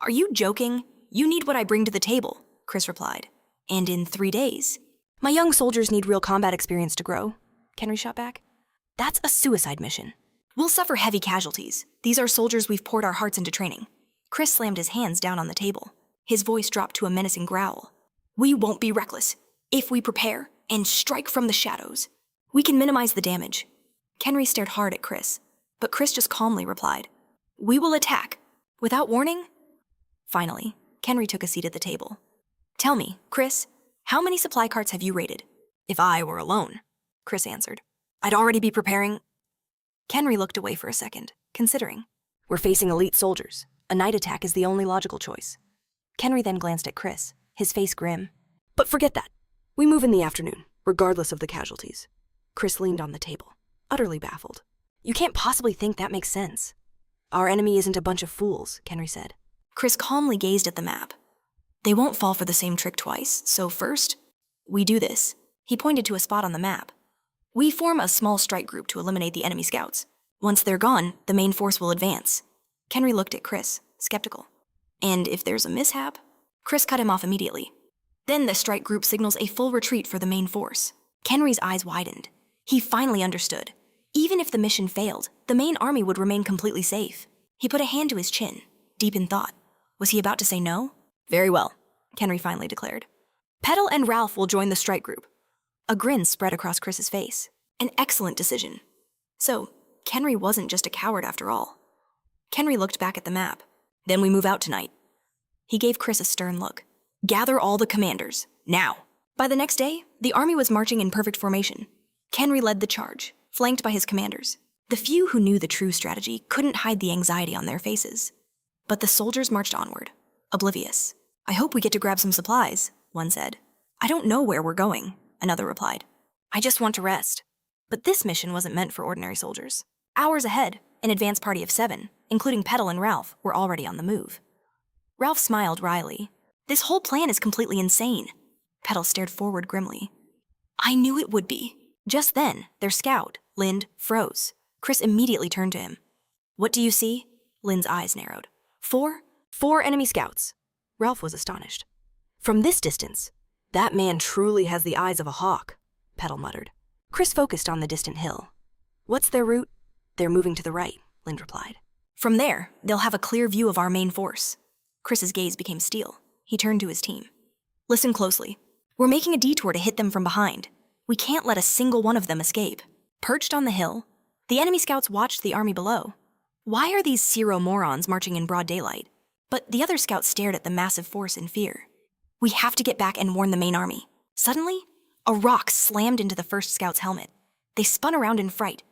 Speaker 1: "Are you joking? You need what I bring to the table," Chris replied. "And in 3 days." "My young soldiers need real combat experience to grow," Kenry shot back. "That's a suicide mission. We'll suffer heavy casualties. These are soldiers we've poured our hearts into training." Chris slammed his hands down on the table. His voice dropped to a menacing growl. "We won't be reckless. If we prepare and strike from the shadows, we can minimize the damage." Kenry stared hard at Chris, but Chris just calmly replied, "We will attack. Without warning?" Finally, Kenry took a seat at the table. Tell me, Chris, how many supply carts have you raided? If I were alone, Chris answered. I'd already be preparing. Kenry looked away for a second, considering. We're facing elite soldiers. A night attack is the only logical choice. Kenry then glanced at Chris, his face grim. But forget that. We move in the afternoon, regardless of the casualties. Chris leaned on the table, utterly baffled. You can't possibly think that makes sense. Our enemy isn't a bunch of fools, Kenry said. Chris calmly gazed at the map. They won't fall for the same trick twice, so first, we do this. He pointed to a spot on the map. We form a small strike group to eliminate the enemy scouts. Once they're gone, the main force will advance. Kenry looked at Chris, skeptical. And if there's a mishap? Chris cut him off immediately. Then the strike group signals a full retreat for the main force. Kenry's eyes widened. He finally understood. Even if the mission failed, the main army would remain completely safe. He put a hand to his chin, deep in thought. Was he about to say no? Very well, Kenry finally declared. Petal and Ralph will join the strike group. A grin spread across Chris's face. An excellent decision. So, Kenry wasn't just a coward after all. Kenry looked back at the map. Then we move out tonight. He gave Chris a stern look. Gather all the commanders, now. By the next day, the army was marching in perfect formation. Kenry led the charge, flanked by his commanders. The few who knew the true strategy couldn't hide the anxiety on their faces. But the soldiers marched onward, oblivious. I hope we get to grab some supplies, one said. I don't know where we're going, another replied. I just want to rest. But this mission wasn't meant for ordinary soldiers. Hours ahead, an advance party of 7, including Petal and Ralph, were already on the move. Ralph smiled wryly. This whole plan is completely insane. Petal stared forward grimly. I knew it would be. Just then, their scout, Lind, froze. Chris immediately turned to him. What do you see? Lind's eyes narrowed. 4 enemy scouts. Ralph was astonished. From this distance, that man truly has the eyes of a hawk, Petal muttered. Chris focused on the distant hill. What's their route? They're moving to the right, Lind replied. From there, they'll have a clear view of our main force. Chris's gaze became steel. He turned to his team. Listen closely. We're making a detour to hit them from behind. We can't let a single one of them escape. Perched on the hill, the enemy scouts watched the army below. Why are these Ciro-morons marching in broad daylight? But the other scouts stared at the massive force in fear. We have to get back and warn the main army. Suddenly, a rock slammed into the first scout's helmet. They spun around in fright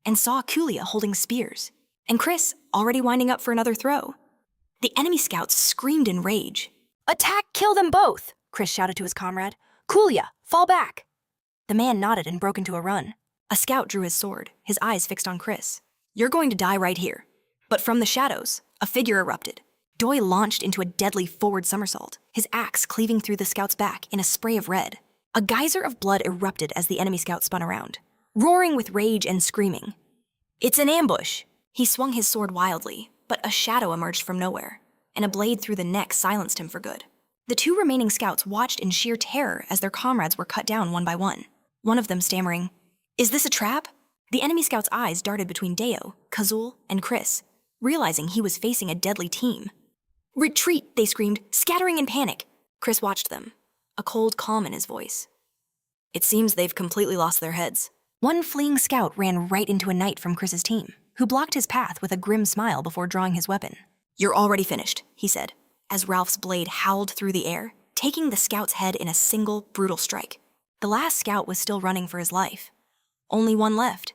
Speaker 1: and saw Kulia holding spears, and Chris already winding up for another throw. The enemy scouts screamed in rage. Attack, kill them both, Chris shouted to his comrade. Kulia, fall back. The man nodded and broke into a run. A scout drew his sword, his eyes fixed on Chris. You're going to die right here. But from the shadows, a figure erupted. Doi launched into a deadly forward somersault, his axe cleaving through the scout's back in a spray of red. A geyser of blood erupted as the enemy scout spun around, roaring with rage and screaming. It's an ambush! He swung his sword wildly, but a shadow emerged from nowhere, and a blade through the neck silenced him for good. The 2 remaining scouts watched in sheer terror as their comrades were cut down one by one of them stammering, Is this a trap? The enemy scout's eyes darted between Deo, Kazul, and Chris, realizing he was facing a deadly team. Retreat, they screamed, scattering in panic. Chris watched them, a cold calm in his voice. It seems they've completely lost their heads. One fleeing scout ran right into a knight from Chris's team, who blocked his path with a grim smile before drawing his weapon. You're already finished, he said, as Ralph's blade howled through the air, taking the scout's head in a single, brutal strike. The last scout was still running for his life. Only one left.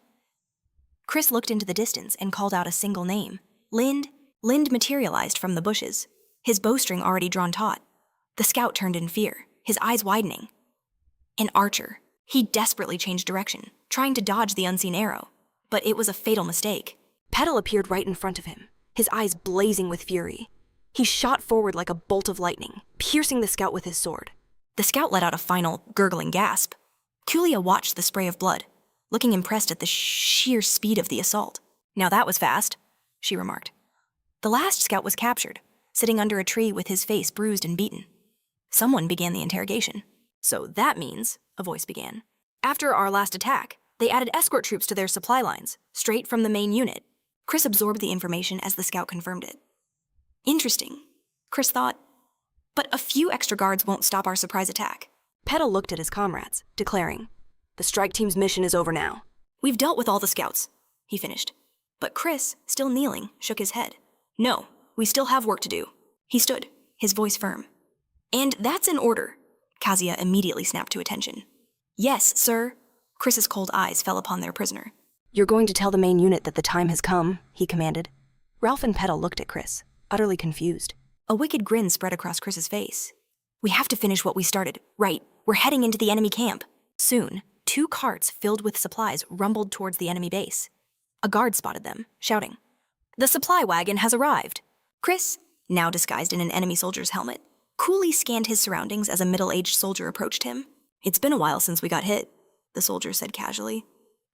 Speaker 1: Chris looked into the distance and called out a single name. Lind. Lind materialized from the bushes, his bowstring already drawn taut. The scout turned in fear, his eyes widening. An archer. He desperately changed direction, trying to dodge the unseen arrow. But it was a fatal mistake. Petal appeared right in front of him, his eyes blazing with fury. He shot forward like a bolt of lightning, piercing the scout with his sword. The scout let out a final, gurgling gasp. Kulia watched the spray of blood, looking impressed at the sheer speed of the assault. Now that was fast, she remarked. The last scout was captured, sitting under a tree with his face bruised and beaten. Someone began the interrogation. So that means, a voice began, after our last attack, they added escort troops to their supply lines, straight from the main unit. Chris absorbed the information as the scout confirmed it. Interesting, Chris thought. But a few extra guards won't stop our surprise attack. Petal looked at his comrades, declaring, The strike team's mission is over now. We've dealt with all the scouts, he finished. But Chris, still kneeling, shook his head. No, we still have work to do. He stood, his voice firm. And that's an order. Kazuya immediately snapped to attention. Yes, sir. Chris's cold eyes fell upon their prisoner.
Speaker 2: You're going to tell the main unit that the time has come, he commanded. Ralph and Petal looked at Chris, utterly confused.
Speaker 1: A wicked grin spread across Chris's face. We have to finish what we started. Right, we're heading into the enemy camp. Soon, 2 carts filled with supplies rumbled towards the enemy base. A guard spotted them, shouting, "The supply wagon has arrived." Chris, now disguised in an enemy soldier's helmet, coolly scanned his surroundings as a middle-aged soldier approached him. "It's been a while since we got hit," the soldier said casually.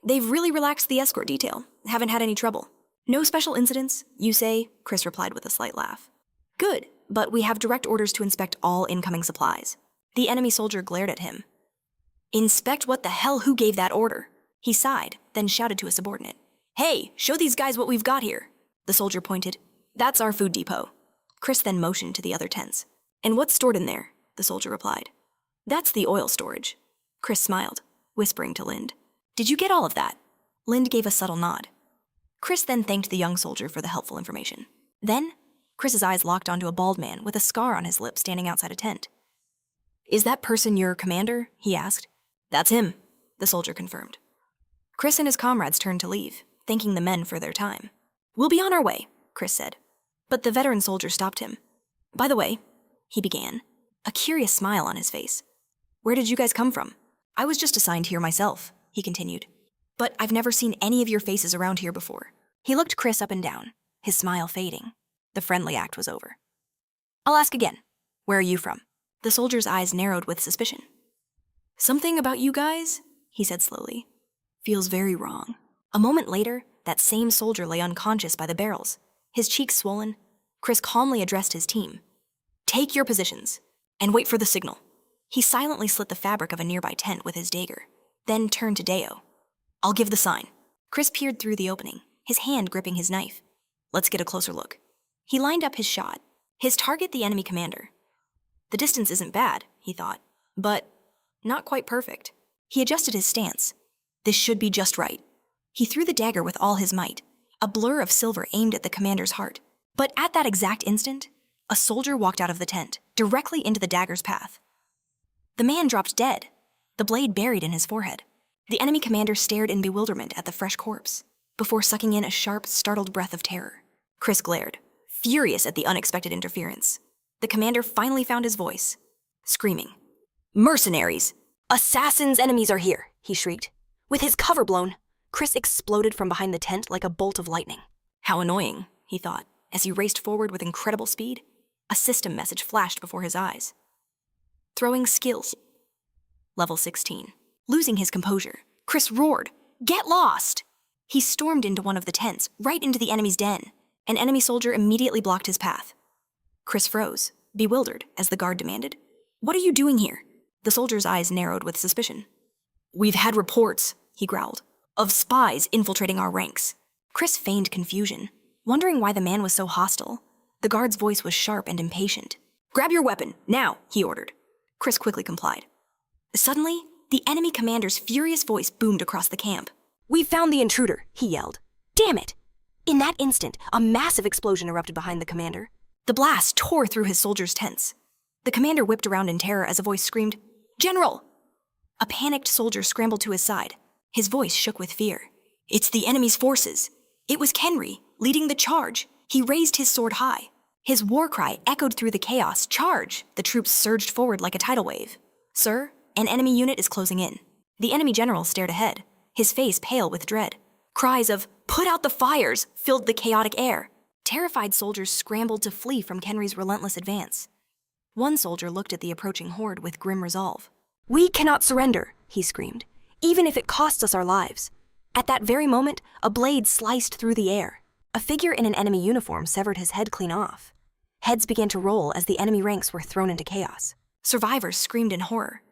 Speaker 1: "They've really relaxed the escort detail. Haven't had any trouble." "No special incidents, you say?" Chris replied with a slight laugh. "Good, but we have direct orders to inspect all incoming supplies." The enemy soldier glared at him. "Inspect what the hell? Who gave that order?" He sighed, then shouted to a subordinate. "Hey, show these guys what we've got here." The soldier pointed. "That's our food depot." Chris then motioned to the other tents. "And what's stored in there?" the soldier replied. "That's the oil storage." Chris smiled, whispering to Lind. "Did you get all of that?" Lind gave a subtle nod. Chris then thanked the young soldier for the helpful information. Then, Chris's eyes locked onto a bald man with a scar on his lip standing outside a tent. "Is that person your commander?" he asked. "That's him," the soldier confirmed. Chris and his comrades turned to leave, thanking the men for their time. "We'll be on our way," Chris said. But the veteran soldier stopped him. "By the way," he began, a curious smile on his face. "Where did you guys come from?" "I was just assigned here myself," he continued. "But I've never seen any of your faces around here before." He looked Chris up and down, his smile fading. The friendly act was over. "I'll ask again. Where are you from?" The soldier's eyes narrowed with suspicion. "Something about you guys," he said slowly, "feels very wrong." A moment later, that same soldier lay unconscious by the barrels, his cheeks swollen. Chris calmly addressed his team. "Take your positions, and wait for the signal." He silently slit the fabric of a nearby tent with his dagger, then turned to Deo. "I'll give the sign." Chris peered through the opening, his hand gripping his knife. "Let's get a closer look." He lined up his shot, his target the enemy commander. The distance isn't bad, he thought, but not quite perfect. He adjusted his stance. This should be just right. He threw the dagger with all his might, a blur of silver aimed at the commander's heart. But at that exact instant, a soldier walked out of the tent, directly into the dagger's path. The man dropped dead, the blade buried in his forehead. The enemy commander stared in bewilderment at the fresh corpse, before sucking in a sharp, startled breath of terror. Chris glared, furious at the unexpected interference. The commander finally found his voice, screaming, "Mercenaries! Assassins' enemies are here!" he shrieked. With his cover blown, Chris exploded from behind the tent like a bolt of lightning. How annoying, he thought, as he raced forward with incredible speed. A system message flashed before his eyes. Throwing skills. Level 16. Losing his composure, Chris roared, "Get lost!" He stormed into one of the tents, right into the enemy's den. An enemy soldier immediately blocked his path. Chris froze, bewildered, as the guard demanded, "What are you doing here?" The soldier's eyes narrowed with suspicion. "We've had reports," he growled, "of spies infiltrating our ranks." Chris feigned confusion, wondering why the man was so hostile. The guard's voice was sharp and impatient. "Grab your weapon, now," he ordered. Chris quickly complied. Suddenly, the enemy commander's furious voice boomed across the camp. "We've found the intruder," he yelled. "Damn it!" In that instant, a massive explosion erupted behind the commander. The blast tore through his soldiers' tents. The commander whipped around in terror as a voice screamed, "General!" A panicked soldier scrambled to his side. His voice shook with fear. "It's the enemy's forces." It was Kenry, leading the charge. He raised his sword high. His war cry echoed through the chaos. "Charge!" The troops surged forward like a tidal wave. "Sir, an enemy unit is closing in." The enemy general stared ahead, his face pale with dread. Cries of, "Put out the fires!" filled the chaotic air. Terrified soldiers scrambled to flee from Kenry's relentless advance. One soldier looked at the approaching horde with grim resolve. "We cannot surrender," he screamed, "even if it costs us our lives." At that very moment, a blade sliced through the air. A figure in an enemy uniform severed his head clean off. Heads began to roll as the enemy ranks were thrown into chaos. Survivors screamed in horror.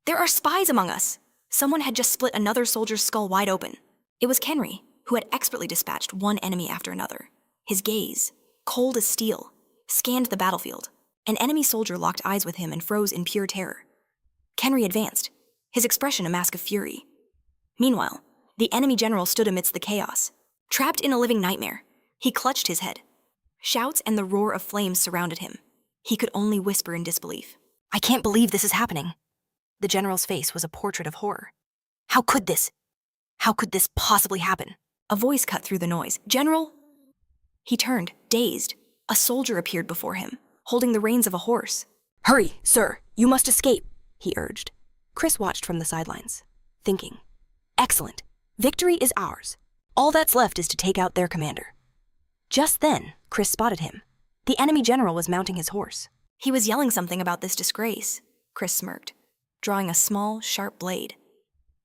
Speaker 1: "There are spies among us!" Someone had just split another soldier's skull wide open. It was Kenry, who had expertly dispatched one enemy after another. His gaze, cold as steel, scanned the battlefield. An enemy soldier locked eyes with him and froze in pure terror. Kenry advanced, his expression a mask of fury. Meanwhile, the enemy general stood amidst the chaos. Trapped in a living nightmare, he clutched his head. Shouts and the roar of flames surrounded him. He could only whisper in disbelief. I can't believe this is happening. The general's face was a portrait of horror. How could this possibly happen? A voice cut through the noise. General? He turned, dazed. A soldier appeared before him, holding the reins of a horse.
Speaker 2: Hurry, sir, you must escape, he urged. Chris watched from the sidelines, thinking, excellent, victory is ours. All that's left is to take out their commander. Just then, Chris spotted him. The enemy general was mounting his horse.
Speaker 1: He was yelling something about this disgrace. Chris smirked, drawing a small, sharp blade.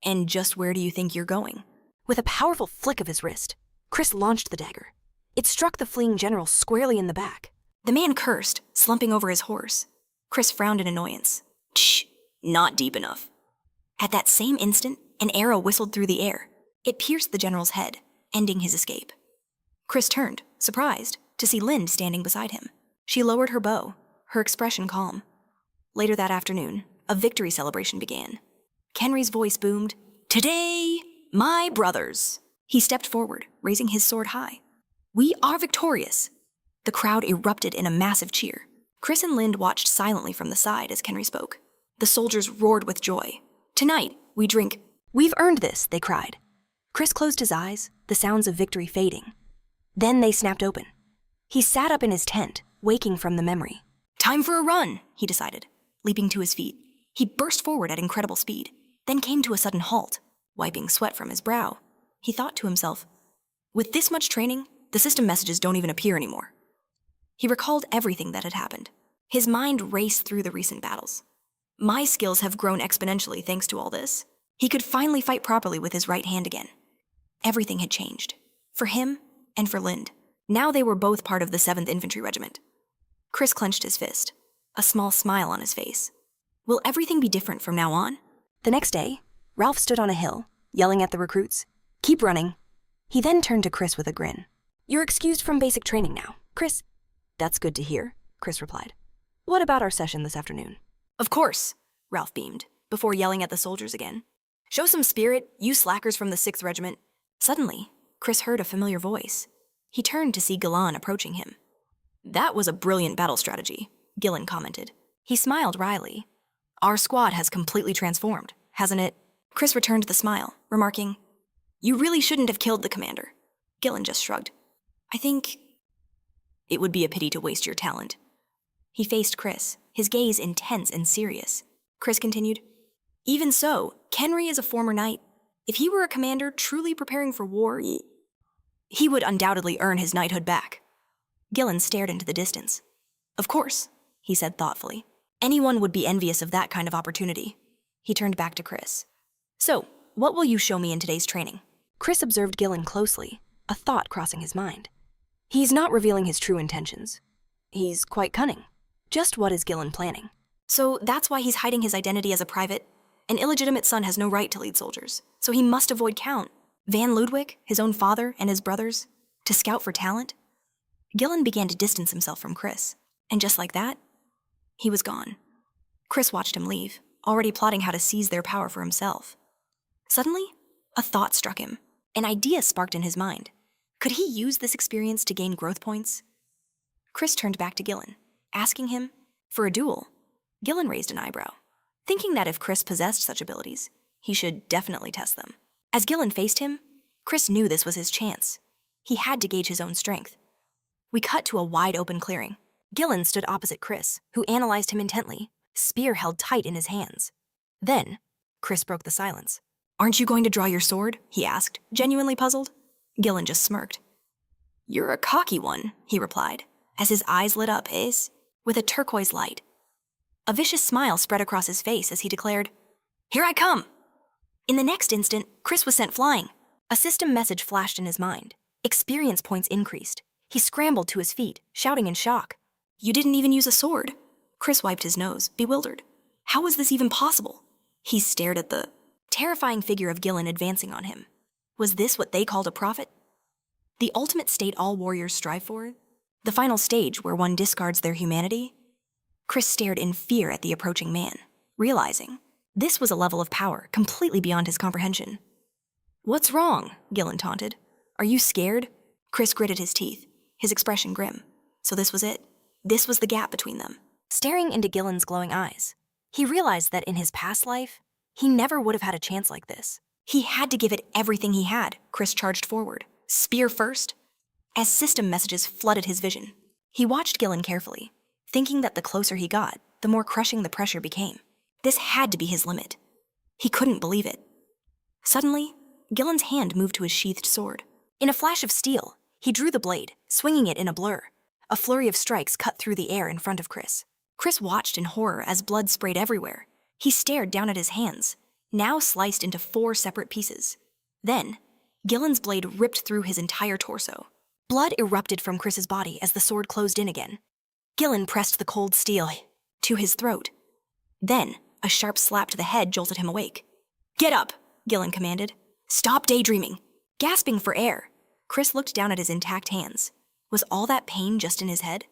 Speaker 1: And just where do you think you're going?
Speaker 2: With a powerful flick of his wrist, Chris launched the dagger. It struck the fleeing general squarely in the back.
Speaker 1: The man cursed, slumping over his horse. Chris frowned in annoyance. Shh, not deep enough. At that same instant, an arrow whistled through the air. It pierced the general's head, ending his escape. Chris turned, surprised, to see Lind standing beside him. She lowered her bow, her expression calm. Later that afternoon, a victory celebration began. Kenry's voice boomed, "Today, my brothers." He stepped forward, raising his sword high. "We are victorious." The crowd erupted in a massive cheer. Chris and Lind watched silently from the side as Kenry spoke. The soldiers roared with joy. "Tonight, we drink."
Speaker 2: "We've earned this," they cried. Chris closed his eyes, the sounds of victory fading. Then they snapped open. He sat up in his tent, waking from the memory.
Speaker 1: "Time for a run," he decided, leaping to his feet. He burst forward at incredible speed, then came to a sudden halt, wiping sweat from his brow. He thought to himself, with this much training, the system messages don't even appear anymore. He recalled everything that had happened. His mind raced through the recent battles. My skills have grown exponentially thanks to all this. He could finally fight properly with his right hand again. Everything had changed. For him and for Lind. Now they were both part of the 7th Infantry Regiment. Chris clenched his fist, a small smile on his face. Will everything be different from now on?
Speaker 2: The next day, Ralph stood on a hill, yelling at the recruits, "Keep running." He then turned to Chris with a grin. "You're excused from basic training now, Chris." "That's good to hear," Chris replied. "What about our session this afternoon?"
Speaker 1: Of course, Ralph beamed, before yelling at the soldiers again. Show some spirit, you slackers from the 6th Regiment. Suddenly, Chris heard a familiar voice. He turned to see Gillan approaching him. That was a brilliant battle strategy, Gillan commented. He smiled wryly. Our squad has completely transformed, hasn't it? Chris returned the smile, remarking, You really shouldn't have killed the commander. Gillan just shrugged. I think it would be a pity to waste your talent. He faced Chris, his gaze intense and serious. Chris continued, Even so, Kenry is a former knight. If he were a commander truly preparing for war, he would undoubtedly earn his knighthood back. Gillan stared into the distance. Of course, he said thoughtfully. Anyone would be envious of that kind of opportunity. He turned back to Chris. So, what will you show me in today's training?
Speaker 2: Chris observed Gillan closely, a thought crossing his mind. He's not revealing his true intentions. He's quite cunning. Just what is Gillan planning?
Speaker 1: So that's why he's hiding his identity as a private? An illegitimate son has no right to lead soldiers, so he must avoid Count, Van Ludwig, his own father, and his brothers, to scout for talent? Gillan began to distance himself from Chris, and just like that, he was gone. Chris watched him leave, already plotting how to seize their power for himself. Suddenly, a thought struck him. An idea sparked in his mind. Could he use this experience to gain growth points? Chris turned back to Gillan, asking him for a duel. Gillan raised an eyebrow, thinking that if Chris possessed such abilities, he should definitely test them. As Gillan faced him, Chris knew this was his chance. He had to gauge his own strength. We cut to a wide-open clearing. Gillan stood opposite Chris, who analyzed him intently, spear held tight in his hands. Then, Chris broke the silence. Aren't you going to draw your sword? He asked, genuinely puzzled. Gillan just smirked. You're a cocky one, he replied, as his eyes lit up with a turquoise light. A vicious smile spread across his face as he declared, Here I come! In the next instant, Chris was sent flying. A system message flashed in his mind. Experience points increased. He scrambled to his feet, shouting in shock. You didn't even use a sword. Chris wiped his nose, bewildered. How was this even possible? He stared at the terrifying figure of Gillan advancing on him. Was this what they called a prophet? The ultimate state all warriors strive for? The final stage where one discards their humanity? Chris stared in fear at the approaching man, realizing this was a level of power completely beyond his comprehension. What's wrong? Gillan taunted. Are you scared? Chris gritted his teeth, his expression grim. So this was it. This was the gap between them. Staring into Gillan's glowing eyes, He realized that in his past life, he never would have had a chance like this. He had to give it everything he had. Chris charged forward, spear first. As system messages flooded his vision, he watched Gillen carefully, thinking that the closer he got, the more crushing the pressure became. This had to be his limit. He couldn't believe it. Suddenly, Gillen's hand moved to his sheathed sword. In a flash of steel, he drew the blade, swinging it in a blur. A flurry of strikes cut through the air in front of Chris. Chris watched in horror as blood sprayed everywhere. He stared down at his hands, now sliced into 4 separate pieces. Then, Gillen's blade ripped through his entire torso. Blood erupted from Chris's body as the sword closed in again. Gillen pressed the cold steel to his throat. Then, a sharp slap to the head jolted him awake. "Get up," Gillen commanded. "Stop daydreaming." Gasping for air, Chris looked down at his intact hands. Was all that pain just in his head?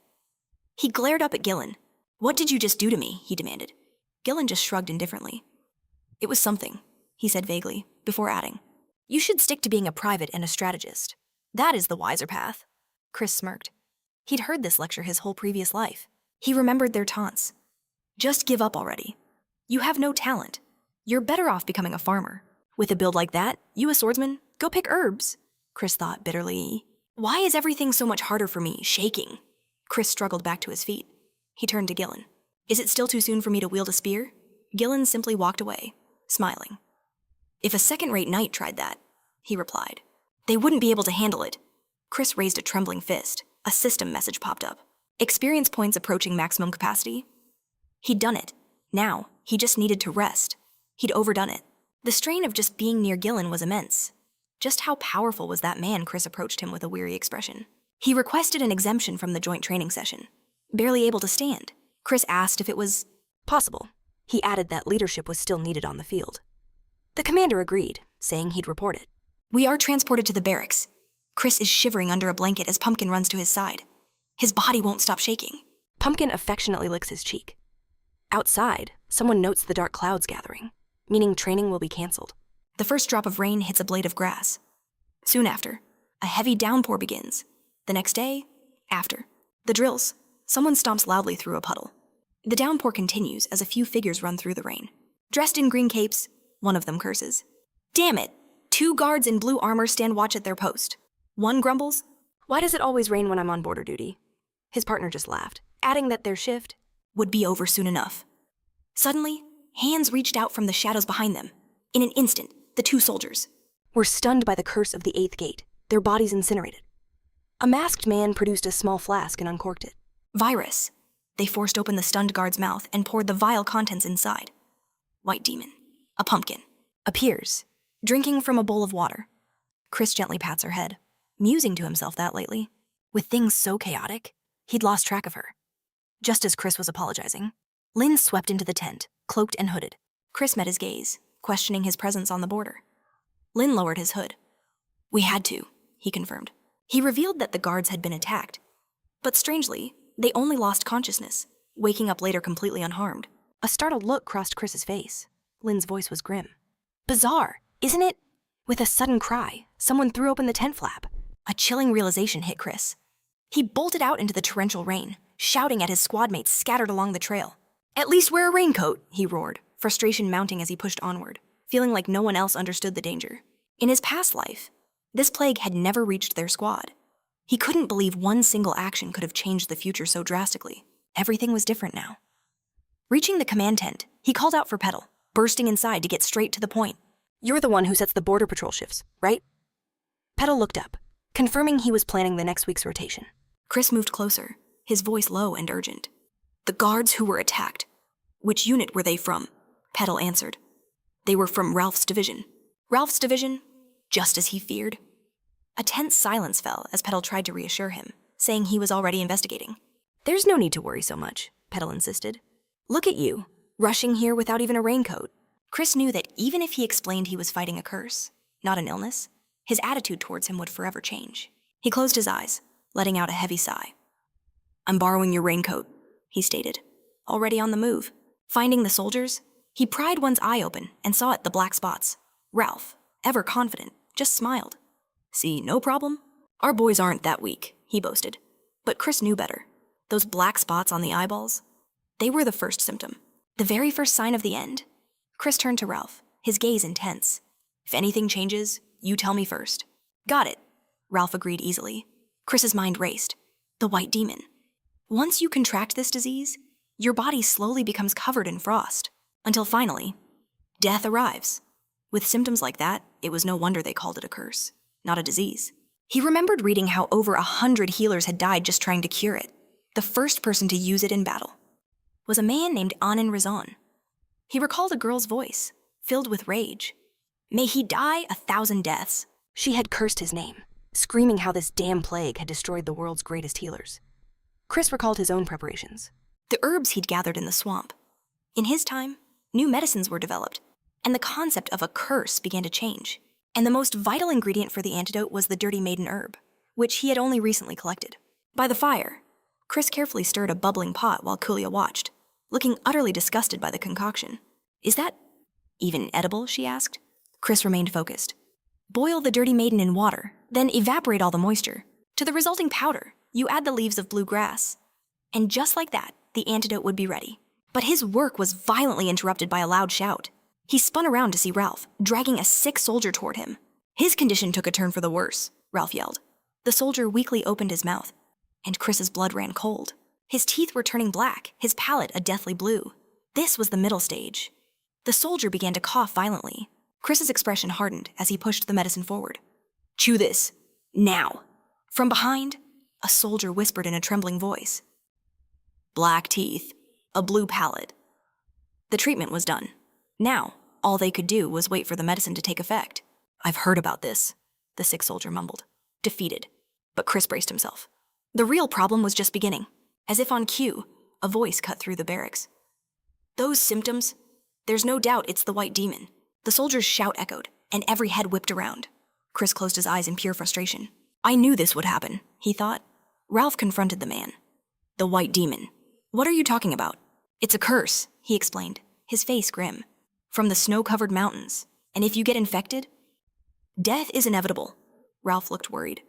Speaker 1: He glared up at Gillen. "What did you just do to me?" he demanded. Gillen just shrugged indifferently. "It was something," he said vaguely, before adding, "You should stick to being a private and a strategist. That is the wiser path." Chris smirked. He'd heard this lecture his whole previous life. He remembered their taunts. "Just give up already. You have no talent. You're better off becoming a farmer. With a build like that, you a swordsman, go pick herbs," Chris thought bitterly. "Why is everything so much harder for me, shaking?" Chris struggled back to his feet. He turned to Gillen. "Is it still too soon for me to wield a spear?" Gillen simply walked away, smiling. "If a second-rate knight tried that," he replied, "they wouldn't be able to handle it." Chris raised a trembling fist. A system message popped up. Experience points approaching maximum capacity. He'd done it. Now, he just needed to rest. He'd overdone it. The strain of just being near Gillen was immense. Just how powerful was that man? Chris approached him with a weary expression. He requested an exemption from the joint training session. Barely able to stand, Chris asked if it was possible. He added that leadership was still needed on the field. The commander agreed, saying he'd report it. "We are transported to the barracks." Chris is shivering under a blanket as Pumpkin runs to his side. His body won't stop shaking. Pumpkin affectionately licks his cheek. Outside, someone notes the dark clouds gathering, meaning training will be canceled. The first drop of rain hits a blade of grass. Soon after, a heavy downpour begins. The next day, after the drills, someone stomps loudly through a puddle. The downpour continues as a few figures run through the rain. Dressed in green capes, one of them curses. "Damn it! 2 guards in blue armor stand watch at their post." One grumbles, "Why does it always rain when I'm on border duty?" His partner just laughed, adding that their shift would be over soon enough. Suddenly, hands reached out from the shadows behind them. In an instant, the 2 soldiers were stunned by the curse of the 8th gate, their bodies incinerated. A masked man produced a small flask and uncorked it. Virus. They forced open the stunned guard's mouth and poured the vile contents inside. White demon, a pumpkin, appears, drinking from a bowl of water. Chris gently pats her head, musing to himself that lately, with things so chaotic, he'd lost track of her. Just as Chris was apologizing, Lynn swept into the tent, cloaked and hooded. Chris met his gaze, questioning his presence on the border. Lynn lowered his hood. "We had to," he confirmed. He revealed that the guards had been attacked. But strangely, they only lost consciousness, waking up later completely unharmed. A startled look crossed Chris's face. Lynn's voice was grim. "Bizarre, isn't it?" With a sudden cry, someone threw open the tent flap. A chilling realization hit Chris. He bolted out into the torrential rain, shouting at his squad mates scattered along the trail. "At least wear a raincoat," he roared, frustration mounting as he pushed onward, feeling like no one else understood the danger. In his past life, this plague had never reached their squad. He couldn't believe one single action could have changed the future so drastically. Everything was different now. Reaching the command tent, he called out for Petal, bursting inside to get straight to the point. "You're the one who sets the border patrol shifts, right?" Petal looked up, confirming he was planning the next week's rotation. Chris moved closer, his voice low and urgent. "The guards who were attacked. Which unit were they from?" Petal answered. "They were from Ralph's division." Ralph's division? Just as he feared. A tense silence fell as Petal tried to reassure him, saying he was already investigating. "There's no need to worry so much," Petal insisted. "Look at you, rushing here without even a raincoat." Chris knew that even if he explained he was fighting a curse, not an illness, his attitude towards him would forever change. He closed his eyes, letting out a heavy sigh. "I'm borrowing your raincoat," he stated, already on the move. Finding the soldiers, he pried one's eye open and saw it the black spots. Ralph, ever confident, just smiled. "See, no problem. Our boys aren't that weak," he boasted. But Chris knew better. Those black spots on the eyeballs, they were the first symptom. The very first sign of the end. Chris turned to Ralph, his gaze intense. If anything changes, you tell me first. Got it, Ralph agreed easily. Chris's mind raced. The white demon. Once you contract this disease, your body slowly becomes covered in frost, until finally, death arrives. With symptoms like that, it was no wonder they called it a curse, not a disease. He remembered reading how over 100 healers had died just trying to cure it. The first person to use it in battle was a man named Anin Razan. He recalled a girl's voice, filled with rage. May he die 1,000 deaths.
Speaker 2: She had cursed his name, screaming how this damn plague had destroyed the world's greatest healers. Chris recalled his own preparations.
Speaker 1: The herbs he'd gathered in the swamp. In his time, new medicines were developed, and the concept of a curse began to change. And the most vital ingredient for the antidote was the Dirty Maiden herb, which he had only recently collected. By the fire, Chris carefully stirred a bubbling pot while Kulia watched, looking utterly disgusted by the concoction. Is that even edible, she asked. Chris remained focused. Boil the Dirty Maiden in water, then evaporate all the moisture. To the resulting powder, you add the leaves of blue grass. And just like that, the antidote would be ready. But his work was violently interrupted by a loud shout. He spun around to see Ralph, dragging a sick soldier toward him. His condition took a turn for the worse, Ralph yelled. The soldier weakly opened his mouth, and Chris's blood ran cold. His teeth were turning black, his palate a deathly blue. This was the middle stage. The soldier began to cough violently. Chris's expression hardened as he pushed the medicine forward. Chew this. Now. From behind, a soldier whispered in a trembling voice. Black teeth. A blue palate. The treatment was done. Now, all they could do was wait for the medicine to take effect. I've heard about this, the sick soldier mumbled, defeated. But Chris braced himself. The real problem was just beginning. As if on cue, a voice cut through the barracks. Those symptoms? There's no doubt it's the white demon. The soldier's shout echoed, and every head whipped around. Chris closed his eyes in pure frustration. I knew this would happen, he thought. Ralph confronted the man. The white demon. What are you talking about? It's a curse, he explained, his face grim. From the snow-covered mountains, and if you get infected, death is inevitable. Ralph looked worried.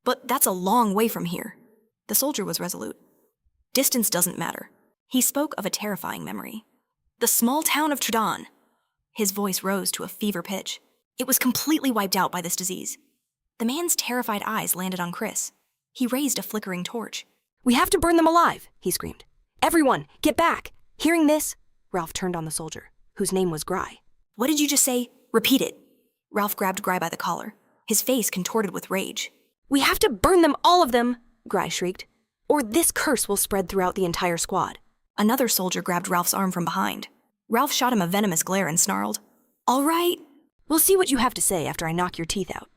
Speaker 1: But that's a long way from here. The soldier was resolute. Distance doesn't matter. He spoke of a terrifying memory. The small town of Tredan. His voice rose to a fever pitch. It was completely wiped out by this disease. The man's terrified eyes landed on Chris. He raised a flickering torch.
Speaker 2: We have to burn them alive, he screamed. Everyone, get back! Hearing this, Ralph turned on the soldier, whose name was Gry.
Speaker 1: What did you just say? Repeat it. Ralph grabbed Gry by the collar, his face contorted with rage.
Speaker 2: We have to burn them, all of them, Gry shrieked, or this curse will spread throughout the entire squad.
Speaker 1: Another soldier grabbed Ralph's arm from behind. Ralph shot him a venomous glare and snarled, All right.
Speaker 2: We'll see what you have to say after I knock your teeth out.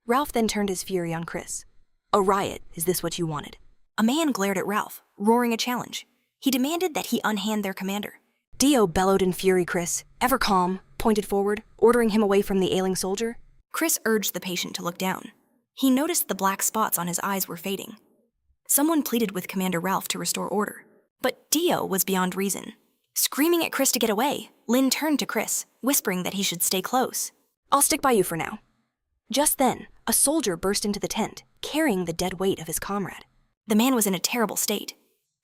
Speaker 2: Ralph then turned his fury on Chris. A riot, is this what you wanted?
Speaker 1: A man glared at Ralph, roaring a challenge. He demanded that he unhand their commander.
Speaker 2: Dio bellowed in fury. Chris, ever calm, pointed forward, ordering him away from the ailing soldier.
Speaker 1: Chris urged the patient to look down. He noticed the black spots on his eyes were fading. Someone pleaded with Commander Ralph to restore order. But Dio was beyond reason. Screaming at Chris to get away, Lynn turned to Chris, whispering that he should stay close.
Speaker 2: I'll stick by you for now. Just then, a soldier burst into the tent, carrying the dead weight of his comrade.
Speaker 1: The man was in a terrible state.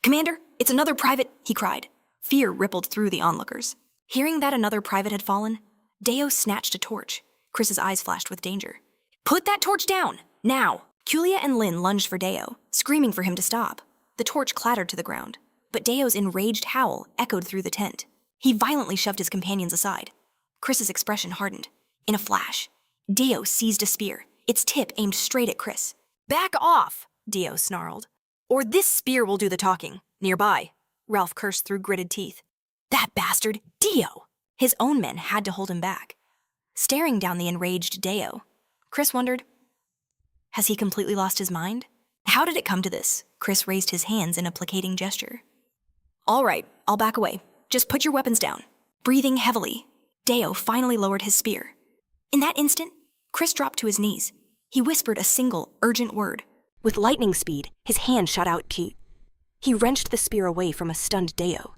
Speaker 1: Commander, it's another private, he cried. Fear rippled through the onlookers. Hearing that another private had fallen, Deo snatched a torch. Chris's eyes flashed with danger. Put that torch down, now! Kulia and Lynn lunged for Deo, screaming for him to stop. The torch clattered to the ground, but Deo's enraged howl echoed through the tent. He violently shoved his companions aside. Chris's expression hardened. In a flash, Deo seized a spear, its tip aimed straight at Chris. Back off, Deo snarled. Or this spear will do the talking. Nearby, Ralph cursed through gritted teeth. That bastard, Deo! His own men had to hold him back. Staring down the enraged Deo, Chris wondered, has he completely lost his mind? How did it come to this? Chris raised his hands in a placating gesture. All right, I'll back away. Just put your weapons down. Breathing heavily, Deo finally lowered his spear. In that instant, Chris dropped to his knees. He whispered a single, urgent word.
Speaker 2: With lightning speed, his hand shot out cute. He wrenched the spear away from a stunned Deo.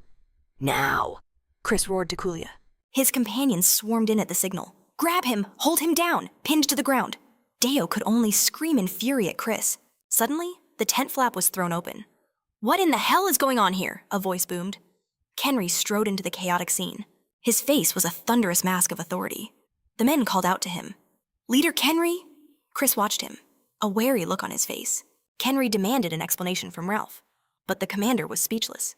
Speaker 2: Now, Chris roared to Kulia.
Speaker 1: His companions swarmed in at the signal. Grab him, hold him down, pinned to the ground. Deo could only scream in fury at Chris. Suddenly, the tent flap was thrown open. What in the hell is going on here? A voice boomed. Kenry strode into the chaotic scene. His face was a thunderous mask of authority. The men called out to him. "Leader Kenry?" Chris watched him, a wary look on his face. Kenry demanded an explanation from Ralph, but the commander was speechless.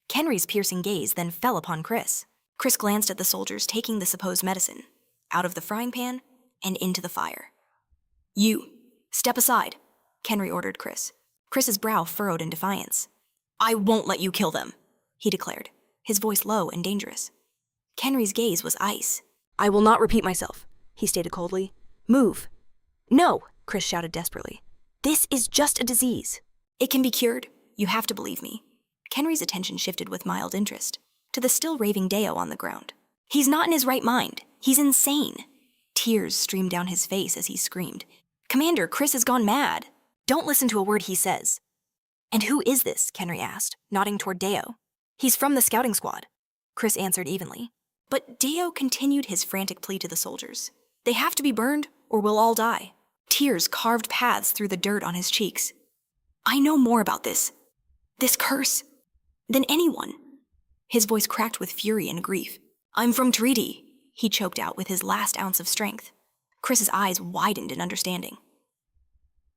Speaker 1: Kenry's piercing gaze then fell upon Chris. Chris glanced at the soldiers taking the supposed medicine, out of the frying pan and into the fire. "You, step aside," Kenry ordered Chris. Chris's brow furrowed in defiance. "I won't let you kill them," he declared, his voice low and dangerous. Kenry's gaze was ice.
Speaker 2: "I will not repeat myself," he stated coldly. "Move." "No," Chris shouted desperately. "This is just a disease."
Speaker 1: "It can be cured. You have to believe me." Kenry's attention shifted with mild interest to the still raving Deo on the ground. "He's not in his right mind. He's insane." Tears streamed down his face as he screamed. "Commander, Chris has gone mad. Don't listen to a word he says." "And who is this?" Kenry asked, nodding toward Deo. "He's from the scouting squad," Chris answered evenly. But Deo continued his frantic plea to the soldiers. "They have to be burned, or we'll all die." Tears carved paths through the dirt on his cheeks. "I know more about this curse, than anyone." His voice cracked with fury and grief. "I'm from Triti," he choked out with his last ounce of strength. Chris's eyes widened in understanding.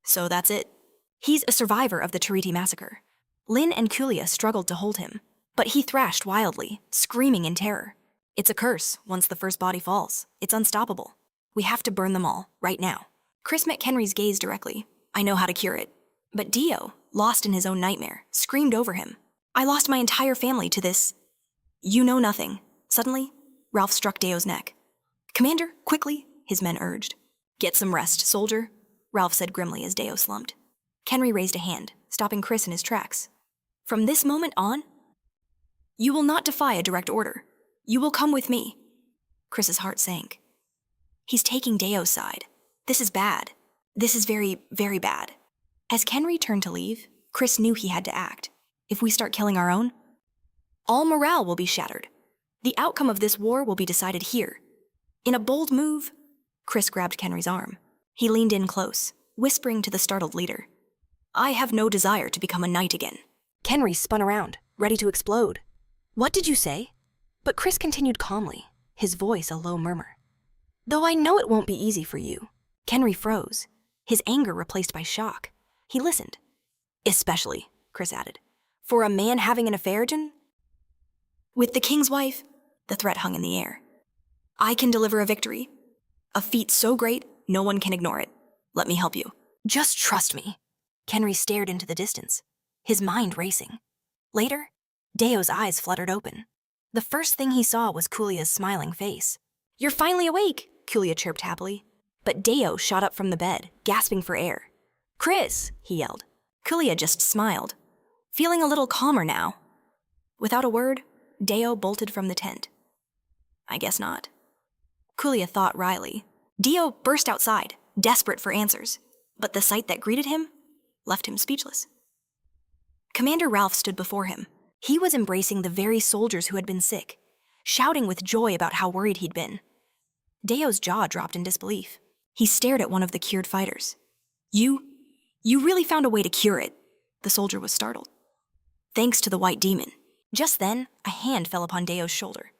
Speaker 1: "So that's it." "He's a survivor of the Triti massacre." Lin and Kulia struggled to hold him, but he thrashed wildly, screaming in terror. "It's a curse. Once the first body falls, it's unstoppable. We have to burn them all, right now." Chris met Kenry's gaze directly. "I know how to cure it." But Dio, lost in his own nightmare, screamed over him. "I lost my entire family to this." "You know nothing." Suddenly, Ralph struck Deo's neck. "Commander, quickly," his men urged. "Get some rest, soldier," Ralph said grimly as Deo slumped. Kenry raised a hand, stopping Chris in his tracks. "From this moment on, you will not defy a direct order. You will come with me." Chris's heart sank. He's taking Deo's side. This is bad. This is very, very bad. As Kenry turned to leave, Chris knew he had to act. If we start killing our own, all morale will be shattered. The outcome of this war will be decided here. In a bold move, Chris grabbed Kenry's arm. He leaned in close, whispering to the startled leader. "I have no desire to become a knight again."
Speaker 2: Kenry spun around, ready to explode. "What did you say?" But Chris continued calmly, his voice a low murmur. "Though I know it won't be easy for you." Kenry froze, his anger replaced by shock. He listened. "Especially," Chris added, "for a man having an affair, with the king's wife." The threat hung in the air. "I can deliver a victory. A feat so great, no one can ignore it. Let me help you." "Just trust me." Kenry stared into the distance, his mind racing. Later, Deo's eyes fluttered open. The first thing he saw was Kulia's smiling face. "You're finally awake," Kulia chirped happily. But Deo shot up from the bed, gasping for air. "Chris," he yelled. Kulia just smiled, feeling a little calmer now. Without a word, Deo bolted from the tent. "I guess not." Kulia thought wryly. Deo burst outside, desperate for answers, but the sight that greeted him left him speechless. Commander Ralph stood before him. He was embracing the very soldiers who had been sick, shouting with joy about how worried he'd been. Deo's jaw dropped in disbelief. He stared at one of the cured fighters. You really found a way to cure it." The soldier was startled. "Thanks to the white demon." Just then, a hand fell upon Deo's shoulder.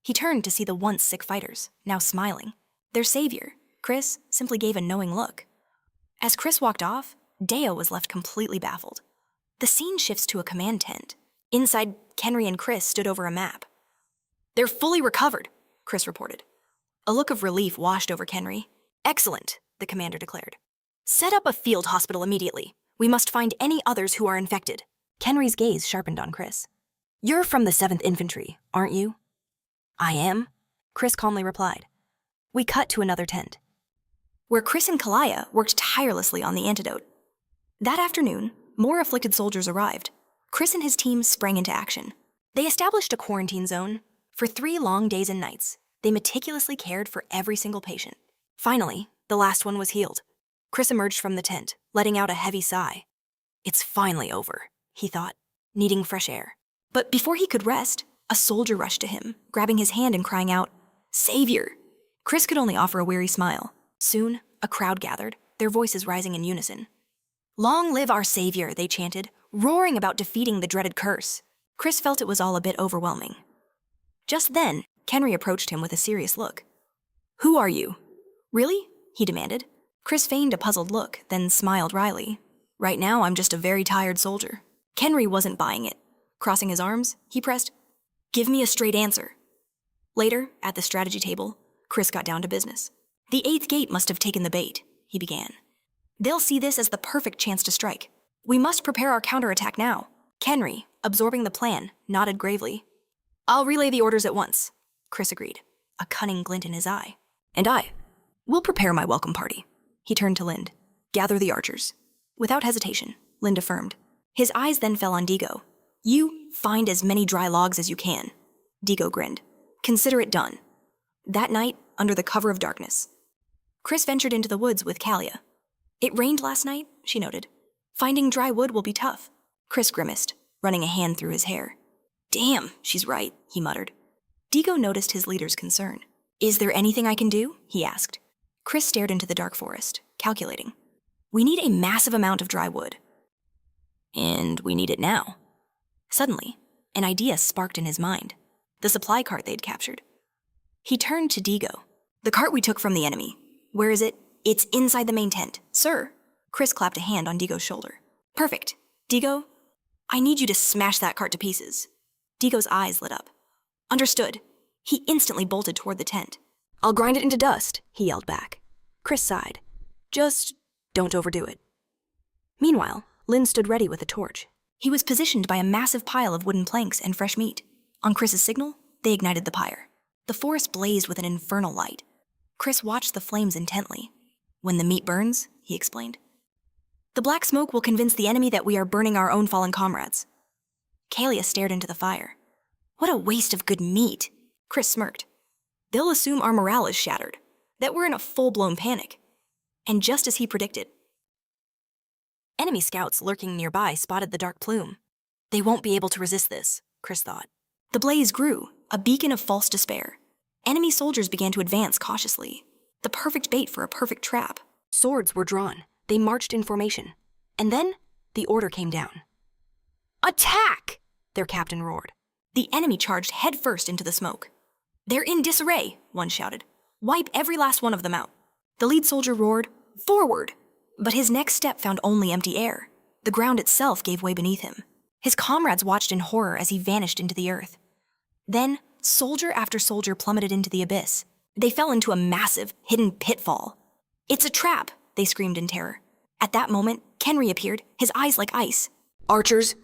Speaker 2: He turned to see the once sick fighters, now smiling. Their savior, Chris, simply gave a knowing look. As Chris walked off, Deo was left completely baffled. The scene shifts to a command tent. Inside, Kenry and Chris stood over a map. "They're fully recovered," Chris reported. A look of relief washed over Kenry. "Excellent," the commander declared. "Set up a field hospital immediately. We must find any others who are infected." Kenry's gaze sharpened on Chris. "You're from the 7th Infantry, aren't you?" "I am," Chris calmly replied. We cut to another tent, where Chris and Kalaya worked tirelessly on the antidote. That afternoon, more afflicted soldiers arrived. Chris and his team sprang into action. They established a quarantine zone. For 3 long days and nights, they meticulously cared for every single patient. Finally, the last one was healed. Chris emerged from the tent, letting out a heavy sigh. It's finally over, he thought, needing fresh air. But before he could rest, a soldier rushed to him, grabbing his hand and crying out, "Savior!" Chris could only offer a weary smile. Soon, a crowd gathered, their voices rising in unison. "Long live our savior," they chanted, roaring about defeating the dreaded curse.
Speaker 1: Chris felt it was all a bit overwhelming. Just then, Kenry approached him with a serious look. "Who are you?" "Really?" he demanded. Chris feigned a puzzled look, then smiled wryly. "Right now, I'm just a very tired soldier." Kenry wasn't buying it. Crossing his arms, he pressed, "Give me a straight answer." Later, at the strategy table, Chris got down to business. "The 8th gate must have taken the bait," he began. "They'll see this as the perfect chance to strike. We must prepare our counterattack now." Kenry, absorbing the plan, nodded gravely. "I'll relay the orders at once," Chris agreed, a cunning glint in his eye. "And I will prepare my welcome party." He turned to Lind. "Gather the archers." Without hesitation, Lind affirmed. His eyes then fell on Digo. "You find as many dry logs as you can." Digo grinned. "Consider it done." That night, under the cover of darkness, Chris ventured into the woods with Kalia. "It rained last night," she noted. "Finding dry wood will be tough." Chris grimaced, running a hand through his hair. "Damn, she's right," he muttered. Digo noticed his leader's concern. "Is there anything I can do?" he asked. Chris stared into the dark forest, calculating. "We need a massive amount of dry wood. And we need it now." Suddenly, an idea sparked in his mind. The supply cart they'd captured. He turned to Digo. "The cart we took from the enemy. Where is it?" "It's inside the main tent." "Sir." Chris clapped a hand on Digo's shoulder. "Perfect. Digo, I need you to smash that cart to pieces." Digo's eyes lit up. "Understood." He instantly bolted toward the tent.
Speaker 2: "I'll grind it into dust," he yelled back. Chris sighed. "Just don't overdo it." Meanwhile, Lynn stood ready with a torch.
Speaker 1: He was positioned by a massive pile of wooden planks and fresh meat. On Chris's signal, they ignited the pyre. The forest blazed with an infernal light. Chris watched the flames intently. "When the meat burns," he explained, "the black smoke will convince the enemy that we are burning our own fallen comrades." Kalia stared into the fire. "What a waste of good meat." Chris smirked. "They'll assume our morale is shattered, that we're in a full-blown panic." And just as he predicted, enemy scouts lurking nearby spotted the dark plume. They won't be able to resist this, Chris thought. The blaze grew, a beacon of false despair. Enemy soldiers began to advance cautiously, the perfect bait for a perfect trap.
Speaker 2: Swords were drawn. They marched in formation. And then, the order came down. "Attack!" their captain roared.
Speaker 1: The enemy charged headfirst into the smoke. "They're in disarray," one shouted. "Wipe every last one of them out." The lead soldier roared, "Forward!" But his next step found only empty air. The ground itself gave way beneath him. His comrades watched in horror as he vanished into the earth. Then, soldier after soldier plummeted into the abyss. They fell into a massive, hidden pitfall. "It's a trap!" they screamed in terror. At that moment, Kenry appeared, his eyes like ice.
Speaker 2: "Archers,"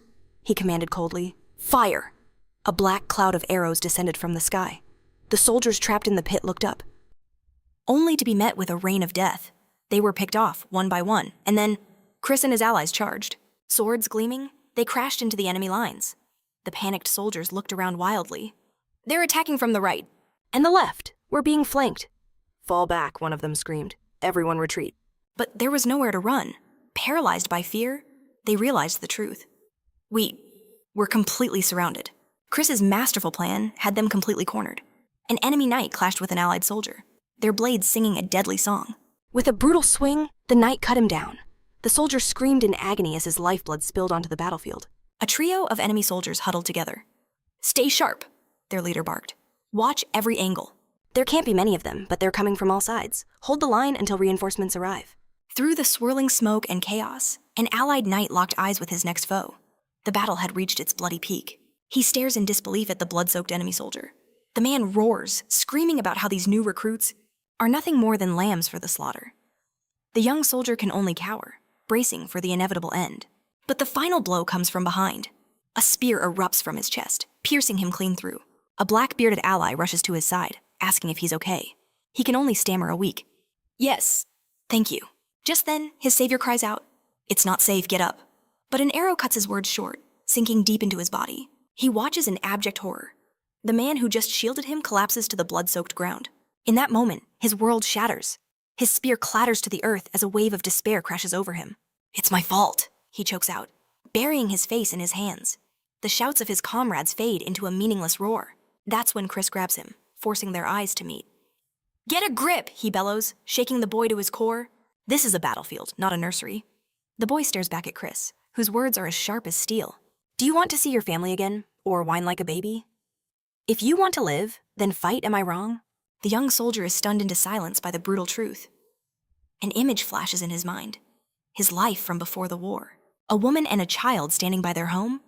Speaker 2: he commanded coldly, "fire!" A black cloud of arrows descended from the sky. The soldiers trapped in the pit looked up.
Speaker 1: Only to be met with a rain of death. They were picked off, one by one, and then Chris and his allies charged. Swords gleaming, they crashed into the enemy lines. The panicked soldiers looked around wildly. "They're attacking from the right."
Speaker 2: "And the left. We're being flanked." "Fall back," one of them screamed. "Everyone retreat."
Speaker 1: But there was nowhere to run. Paralyzed by fear, they realized the truth. We're completely surrounded. Chris's masterful plan had them completely cornered. An enemy knight clashed with an allied soldier, their blades singing a deadly song.
Speaker 2: With a brutal swing, the knight cut him down. The soldier screamed in agony as his lifeblood spilled onto the battlefield.
Speaker 1: A trio of enemy soldiers huddled together. "Stay sharp," their leader barked. "Watch every angle."
Speaker 2: "There can't be many of them, but they're coming from all sides. Hold the line until reinforcements arrive."
Speaker 1: Through the swirling smoke and chaos, an allied knight locked eyes with his next foe. The battle had reached its bloody peak. He stares in disbelief at the blood-soaked enemy soldier. The man roars, screaming about how these new recruits are nothing more than lambs for the slaughter. The young soldier can only cower, bracing for the inevitable end. But the final blow comes from behind. A spear erupts from his chest, piercing him clean through. A black-bearded ally rushes to his side, asking if he's okay. He can only stammer a weak, "Yes, thank you." Just then, his savior cries out, "It's not safe, get up." But an arrow cuts his words short, sinking deep into his body. He watches in abject horror. The man who just shielded him collapses to the blood-soaked ground. In that moment, his world shatters. His spear clatters to the earth as a wave of despair crashes over him. "It's my fault," he chokes out, burying his face in his hands. The shouts of his comrades fade into a meaningless roar. That's when Chris grabs him, forcing their eyes to meet. "Get a grip," he bellows, shaking the boy to his core. This is a battlefield, not a nursery. The boy stares back at Chris, whose words are as sharp as steel. "Do you want to see your family again, Or whine like a baby? If you want to live, then fight, am I wrong? The young soldier is stunned into silence by the brutal truth. An image flashes in his mind. His life from before the war. A woman and a child standing by their home.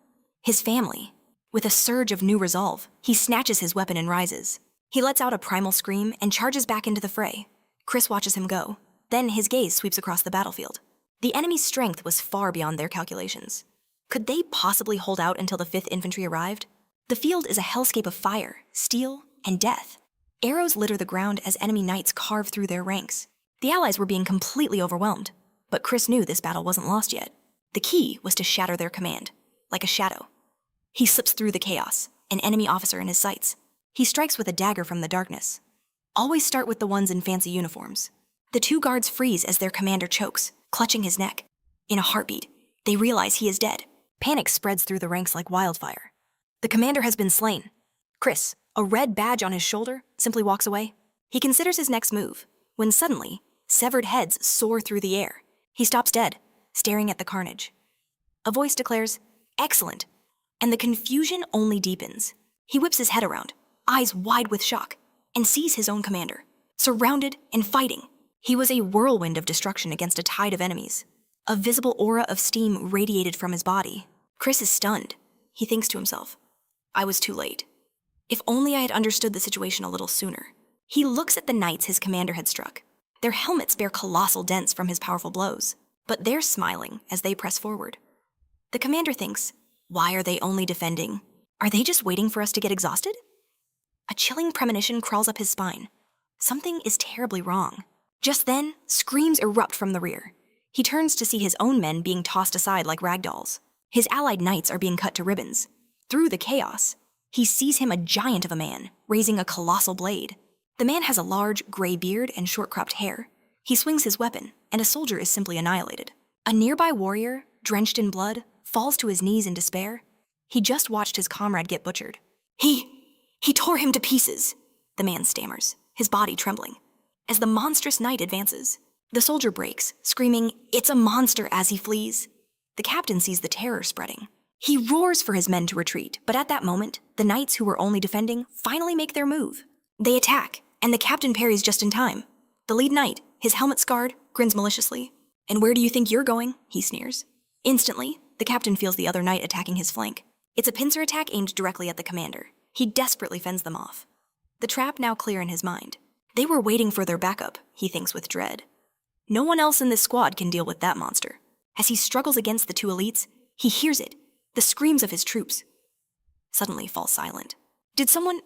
Speaker 1: His family. With a surge of new resolve, he snatches his weapon and rises. He lets out a primal scream and charges back into the fray. Chris watches him go. Then his gaze sweeps across the battlefield. The enemy's strength was far beyond their calculations. Could they possibly hold out until the 5th Infantry arrived? The field is a hellscape of fire, steel, and death. Arrows litter the ground as enemy knights carve through their ranks. The allies were being completely overwhelmed, but Chris knew this battle wasn't lost yet. The key was to shatter their command, like a shadow. He slips through the chaos, an enemy officer in his sights. He strikes with a dagger from the darkness. Always start with the ones in fancy uniforms. The 2 guards freeze as their commander chokes, clutching his neck. In a heartbeat, they realize he is dead. Panic spreads through the ranks like wildfire. The commander has been slain. Chris, a red badge on his shoulder, simply walks away. He considers his next move, when suddenly, severed heads soar through the air. He stops dead, staring at the carnage. A voice declares, "Excellent," and the confusion only deepens. He whips his head around, eyes wide with shock, and sees his own commander, surrounded and fighting. He was a whirlwind of destruction against a tide of enemies. A visible aura of steam radiated from his body. Chris is stunned. He thinks to himself, "I was too late. If only I had understood the situation a little sooner." He looks at the knights his commander had struck. Their helmets bear colossal dents from his powerful blows, but they're smiling as they press forward. The commander thinks, why are they only defending? Are they just waiting for us to get exhausted? A chilling premonition crawls up his spine. Something is terribly wrong. Just then, screams erupt from the rear. He turns to see his own men being tossed aside like ragdolls. His allied knights are being cut to ribbons. Through the chaos, he sees him a giant of a man, raising a colossal blade. The man has a large, gray beard and short-cropped hair. He swings his weapon, and a soldier is simply annihilated. A nearby warrior, drenched in blood, falls to his knees in despair. He just watched his comrade get butchered. He tore him to pieces," the man stammers, his body trembling. As the monstrous knight advances, the soldier breaks, screaming, "It's a monster," as he flees. The captain sees the terror spreading. He roars for his men to retreat, but at that moment, the knights who were only defending finally make their move. They attack, and the captain parries just in time. The lead knight, his helmet scarred, grins maliciously. "And where do you think you're going?" he sneers. Instantly, the captain feels the other knight attacking his flank. It's a pincer attack aimed directly at the commander. He desperately fends them off. The trap now clear in his mind. They were waiting for their backup, he thinks with dread. No one else in this squad can deal with that monster. As he struggles against the 2 elites, he hears it, the screams of his troops. Suddenly falls silent. Did someone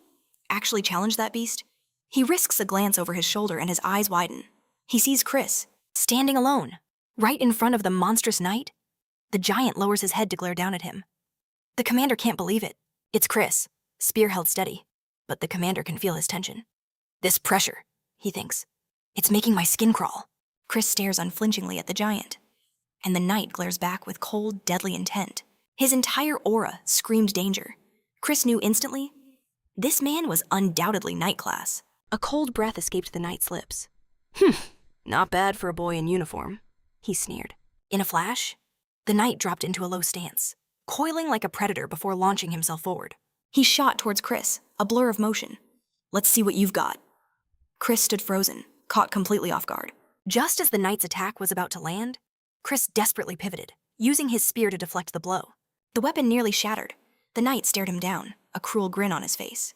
Speaker 1: actually challenge that beast? He risks a glance over his shoulder and his eyes widen. He sees Chris, standing alone, right in front of the monstrous knight. The giant lowers his head to glare down at him. The commander can't believe it. It's Chris, spear held steady, but the commander can feel his tension. "This pressure," he thinks. "It's making my skin crawl." Chris stares unflinchingly at the giant, and the knight glares back with cold, deadly intent. His entire aura screamed danger. Chris knew instantly, this man was undoubtedly knight class. A cold breath escaped the knight's lips. Not bad for a boy in uniform," he sneered. In a flash, the knight dropped into a low stance, coiling like a predator before launching himself forward. He shot towards Chris, a blur of motion. "Let's see what you've got." Chris stood frozen, caught completely off guard. Just as the knight's attack was about to land, Chris desperately pivoted, using his spear to deflect the blow. The weapon nearly shattered. The knight stared him down, a cruel grin on his face.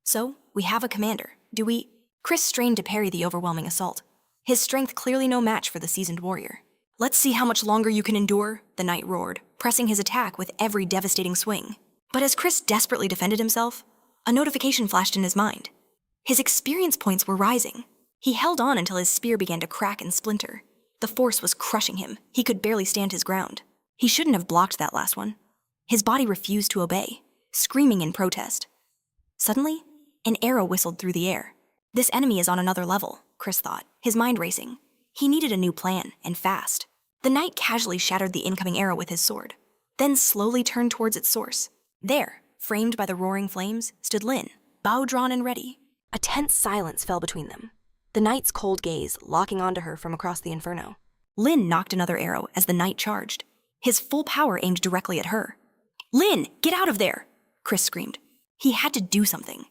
Speaker 1: "So, we have a commander, do we?" Chris strained to parry the overwhelming assault. His strength clearly no match for the seasoned warrior. "Let's see how much longer you can endure," the knight roared, pressing his attack with every devastating swing. But as Chris desperately defended himself, a notification flashed in his mind. His experience points were rising. He held on until his spear began to crack and splinter. The force was crushing him. He could barely stand his ground. He shouldn't have blocked that last one. His body refused to obey, screaming in protest. Suddenly, an arrow whistled through the air. This enemy is on another level, Chris thought, his mind racing. He needed a new plan, and fast. The knight casually shattered the incoming arrow with his sword, then slowly turned towards its source. There, framed by the roaring flames, stood Lin, bow drawn and ready. A tense silence fell between them, the knight's cold gaze locking onto her from across the inferno. Lin knocked another arrow as the knight charged, his full power aimed directly at her. "Lin, get out of there!" Chris screamed. He had to do something.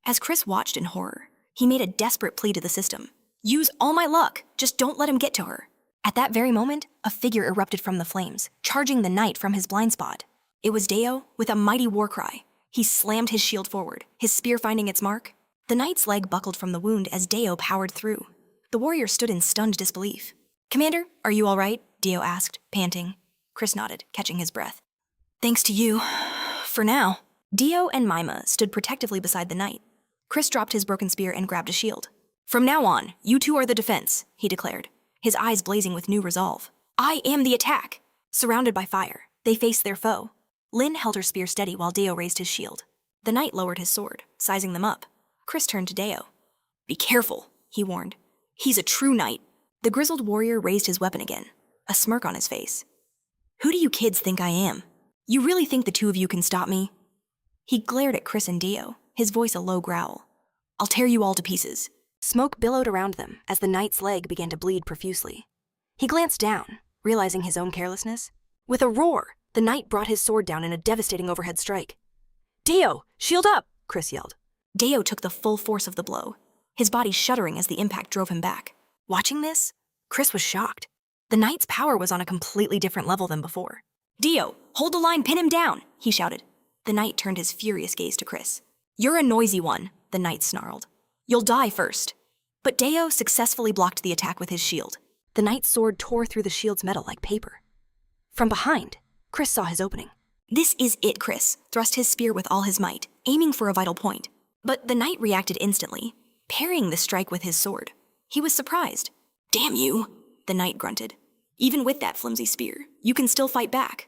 Speaker 1: As Chris watched in horror, he made a desperate plea to the system. Use all my luck, just don't let him get to her. At that very moment, a figure erupted from the flames, charging the knight from his blind spot. It was Deo with a mighty war cry. He slammed his shield forward, his spear finding its mark. The knight's leg buckled from the wound as Deo powered through. The warrior stood in stunned disbelief. Commander, are you all right? Deo asked, panting. Chris nodded, catching his breath. Thanks to you. For now. Deo and Mima stood protectively beside the knight. Chris dropped his broken spear and grabbed a shield. From now on, you two are the defense, he declared, his eyes blazing with new resolve. I am the attack. Surrounded by fire, they faced their foe. Lynn held her spear steady while Deo raised his shield. The knight lowered his sword, sizing them up. Chris turned to Deo. Be careful, he warned. He's a true knight. The grizzled warrior raised his weapon again, a smirk on his face. Who do you kids think I am? You really think the two of you can stop me? He glared at Chris and Deo, his voice a low growl. I'll tear you all to pieces.
Speaker 2: Smoke billowed around them as the knight's leg began to bleed profusely. He glanced down, realizing his own carelessness. With a roar, the knight brought his sword down in a devastating overhead strike. Deo, shield up, Chris yelled.
Speaker 1: Deo took the full force of the blow, his body shuddering as the impact drove him back. Watching this, Chris was shocked. The knight's power was on a completely different level than before. Deo, hold the line, pin him down, he shouted. The knight turned his furious gaze to Chris. You're a noisy one, the knight snarled. You'll die first. But Deo successfully blocked the attack with his shield.
Speaker 2: The knight's sword tore through the shield's metal like paper. From behind, Chris saw his opening.
Speaker 1: This is it, Chris thrust his spear with all his might, aiming for a vital point. But the knight reacted instantly, parrying the strike with his sword. He was surprised. Damn you, the knight grunted. Even with that flimsy spear, you can still fight back.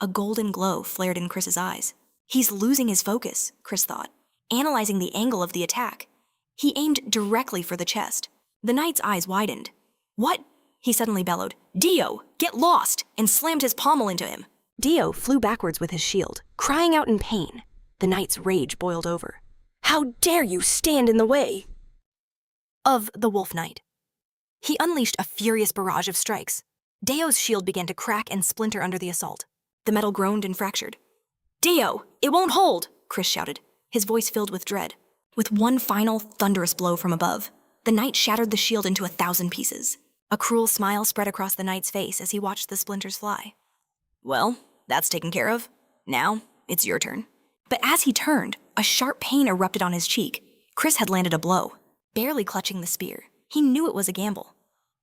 Speaker 1: A golden glow flared in Chris's eyes. He's losing his focus, Chris thought, analyzing the angle of the attack. He aimed directly for the chest. The knight's eyes widened. What? He suddenly bellowed. Deo, get lost, and slammed his pommel into him.
Speaker 2: Deo flew backwards with his shield, crying out in pain. The knight's rage boiled over. How dare you stand in the way
Speaker 1: of the Wolf Knight. He unleashed a furious barrage of strikes. Deo's shield began to crack and splinter under the assault. The metal groaned and fractured. Deo, it won't hold, Chris shouted, his voice filled with dread. With one final, thunderous blow from above, the knight shattered the shield into 1,000 pieces. A cruel smile spread across the knight's face as he watched the splinters fly. Well, that's taken care of. Now, it's your turn. But as he turned, a sharp pain erupted on his cheek. Chris had landed a blow. Barely clutching the spear, he knew it was a gamble,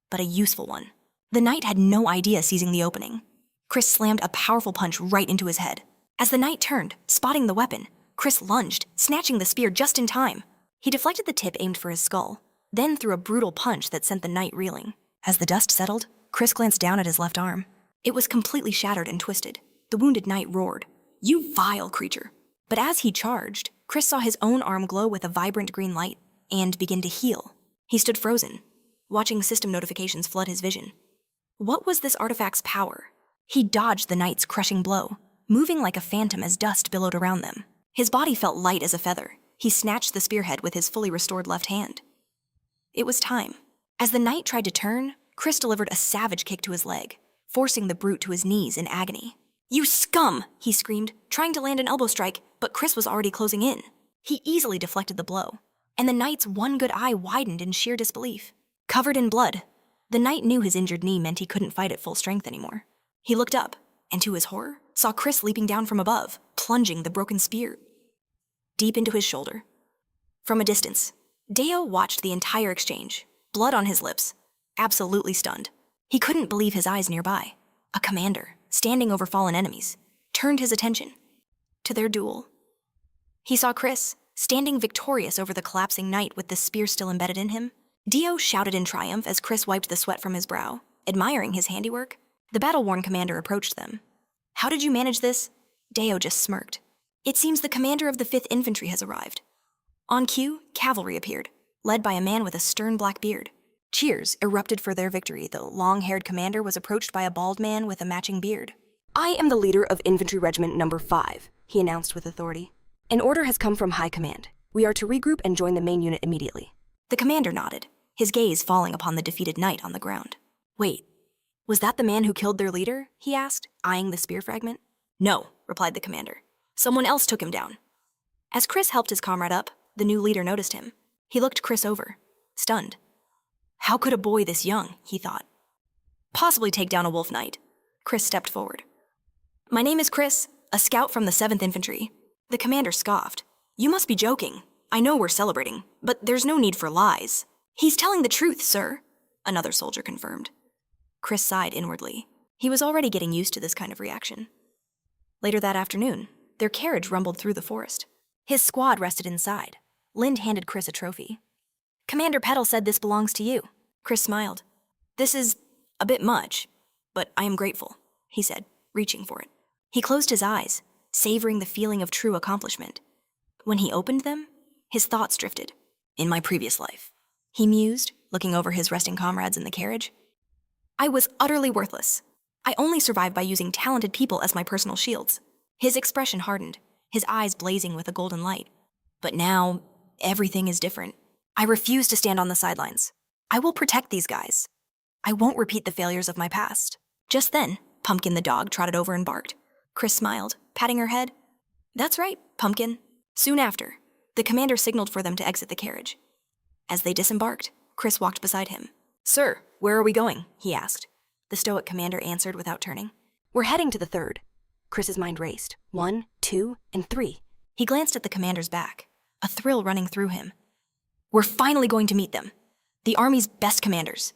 Speaker 1: but a useful one. The knight had no idea seizing the opening. Chris slammed a powerful punch right into his head. As the knight turned, spotting the weapon, Chris lunged, snatching the spear just in time. He deflected the tip aimed for his skull, then threw a brutal punch that sent the knight reeling. As the dust settled, Chris glanced down at his left arm. It was completely shattered and twisted. The wounded knight roared, "You vile creature!" But as he charged, Chris saw his own arm glow with a vibrant green light and begin to heal. He stood frozen, watching system notifications flood his vision. What was this artifact's power? He dodged the knight's crushing blow, moving like a phantom as dust billowed around them. His body felt light as a feather. He snatched the spearhead with his fully restored left hand. It was time. As the knight tried to turn, Chris delivered a savage kick to his leg, forcing the brute to his knees in agony. "You scum!" he screamed, trying to land an elbow strike, but Chris was already closing in. He easily deflected the blow, and the knight's one good eye widened in sheer disbelief. Covered in blood, the knight knew his injured knee meant he couldn't fight at full strength anymore. He looked up, and to his horror, saw Chris leaping down from above, plunging the broken spear deep into his shoulder. From a distance, Deo watched the entire exchange, blood on his lips, absolutely stunned. He couldn't believe his eyes nearby. A commander, standing over fallen enemies, turned his attention to their duel. He saw Chris, standing victorious over the collapsing knight with the spear still embedded in him. Deo shouted in triumph as Chris wiped the sweat from his brow, admiring his handiwork. The battle-worn commander approached them. "How did you manage this?" Deo just smirked. "It seems the commander of the 5th Infantry has arrived." On cue, cavalry appeared, led by a man with a stern black beard. Cheers erupted for their victory. The long-haired commander was approached by a bald man with a matching beard.
Speaker 2: "I am the leader of Infantry Regiment Number 5, he announced with authority. "An order has come from High Command. We are to regroup and join the main unit immediately."
Speaker 1: The commander nodded, his gaze falling upon the defeated knight on the ground. "Wait, was that the man who killed their leader?" he asked, eyeing the spear fragment. "No," replied the commander. Someone else took him down. As Chris helped his comrade up, the new leader noticed him. He looked Chris over, stunned. How could a boy this young, he thought, possibly take down a wolf knight? Chris stepped forward. My name is Chris, a scout from the 7th Infantry. The commander scoffed. You must be joking. I know we're celebrating, but there's no need for lies. He's telling the truth, sir, another soldier confirmed. Chris sighed inwardly. He was already getting used to this kind of reaction. Later that afternoon, their carriage rumbled through the forest. His squad rested inside. Lind handed Chris a trophy. Commander Petal said this belongs to you. Chris smiled. This is a bit much, but I am grateful, he said, reaching for it. He closed his eyes, savoring the feeling of true accomplishment. When he opened them, his thoughts drifted. In my previous life, he mused, looking over his resting comrades in the carriage. I was utterly worthless. I only survived by using talented people as my personal shields. His expression hardened, his eyes blazing with a golden light. But now, everything is different. I refuse to stand on the sidelines. I will protect these guys. I won't repeat the failures of my past. Just then, Pumpkin the dog trotted over and barked. Chris smiled, patting her head. That's right, Pumpkin. Soon after, the commander signaled for them to exit the carriage. As they disembarked, Chris walked beside him. Sir, where are we going? He asked. The stoic commander answered without turning.
Speaker 2: We're heading to the 3rd. Chris's mind raced. 1, 2, and 3.
Speaker 1: He glanced at the commander's back, a thrill running through him. We're finally going to meet them. The Army's best commanders.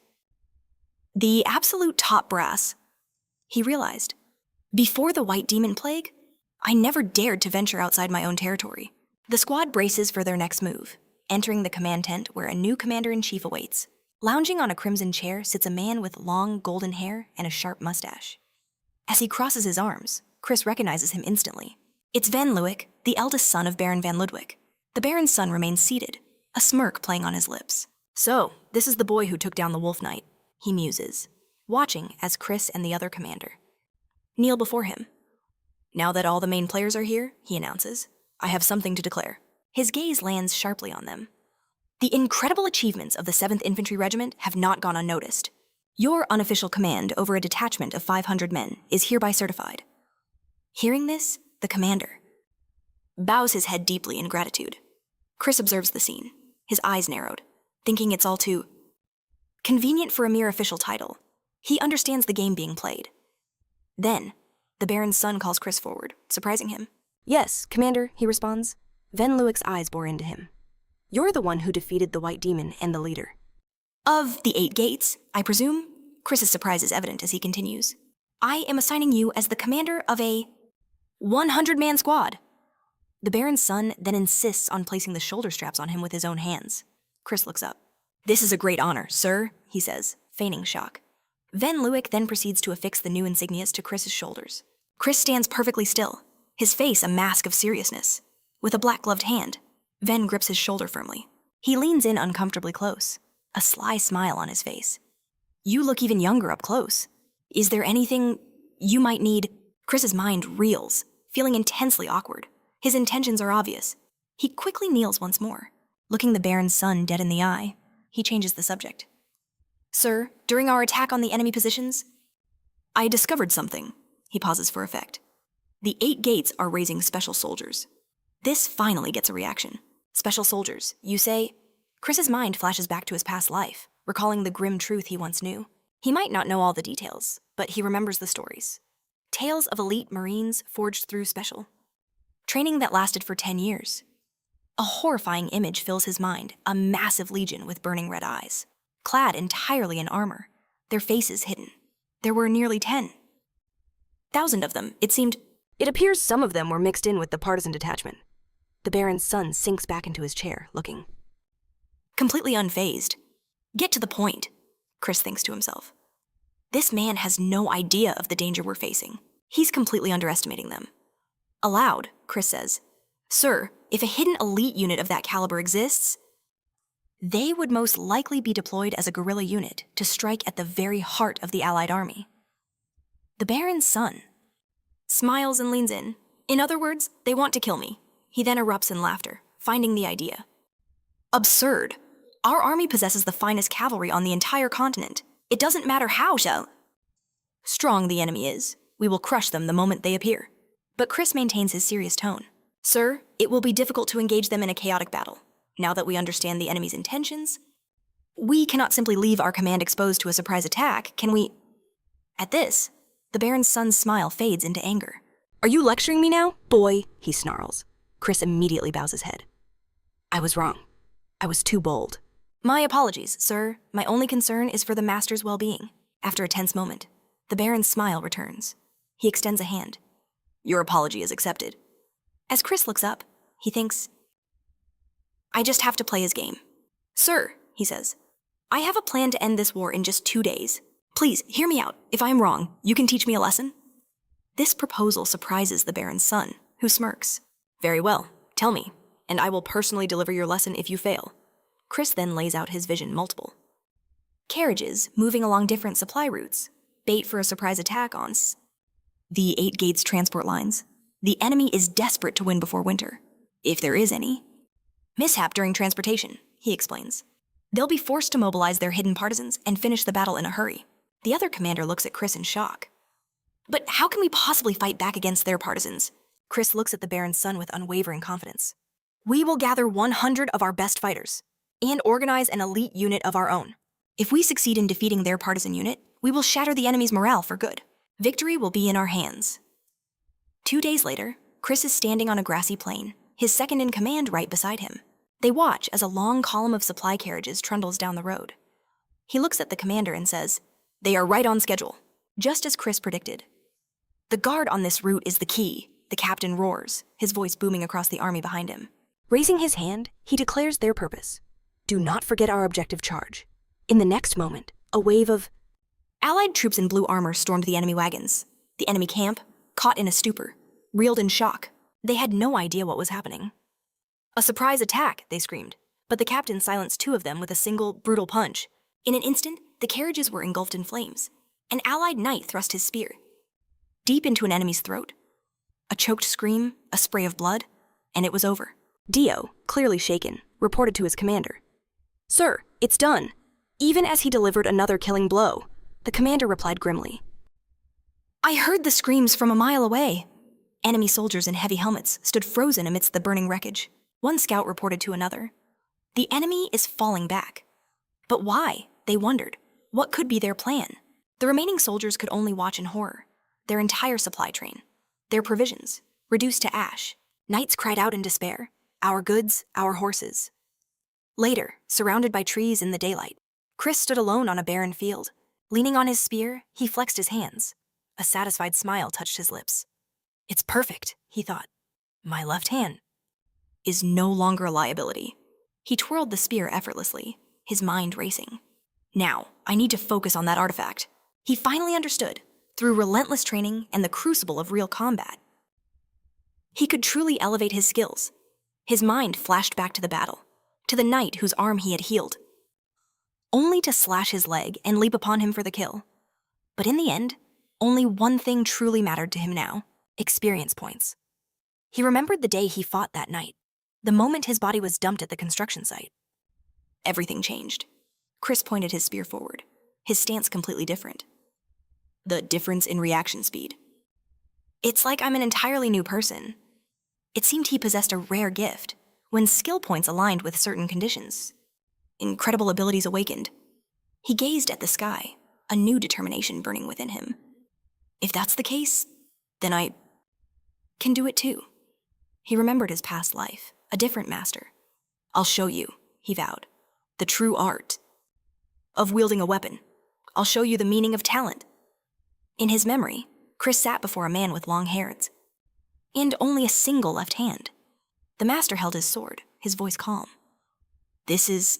Speaker 1: The absolute top brass. He realized, before the White Demon Plague, I never dared to venture outside my own territory. The squad braces for their next move, entering the command tent where a new commander-in-chief awaits. Lounging on a crimson chair sits a man with long golden hair and a sharp mustache. As he crosses his arms, Chris recognizes him instantly. It's Van Leeuwik, the eldest son of Baron Van Ludwig. The Baron's son remains seated, a smirk playing on his lips. So, this is the boy who took down the Wolf Knight, he muses, watching as Chris and the other commander kneel before him. Now that all the main players are here, he announces, I have something to declare. His gaze lands sharply on them. The incredible achievements of the 7th Infantry Regiment have not gone unnoticed. Your unofficial command over a detachment of 500 men is hereby certified. Hearing this, the commander bows his head deeply in gratitude. Chris observes the scene, his eyes narrowed, thinking it's all too convenient for a mere official title. He understands the game being played. Then, the Baron's son calls Chris forward, surprising him.
Speaker 2: Yes, Commander, he responds. Van Leeuwik's eyes bore into him. You're the one who defeated the White Demon and the leader.
Speaker 1: Of the 8 gates, I presume? Chris's surprise is evident as he continues. I am assigning you as the commander of a 100-man squad. The Baron's son then insists on placing the shoulder straps on him with his own hands. Chris looks up. This is a great honor, sir, he says, feigning shock. Van Leeuwik then proceeds to affix the new insignias to Chris's shoulders. Chris stands perfectly still, his face a mask of seriousness. With a black-gloved hand, Ven grips his shoulder firmly. He leans in uncomfortably close, a sly smile on his face. You look even younger up close. Is there anything you might need? Chris's mind reels, feeling intensely awkward. His intentions are obvious. He quickly kneels once more. Looking the Baron's son dead in the eye, he changes the subject. Sir, during our attack on the enemy positions, I discovered something. He pauses for effect. The 8 gates are raising special soldiers. This finally gets a reaction. Special soldiers, you say? Chris's mind flashes back to his past life, recalling the grim truth he once knew. He might not know all the details, but he remembers the stories. Tales of elite Marines forged through special. Training that lasted for 10 years. A horrifying image fills his mind, a massive legion with burning red eyes. Clad entirely in armor, their faces hidden. There were nearly 10,000 of them, it seemed.
Speaker 2: It appears some of them were mixed in with the partisan detachment. The Baron's son sinks back into his chair, looking
Speaker 1: completely unfazed. Get to the point, Chris thinks to himself. This man has no idea of the danger we're facing. He's completely underestimating them. Aloud, Chris says, Sir, if a hidden elite unit of that caliber exists, they would most likely be deployed as a guerrilla unit to strike at the very heart of the Allied army. The Baron's son smiles and leans in. In other words, they want to kill me. He then erupts in laughter, finding the idea absurd. Our army possesses the finest cavalry on the entire continent. It doesn't matter how strong the enemy is. We will crush them the moment they appear. But Chris maintains his serious tone. Sir, it will be difficult to engage them in a chaotic battle. Now that we understand the enemy's intentions, we cannot simply leave our command exposed to a surprise attack, can we? At this, the Baron's son's smile fades into anger.
Speaker 2: Are you lecturing me now, boy? He snarls. Chris immediately bows his head. I was wrong. I was too bold.
Speaker 1: My apologies, sir. My only concern is for the master's well-being. After a tense moment, the Baron's smile returns. He extends a hand. Your apology is accepted. As Chris looks up, he thinks, I just have to play his game. Sir, he says, I have a plan to end this war in just 2 days. Please, hear me out. If I am wrong, you can teach me a lesson. This proposal surprises the Baron's son, who smirks. Very well, tell me, and I will personally deliver your lesson if you fail. Chris then lays out his vision multiple. Carriages moving along different supply routes, bait for a surprise attack on the 8 gates transport lines. The enemy is desperate to win before winter, if there is any. Mishap during transportation, he explains. They'll be forced to mobilize their hidden partisans and finish the battle in a hurry. The other commander looks at Chris in shock. But how can we possibly fight back against their partisans? Chris looks at the Baron's son with unwavering confidence. We will gather 100 of our best fighters and organize an elite unit of our own. If we succeed in defeating their partisan unit, we will shatter the enemy's morale for good. Victory will be in our hands. 2 days later, Chris is standing on a grassy plain, his second in command right beside him. They watch as a long column of supply carriages trundles down the road. He looks at the commander and says, They are right on schedule, just as Chris predicted. The guard on this route is the key, the captain roars, his voice booming across the army behind him.
Speaker 2: Raising his hand, he declares their purpose. Do not forget our objective charge. In the next moment, a wave of
Speaker 1: Allied troops in blue armor stormed the enemy wagons. The enemy camp, caught in a stupor, reeled in shock. They had no idea what was happening. A surprise attack, they screamed, but the captain silenced 2 of them with a single, brutal punch. In an instant, the carriages were engulfed in flames. An allied knight thrust his spear deep into an enemy's throat. A choked scream, a spray of blood, and it was over.
Speaker 2: Dio, clearly shaken, reported to his commander. Sir, it's done. Even as he delivered another killing blow, the commander replied grimly.
Speaker 1: I heard the screams from a mile away. Enemy soldiers in heavy helmets stood frozen amidst the burning wreckage. One scout reported to another. The enemy is falling back. But why? They wondered. What could be their plan? The remaining soldiers could only watch in horror. Their entire supply train, their provisions, reduced to ash. Knights cried out in despair. Our goods, our horses. Later, surrounded by trees in the daylight, Chris stood alone on a barren field. Leaning on his spear, he flexed his hands. A satisfied smile touched his lips. It's perfect, he thought. My left hand is no longer a liability. He twirled the spear effortlessly, his mind racing. Now, I need to focus on that artifact. He finally understood, through relentless training and the crucible of real combat. He could truly elevate his skills. His mind flashed back to the battle, to the knight whose arm he had healed, only to slash his leg and leap upon him for the kill. But in the end, only one thing truly mattered to him now: experience points. He remembered the day he fought that night, the moment his body was dumped at the construction site. Everything changed. Chris pointed his spear forward, his stance completely different. The difference in reaction speed. It's like I'm an entirely new person. It seemed he possessed a rare gift, when skill points aligned with certain conditions. Incredible abilities awakened. He gazed at the sky, a new determination burning within him. If that's the case, then I can do it too. He remembered his past life, a different master. I'll show you, he vowed, the true art of wielding a weapon. I'll show you the meaning of talent. In his memory, Chris sat before a man with long hairs and only a single left hand. The master held his sword, his voice calm. This is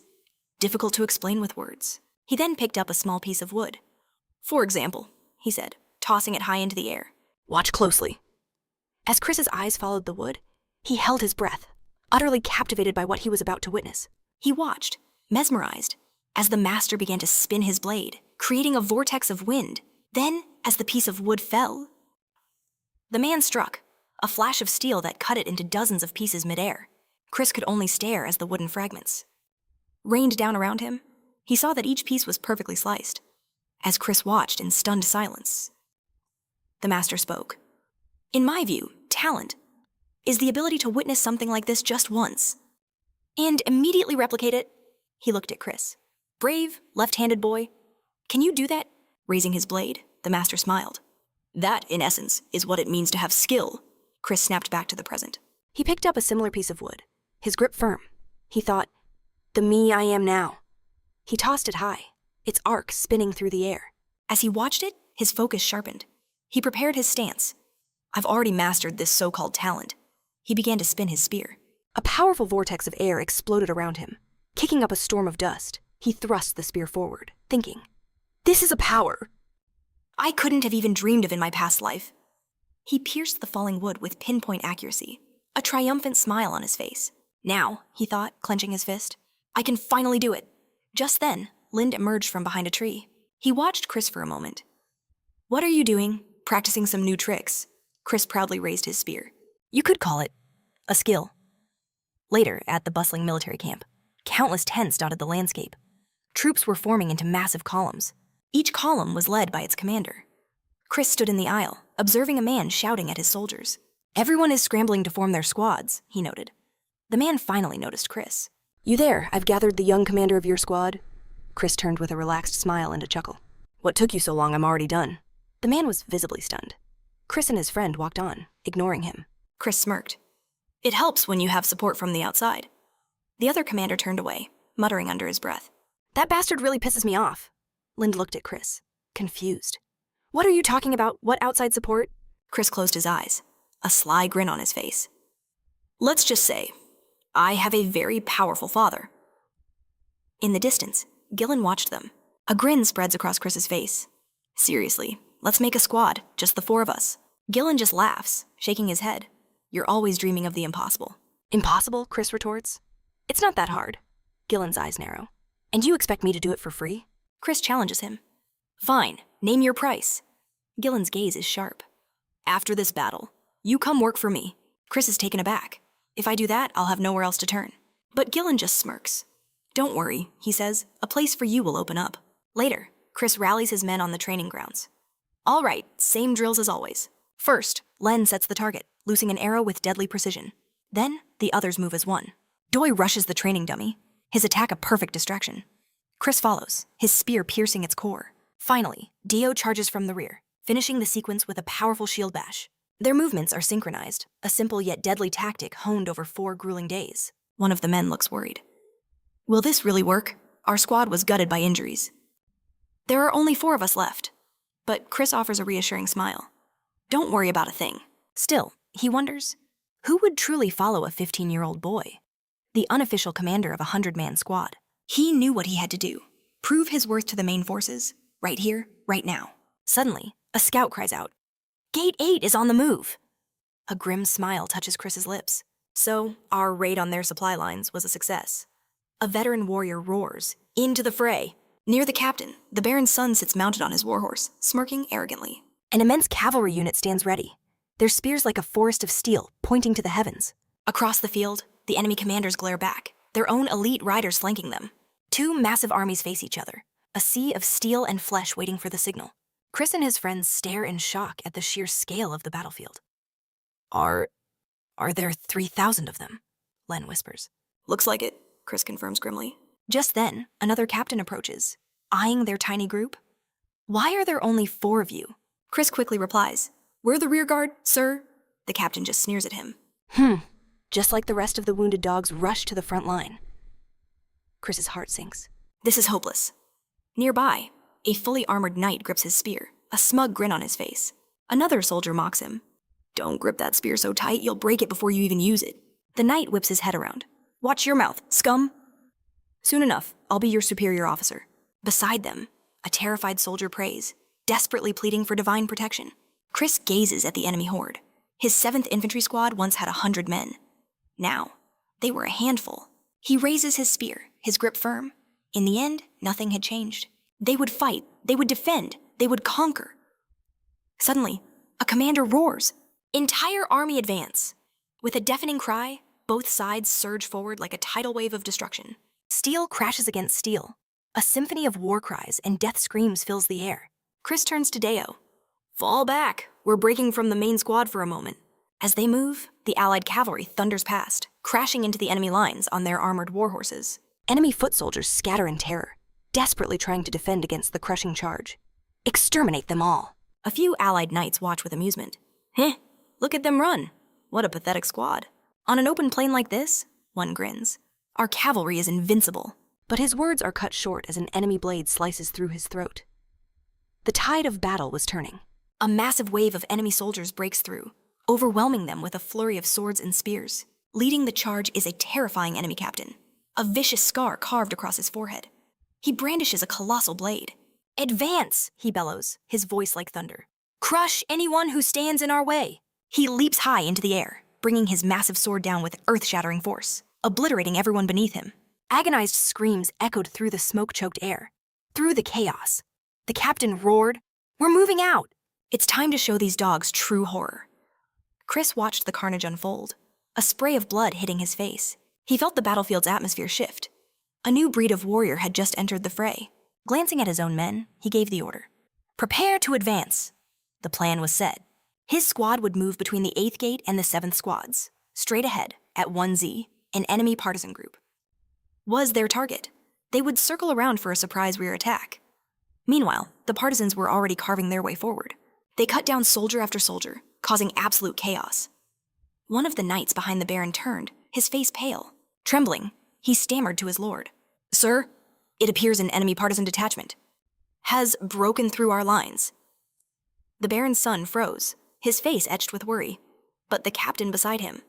Speaker 1: difficult to explain with words. He then picked up a small piece of wood. For example, he said, tossing it high into the air.
Speaker 2: Watch closely. As Chris's eyes followed the wood, he held his breath, utterly captivated by what he was about to witness. He watched, mesmerized, as the master began to spin his blade, creating a vortex of wind. Then, as the piece of wood fell, the man struck, a flash of steel that cut it into dozens of pieces midair. Chris could only stare as the wooden fragments rained down around him. He saw that each piece was perfectly sliced. As Chris watched in stunned silence, the master spoke. In my view,
Speaker 1: talent is the ability to witness something like this just once and immediately replicate it. He looked at Chris. Brave, left-handed boy. Can you do that? Raising his blade, the master smiled. That, in essence, is what it means to have skill. Chris snapped back to the present.
Speaker 2: He picked up a similar piece of wood, his grip firm. He thought, the me I am now. He tossed it high, its arc spinning through the air.
Speaker 1: As he watched it, his focus sharpened. He prepared his stance. I've already mastered this so-called talent. He began to spin his spear.
Speaker 2: A powerful vortex of air exploded around him. Kicking up a storm of dust, he thrust the spear forward, thinking, this is a power
Speaker 1: I couldn't have even dreamed of in my past life. He pierced the falling wood with pinpoint accuracy, a triumphant smile on his face. Now, he thought, clenching his fist, I can finally do it. Just then, Lind emerged from behind a tree. He watched Chris for a moment. What are you doing? Practicing some new tricks. Chris proudly raised his spear. You could call it a skill. Later, at the bustling military camp, countless tents dotted the landscape. Troops were forming into massive columns. Each column was led by its commander. Chris stood in the aisle, observing a man shouting at his soldiers. Everyone is scrambling to form their squads, he noted. The man finally noticed Chris.
Speaker 2: You there, I've gathered the young commander of your squad. Chris turned with a relaxed smile and a chuckle. What took you so long? I'm already done. The man was visibly stunned. Chris and his friend walked on, ignoring him.
Speaker 1: Chris smirked. It helps when you have support from the outside. The other commander turned away, muttering under his breath.
Speaker 2: That bastard really pisses me off. Lind looked at Chris, confused. What are you talking about? What outside support?
Speaker 1: Chris closed his eyes, a sly grin on his face. Let's just say, I have a very powerful father. In the distance, Gillen watched them. A grin spreads across Chris's face. Seriously, let's make a squad, just the four of us. Gillen just laughs, shaking his head. You're always dreaming of the impossible.
Speaker 2: Impossible? Chris retorts. It's not that hard. Gillen's eyes narrow. And you expect me to do it for free?
Speaker 1: Chris challenges him. Fine, name your price. Gillen's gaze is sharp. After this battle, you come work for me. Chris is taken aback. If I do that, I'll have nowhere else to turn. But Gillen just smirks. Don't worry, he says, a place for you will open up. Later, Chris rallies his men on the training grounds. All right, same drills as always. First, Len sets the target, loosing an arrow with deadly precision. Then, the others move as one. Doi rushes the training dummy, his attack a perfect distraction. Chris follows, his spear piercing its core. Finally, Dio charges from the rear, finishing the sequence with a powerful shield bash. Their movements are synchronized, a simple yet deadly tactic honed over 4 grueling days. One of the men looks worried. Will this really work? Our squad was gutted by injuries. There are only 4 of us left. But Chris offers a reassuring smile. Don't worry about a thing. Still, he wonders, who would truly follow a 15-year-old boy? The unofficial commander of a 100-man squad. He knew what he had to do. Prove his worth to the main forces, right here, right now. Suddenly, a scout cries out, Gate 8 is on the move. A grim smile touches Chris's lips. So, our raid on their supply lines was a success. A veteran warrior roars, into the fray. Near the captain, the Baron's son sits mounted on his warhorse, smirking arrogantly. An immense cavalry unit stands ready, their spears like a forest of steel, pointing to the heavens. Across the field, the enemy commanders glare back, their own elite riders flanking them. 2 massive armies face each other, a sea of steel and flesh waiting for the signal. Chris and his friends stare in shock at the sheer scale of the battlefield. Are there 3,000 of them? Len whispers. Looks like it, Chris confirms grimly. Just then, another captain approaches, eyeing their tiny group. Why are there only 4 of you? Chris quickly replies, We're the rear guard, sir. The captain just sneers at him.
Speaker 2: Just like the rest of the wounded dogs rush to the front line. Chris's heart sinks.
Speaker 1: This is hopeless. Nearby, a fully armored knight grips his spear, a smug grin on his face. Another soldier mocks him. Don't grip that spear so tight, you'll break it before you even use it. The knight whips his head around. Watch your mouth, scum! Soon enough, I'll be your superior officer. Beside them, a terrified soldier prays, desperately pleading for divine protection. Chris gazes at the enemy horde. His 7th Infantry Squad once had 100 men. Now, they were a handful. He raises his spear, his grip firm. In the end, nothing had changed. They would fight, they would defend, they would conquer. Suddenly, a commander roars, Entire army advance! With a deafening cry, both sides surge forward like a tidal wave of destruction. Steel crashes against steel. A symphony of war cries and death screams fills the air. Chris turns to Deo. Fall back. We're breaking from the main squad for a moment. As they move, the Allied cavalry thunders past, crashing into the enemy lines on their armored warhorses.
Speaker 2: Enemy foot soldiers scatter in terror, desperately trying to defend against the crushing charge. Exterminate them all.
Speaker 1: A few Allied knights watch with amusement. Heh, look at them run. What a pathetic squad. On an open plain like this, one grins. Our cavalry is invincible.
Speaker 2: But his words are cut short as an enemy blade slices through his throat. The tide of battle was turning.
Speaker 1: A massive wave of enemy soldiers breaks through, overwhelming them with a flurry of swords and spears. Leading the charge is a terrifying enemy captain, a vicious scar carved across his forehead. He brandishes a colossal blade. "Advance!" he bellows, his voice like thunder. "Crush anyone who stands in our way!" He leaps high into the air, bringing his massive sword down with earth-shattering force, obliterating everyone beneath him.
Speaker 2: Agonized screams echoed through the smoke-choked air, through the chaos. The captain roared, "We're moving out!"
Speaker 1: It's time to show these dogs true horror. Chris watched the carnage unfold, a spray of blood hitting his face. He felt the battlefield's atmosphere shift. A new breed of warrior had just entered the fray. Glancing at his own men, he gave the order. "Prepare to advance." The plan was set. His squad would move between the 8th Gate and the 7th Squads, straight ahead, at 1Z, an enemy partisan group. Was their target. They would circle around for a surprise rear attack. Meanwhile, the partisans were already carving their way forward. They cut down soldier after soldier, causing absolute chaos. One of the knights behind the Baron turned, his face pale. Trembling, he stammered to his lord. "Sir, it appears an enemy partisan detachment has broken through our lines." The Baron's son froze, his face etched with worry. But the captain beside him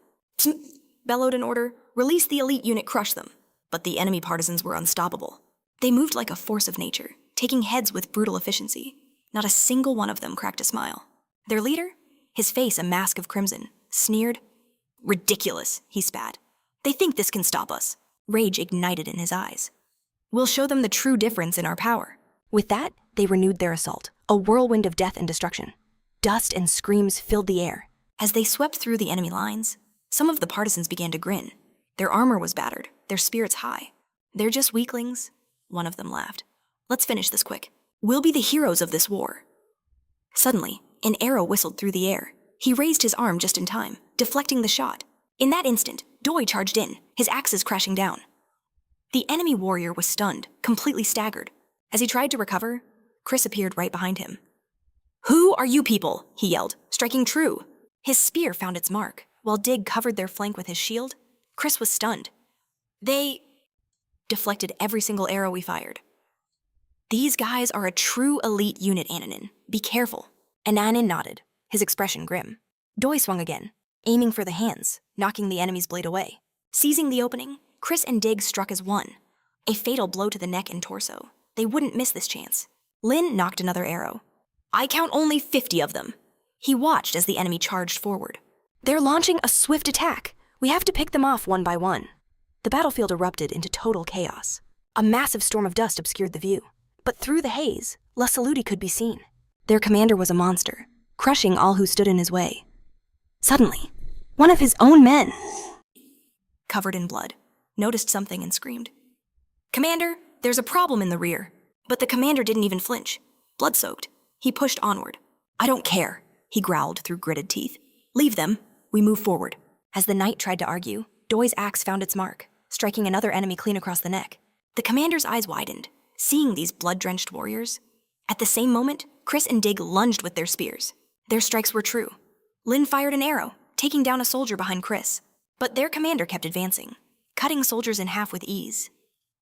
Speaker 1: bellowed an order, "Release the elite unit, crush them." But the enemy partisans were unstoppable. They moved like a force of nature, taking heads with brutal efficiency. Not a single one of them cracked a smile. Their leader, his face a mask of crimson, sneered. "Ridiculous," he spat. "They think this can stop us." Rage ignited in his eyes. "We'll show them the true difference in our power."
Speaker 2: With that, they renewed their assault, a whirlwind of death and destruction. Dust and screams filled the air.
Speaker 1: As they swept through the enemy lines, some of the partisans began to grin. Their armor was battered, their spirits high. "They're just weaklings," one of them laughed. "Let's finish this quick. We'll be the heroes of this war." Suddenly, an arrow whistled through the air. He raised his arm just in time, deflecting the shot. In that instant, Doi charged in, his axes crashing down. The enemy warrior was stunned, completely staggered. As he tried to recover, Chris appeared right behind him. "Who are you people?" he yelled, striking true. His spear found its mark. While Dig covered their flank with his shield, Chris was stunned. "They deflected every single arrow we fired." "These guys are a true elite unit, Ananin. Be careful." Ananin nodded, his expression grim. Doi swung again, aiming for the hands, knocking the enemy's blade away. Seizing the opening, Chris and Dig struck as one. A fatal blow to the neck and torso. They wouldn't miss this chance. Lin knocked another arrow. "I count only 50 of them." He watched as the enemy charged forward.
Speaker 2: "They're launching a swift attack. We have to pick them off one by one." The battlefield erupted into total chaos. A massive storm of dust obscured the view. But through the haze, La Saludi could be seen. Their commander was a monster, crushing all who stood in his way. Suddenly, one of his own men,
Speaker 1: covered in blood, noticed something and screamed. "Commander, there's a problem in the rear." But the commander didn't even flinch. Blood-soaked, he pushed onward. "I don't care," he growled through gritted teeth. "Leave them. We move forward." As the knight tried to argue, Doi's axe found its mark, striking another enemy clean across the neck. The commander's eyes widened, seeing these blood-drenched warriors. At the same moment, Chris and Dig lunged with their spears. Their strikes were true. Lin fired an arrow, taking down a soldier behind Chris. But their commander kept advancing, cutting soldiers in half with ease.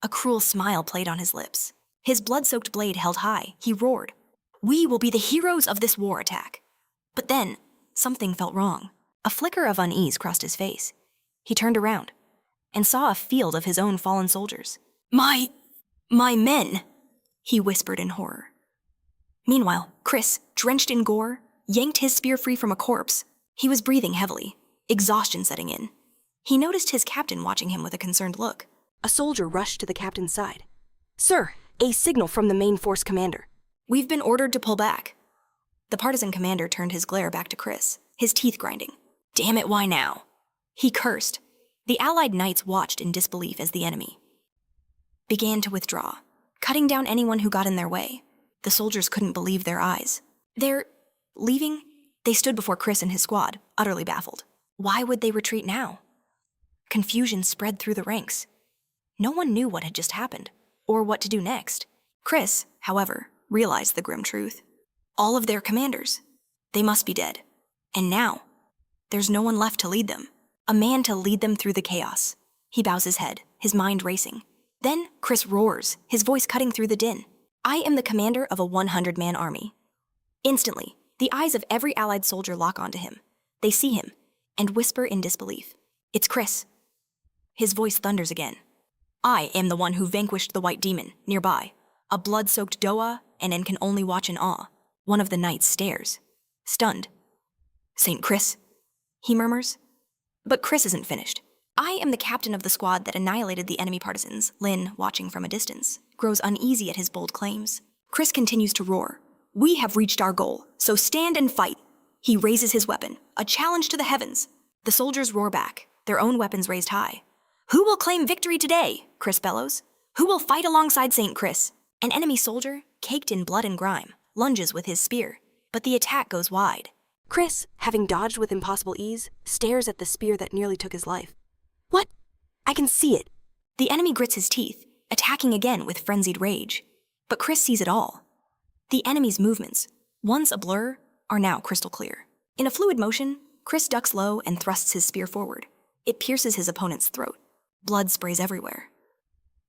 Speaker 1: A cruel smile played on his lips. His blood-soaked blade held high, he roared. "We will be the heroes of this war attack." But then, something felt wrong. A flicker of unease crossed his face. He turned around and saw a field of his own fallen soldiers. My men," he whispered in horror. Meanwhile, Chris, drenched in gore, yanked his spear free from a corpse. He was breathing heavily, exhaustion setting in. He noticed his captain watching him with a concerned look.
Speaker 2: A soldier rushed to the captain's side. "Sir, a signal from the main force commander."
Speaker 1: "We've been ordered to pull back." The partisan commander turned his glare back to Chris, his teeth grinding. "Damn it, why now?" He cursed. The Allied knights watched in disbelief as the enemy began to withdraw, cutting down anyone who got in their way. The soldiers couldn't believe their eyes. "They're leaving?" They stood before Chris and his squad, utterly baffled. Why would they retreat now? Confusion spread through the ranks. No one knew what had just happened, or what to do next. Chris, however, realized the grim truth. All of their commanders, they must be dead. And now, there's no one left to lead them. A man to lead them through the chaos. He bows his head, his mind racing. Then Chris roars, his voice cutting through the din. I am the commander of a 100-man army. Instantly, the eyes of every allied soldier lock onto him. They see him, and whisper in disbelief. It's Chris. His voice thunders again. I am the one who vanquished the white demon, nearby. A blood-soaked Doa, and can only watch in awe. One of the knights stares, stunned. Saint Chris, he murmurs. But Chris isn't finished. I am the captain of the squad that annihilated the enemy partisans. Lin, watching from a distance, grows uneasy at his bold claims. Chris continues to roar. We have reached our goal, so stand and fight. He raises his weapon, a challenge to the heavens. The soldiers roar back, their own weapons raised high. Who will claim victory today? Chris bellows. Who will fight alongside Saint Chris? An enemy soldier, caked in blood and grime, lunges with his spear, but the attack goes wide.
Speaker 2: Chris, having dodged with impossible ease, stares at the spear that nearly took his life. What? I can see it.
Speaker 1: The enemy grits his teeth, attacking again with frenzied rage. But Chris sees it all. The enemy's movements, once a blur, are now crystal clear. In a fluid motion, Chris ducks low and thrusts his spear forward. It pierces his opponent's throat. Blood sprays everywhere.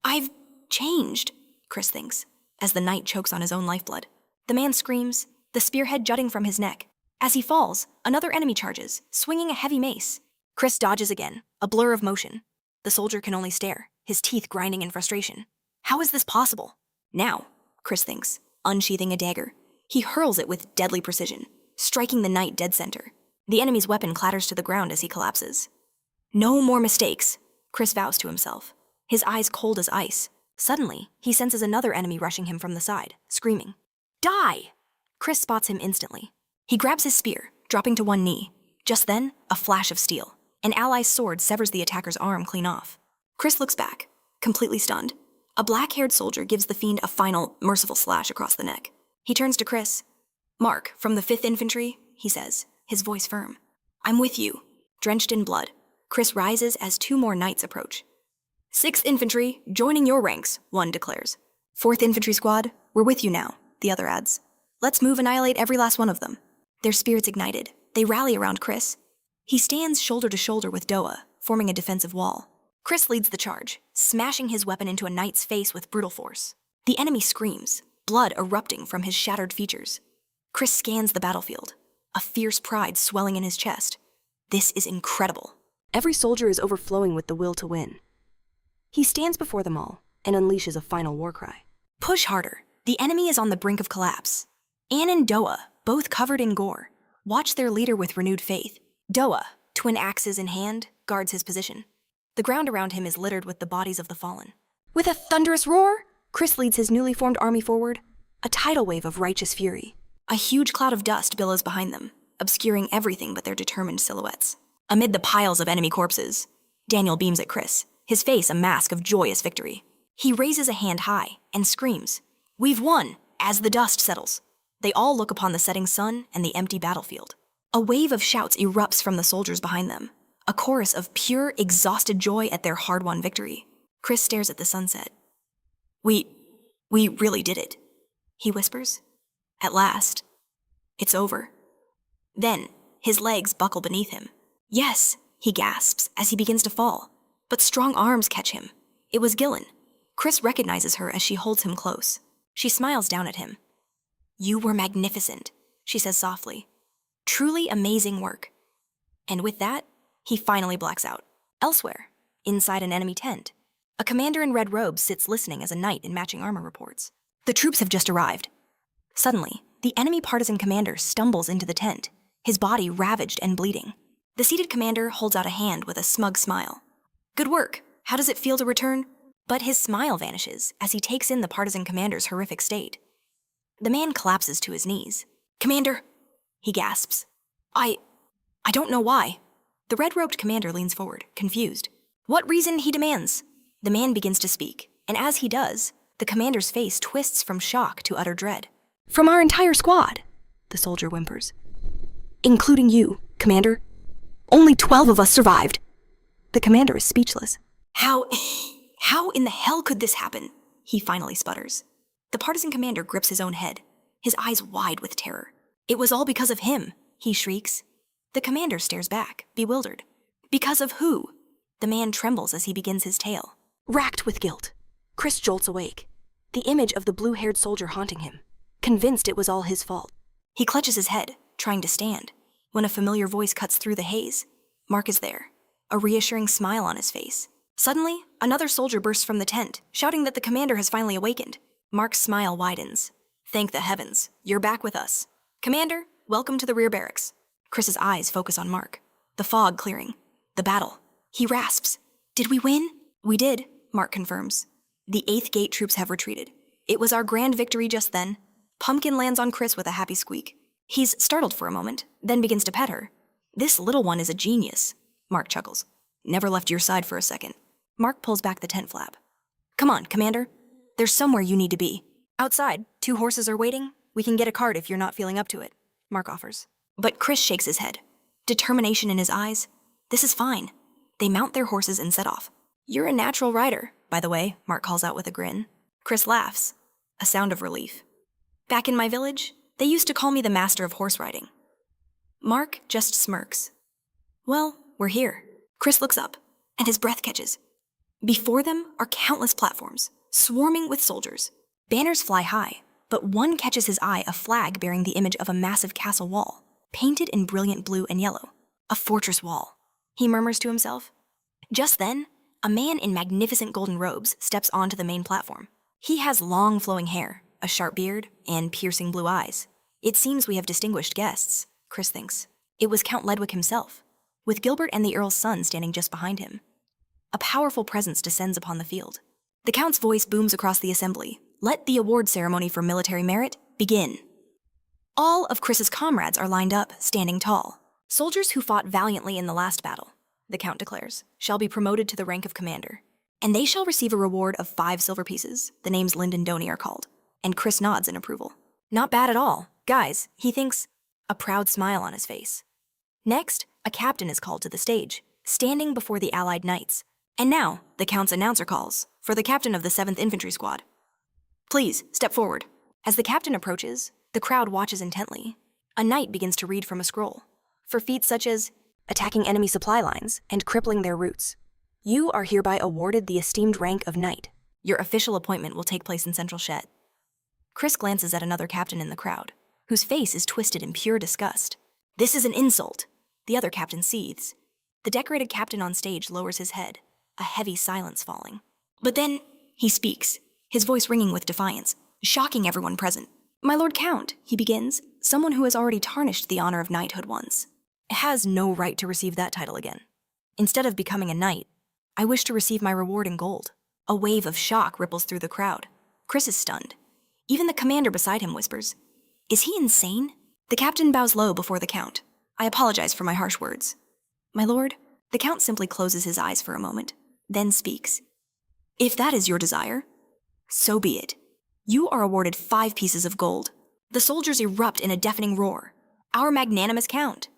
Speaker 1: I've changed, Chris thinks, as the knight chokes on his own lifeblood. The man screams, the spearhead jutting from his neck. As he falls, another enemy charges, swinging a heavy mace. Chris dodges again, a blur of motion. The soldier can only stare, his teeth grinding in frustration. How is this possible? Now, Chris thinks, unsheathing a dagger, he hurls it with deadly precision, striking the knight dead center. The enemy's weapon clatters to the ground as he collapses. No more mistakes, Chris vows to himself, his eyes cold as ice. Suddenly, he senses another enemy rushing him from the side, screaming. Die! Chris spots him instantly. He grabs his spear, dropping to one knee. Just then, a flash of steel. An ally's sword severs the attacker's arm clean off. Chris looks back, completely stunned. A black-haired soldier gives the fiend a final, merciful slash across the neck. He turns to Chris. Mark, from the 5th Infantry, he says, his voice firm. I'm with you. Drenched in blood, Chris rises as 2 more knights approach. 6th Infantry, joining your ranks, one declares. 4th Infantry Squad, we're with you now, the other adds. Let's move annihilate every last one of them. Their spirits ignited. They rally around Chris. He stands shoulder to shoulder with Doa, forming a defensive wall. Chris leads the charge, smashing his weapon into a knight's face with brutal force. The enemy screams, blood erupting from his shattered features. Chris scans the battlefield, a fierce pride swelling in his chest. This is incredible.
Speaker 2: Every soldier is overflowing with the will to win. He stands before them all and unleashes a final war cry.
Speaker 1: Push harder. The enemy is on the brink of collapse. Anne and Doa, both covered in gore, watch their leader with renewed faith. Doa, twin axes in hand, guards his position. The ground around him is littered with the bodies of the fallen. With a thunderous roar,
Speaker 2: Chris leads his newly formed army forward, a tidal wave of righteous fury.
Speaker 1: A huge cloud of dust billows behind them, obscuring everything but their determined silhouettes. Amid the piles of enemy corpses, Daniel beams at Chris, his face a mask of joyous victory. He raises a hand high and screams, "We've won!" as the dust settles. They all look upon the setting sun and the empty battlefield. A wave of shouts erupts from the soldiers behind them, a chorus of pure, exhausted joy at their hard-won victory. Chris stares at the sunset. We really did it," he whispers. At last. It's over. Then, his legs buckle beneath him. Yes, he gasps as he begins to fall. But strong arms catch him. It was Gillen. Chris recognizes her as she holds him close. She smiles down at him. "You were magnificent," she says softly. "Truly amazing work." And with that, he finally blacks out. Elsewhere, inside an enemy tent, a commander in red robes sits listening as a knight in matching armor reports. The troops have just arrived. Suddenly, the enemy partisan commander stumbles into the tent, his body ravaged and bleeding. The seated commander holds out a hand with a smug smile. "Good work. How does it feel to return?" But his smile vanishes as he takes in the partisan commander's horrific state. The man collapses to his knees. "Commander," he gasps. I don't know why." The red-robed commander leans forward, confused. What reason he demands? The man begins to speak, and as he does, the commander's face twists from shock to utter dread.
Speaker 2: "From our entire squad," the soldier whimpers. Including you, Commander. Only 12 of us survived. The commander is speechless.
Speaker 1: How in the hell could this happen? He finally sputters. The partisan commander grips his own head, his eyes wide with terror. It was all because of him, he shrieks. The commander stares back, bewildered. Because of who? The man trembles as he begins his tale.
Speaker 2: Racked with guilt, Chris jolts awake, the image of the blue-haired soldier haunting him, convinced it was all his fault.
Speaker 1: He clutches his head, trying to stand, when a familiar voice cuts through the haze. Mark is there, a reassuring smile on his face. Suddenly, another soldier bursts from the tent, shouting that the commander has finally awakened. Mark's smile widens. Thank the heavens, you're back with us. Commander, welcome to the rear barracks. Chris's eyes focus on Mark. The fog clearing. The battle. He rasps. Did we win? We did, Mark confirms. The 8th Gate troops have retreated. It was our grand victory just then. Pumpkin lands on Chris with a happy squeak. He's startled for a moment, then begins to pet her. This little one is a genius, Mark chuckles. Never left your side for a second. Mark pulls back the tent flap. Come on, Commander. There's somewhere you need to be. Outside, 2 horses are waiting. We can get a cart if you're not feeling up to it, Mark offers. But Chris shakes his head. Determination in his eyes. This is fine. They mount their horses and set off. You're a natural rider, by the way, Mark calls out with a grin. Chris laughs, a sound of relief. Back in my village, they used to call me the master of horse riding. Mark just smirks. Well, we're here. Chris looks up, and his breath catches. Before them are countless platforms, swarming with soldiers. Banners fly high, but one catches his eye, a flag bearing the image of a massive castle wall, painted in brilliant blue and yellow. A fortress wall, he murmurs to himself. Just then, a man in magnificent golden robes steps onto the main platform. He has long flowing hair, a sharp beard, and piercing blue eyes. It seems we have distinguished guests, Chris thinks. It was Count Ledwick himself, with Gilbert and the Earl's son standing just behind him. A powerful presence descends upon the field. The Count's voice booms across the assembly. Let the award ceremony for military merit begin. All of Chris's comrades are lined up, standing tall. Soldiers who fought valiantly in the last battle, the Count declares, shall be promoted to the rank of commander. And they shall receive a reward of 5 silver pieces. The names Lind and Doney are called. And Chris nods in approval. Not bad at all. Guys, he thinks, a proud smile on his face. Next, a captain is called to the stage, standing before the allied knights. And now, the Count's announcer calls for the captain of the 7th Infantry Squad. Please, step forward. As the captain approaches, the crowd watches intently. A knight begins to read from a scroll. For feats such as attacking enemy supply lines and crippling their routes, you are hereby awarded the esteemed rank of knight. Your official appointment will take place in Central Shed. Chris glances at another captain in the crowd, whose face is twisted in pure disgust. This is an insult. The other captain seethes. The decorated captain on stage lowers his head, a heavy silence falling. But then, he speaks, his voice ringing with defiance, shocking everyone present. My Lord Count, he begins, someone who has already tarnished the honor of knighthood once, has no right to receive that title again. Instead of becoming a knight, I wish to receive my reward in gold. A wave of shock ripples through the crowd. Chris is stunned. Even the commander beside him whispers, is he insane? The captain bows low before the Count. I apologize for my harsh words. My lord, the Count simply closes his eyes for a moment, then speaks. If that is your desire, so be it. You are awarded 5 pieces of gold. The soldiers erupt in a deafening roar. Our magnanimous Count.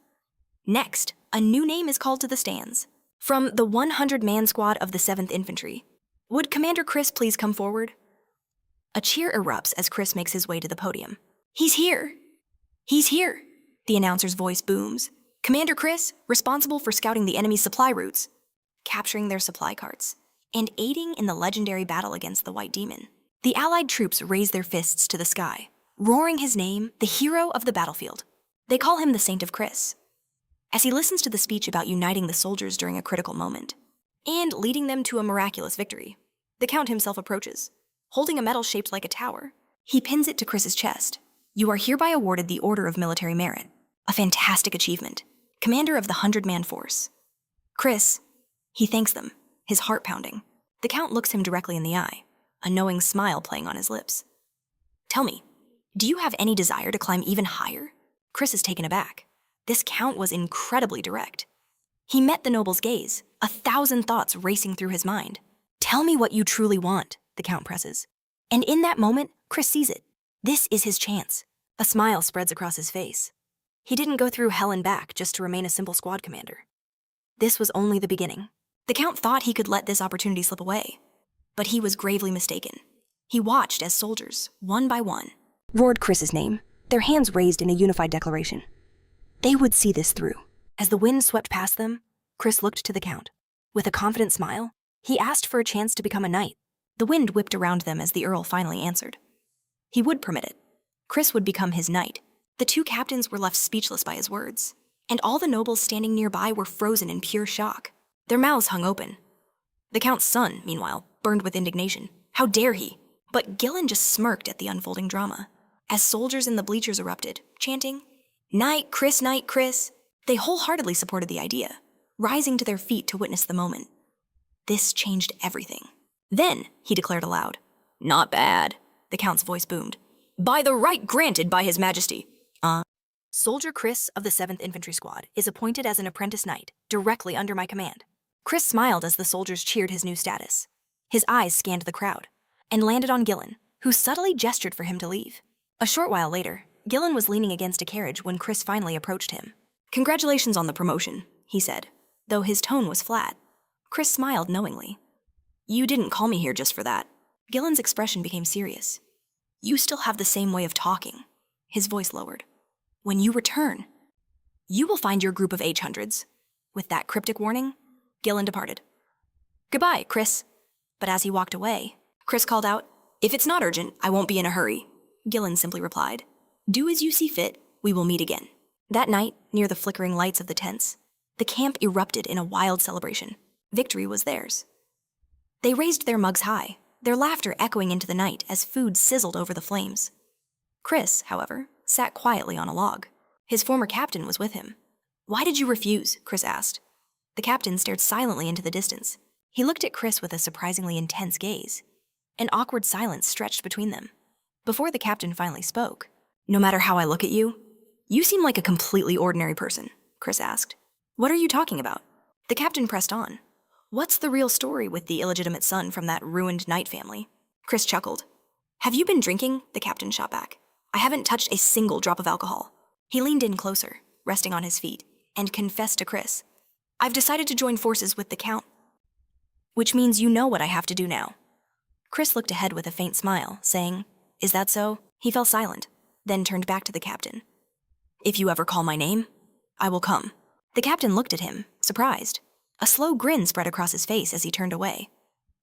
Speaker 1: Next, a new name is called to the stands. From the 100-man squad of the 7th Infantry. Would Commander Chris please come forward? A cheer erupts as Chris makes his way to the podium. He's here! He's here! The announcer's voice booms. Commander Chris, responsible for scouting the enemy's supply routes, capturing their supply carts, and aiding in the legendary battle against the White Demon. The Allied troops raise their fists to the sky, roaring his name, the hero of the battlefield. They call him the Saint of Chris. As he listens to the speech about uniting the soldiers during a critical moment, and leading them to a miraculous victory, the Count himself approaches, holding a medal shaped like a tower. He pins it to Chris's chest. You are hereby awarded the Order of Military Merit, a fantastic achievement, commander of the 100-man force. Chris, he thanks them, his heart pounding. The Count looks him directly in the eye, a knowing smile playing on his lips. Tell me, do you have any desire to climb even higher? Chris is taken aback. This Count was incredibly direct. He met the noble's gaze, 1,000 thoughts racing through his mind. Tell me what you truly want, the Count presses. And in that moment, Chris sees it. This is his chance. A smile spreads across his face. He didn't go through hell and back just to remain a simple squad commander. This was only the beginning. The Count thought he could let this opportunity slip away, but he was gravely mistaken. He watched as soldiers, one by one,
Speaker 2: roared Chris's name, their hands raised in a unified declaration. They would see this through.
Speaker 1: As the wind swept past them, Chris looked to the Count. With a confident smile, he asked for a chance to become a knight. The wind whipped around them as the Earl finally answered. He would permit it. Chris would become his knight. The two captains were left speechless by his words, and all the nobles standing nearby were frozen in pure shock. Their mouths hung open. The Count's son, meanwhile, burned with indignation. How dare he? But Gillen just smirked at the unfolding drama. As soldiers in the bleachers erupted, chanting, "Knight, Chris, Knight, Chris," they wholeheartedly supported the idea, rising to their feet to witness the moment. This changed everything. Then, he declared aloud, "Not bad," the Count's voice boomed. "By the right granted by His Majesty." Soldier Chris of the 7th Infantry Squad is appointed as an apprentice knight, directly under my command. Chris smiled as the soldiers cheered his new status. His eyes scanned the crowd, and landed on Gillen, who subtly gestured for him to leave. A short while later, Gillen was leaning against a carriage when Chris finally approached him. "Congratulations on the promotion," he said, though his tone was flat. Chris smiled knowingly. "You didn't call me here just for that." Gillen's expression became serious. "You still have the same way of talking." His voice lowered. "When you return, you will find your group of H-hundreds." With that cryptic warning, Gillen departed. "Goodbye, Chris." But as he walked away, Chris called out, "If it's not urgent, I won't be in a hurry." Gillen simply replied, "Do as you see fit, we will meet again." That night, near the flickering lights of the tents, the camp erupted in a wild celebration. Victory was theirs. They raised their mugs high, their laughter echoing into the night as food sizzled over the flames. Chris, however, sat quietly on a log. His former captain was with him. "Why did you refuse?" Chris asked. The captain stared silently into the distance. He looked at Chris with a surprisingly intense gaze. An awkward silence stretched between them. Before the captain finally spoke, "No matter how I look at you, you seem like a completely ordinary person," Chris asked. "What are you talking about?" The captain pressed on. "What's the real story with the illegitimate son from that ruined knight family?" Chris chuckled. "Have you been drinking?" the captain shot back. "I haven't touched a single drop of alcohol." He leaned in closer, resting on his feet, and confessed to Chris, "I've decided to join forces with the Count." "Which means you know what I have to do now." Chris looked ahead with a faint smile, saying, "Is that so?" He fell silent, then turned back to the captain. "If you ever call my name, I will come." The captain looked at him, surprised. A slow grin spread across his face as he turned away.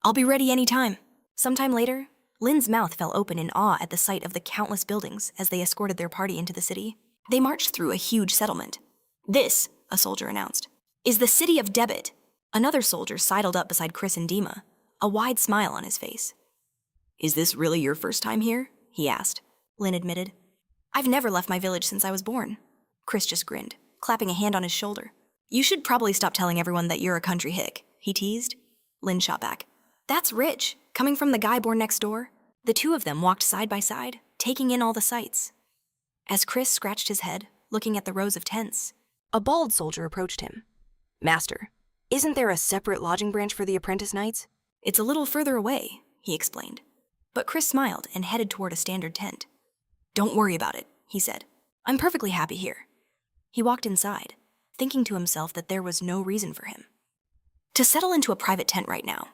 Speaker 1: "I'll be ready any time." Sometime later, Lynn's mouth fell open in awe at the sight of the countless buildings as they escorted their party into the city. They marched through a huge settlement. "This," a soldier announced, "is the city of Debit." Another soldier sidled up beside Chris and Dima, a wide smile on his face. "Is this really your first time here?" he asked. Lynn admitted. "I've never left my village since I was born." Chris just grinned, clapping a hand on his shoulder. "You should probably stop telling everyone that you're a country hick," he teased. Lynn shot back. "That's rich, coming from the guy born next door." The two of them walked side by side, taking in all the sights. As Chris scratched his head, looking at the rows of tents, a bald soldier approached him. "Master, isn't there a separate lodging branch for the apprentice knights?" "It's a little further away," he explained. But Chris smiled and headed toward a standard tent. "Don't worry about it," he said. "I'm perfectly happy here." He walked inside, thinking to himself that there was no reason for him to settle into a private tent right now.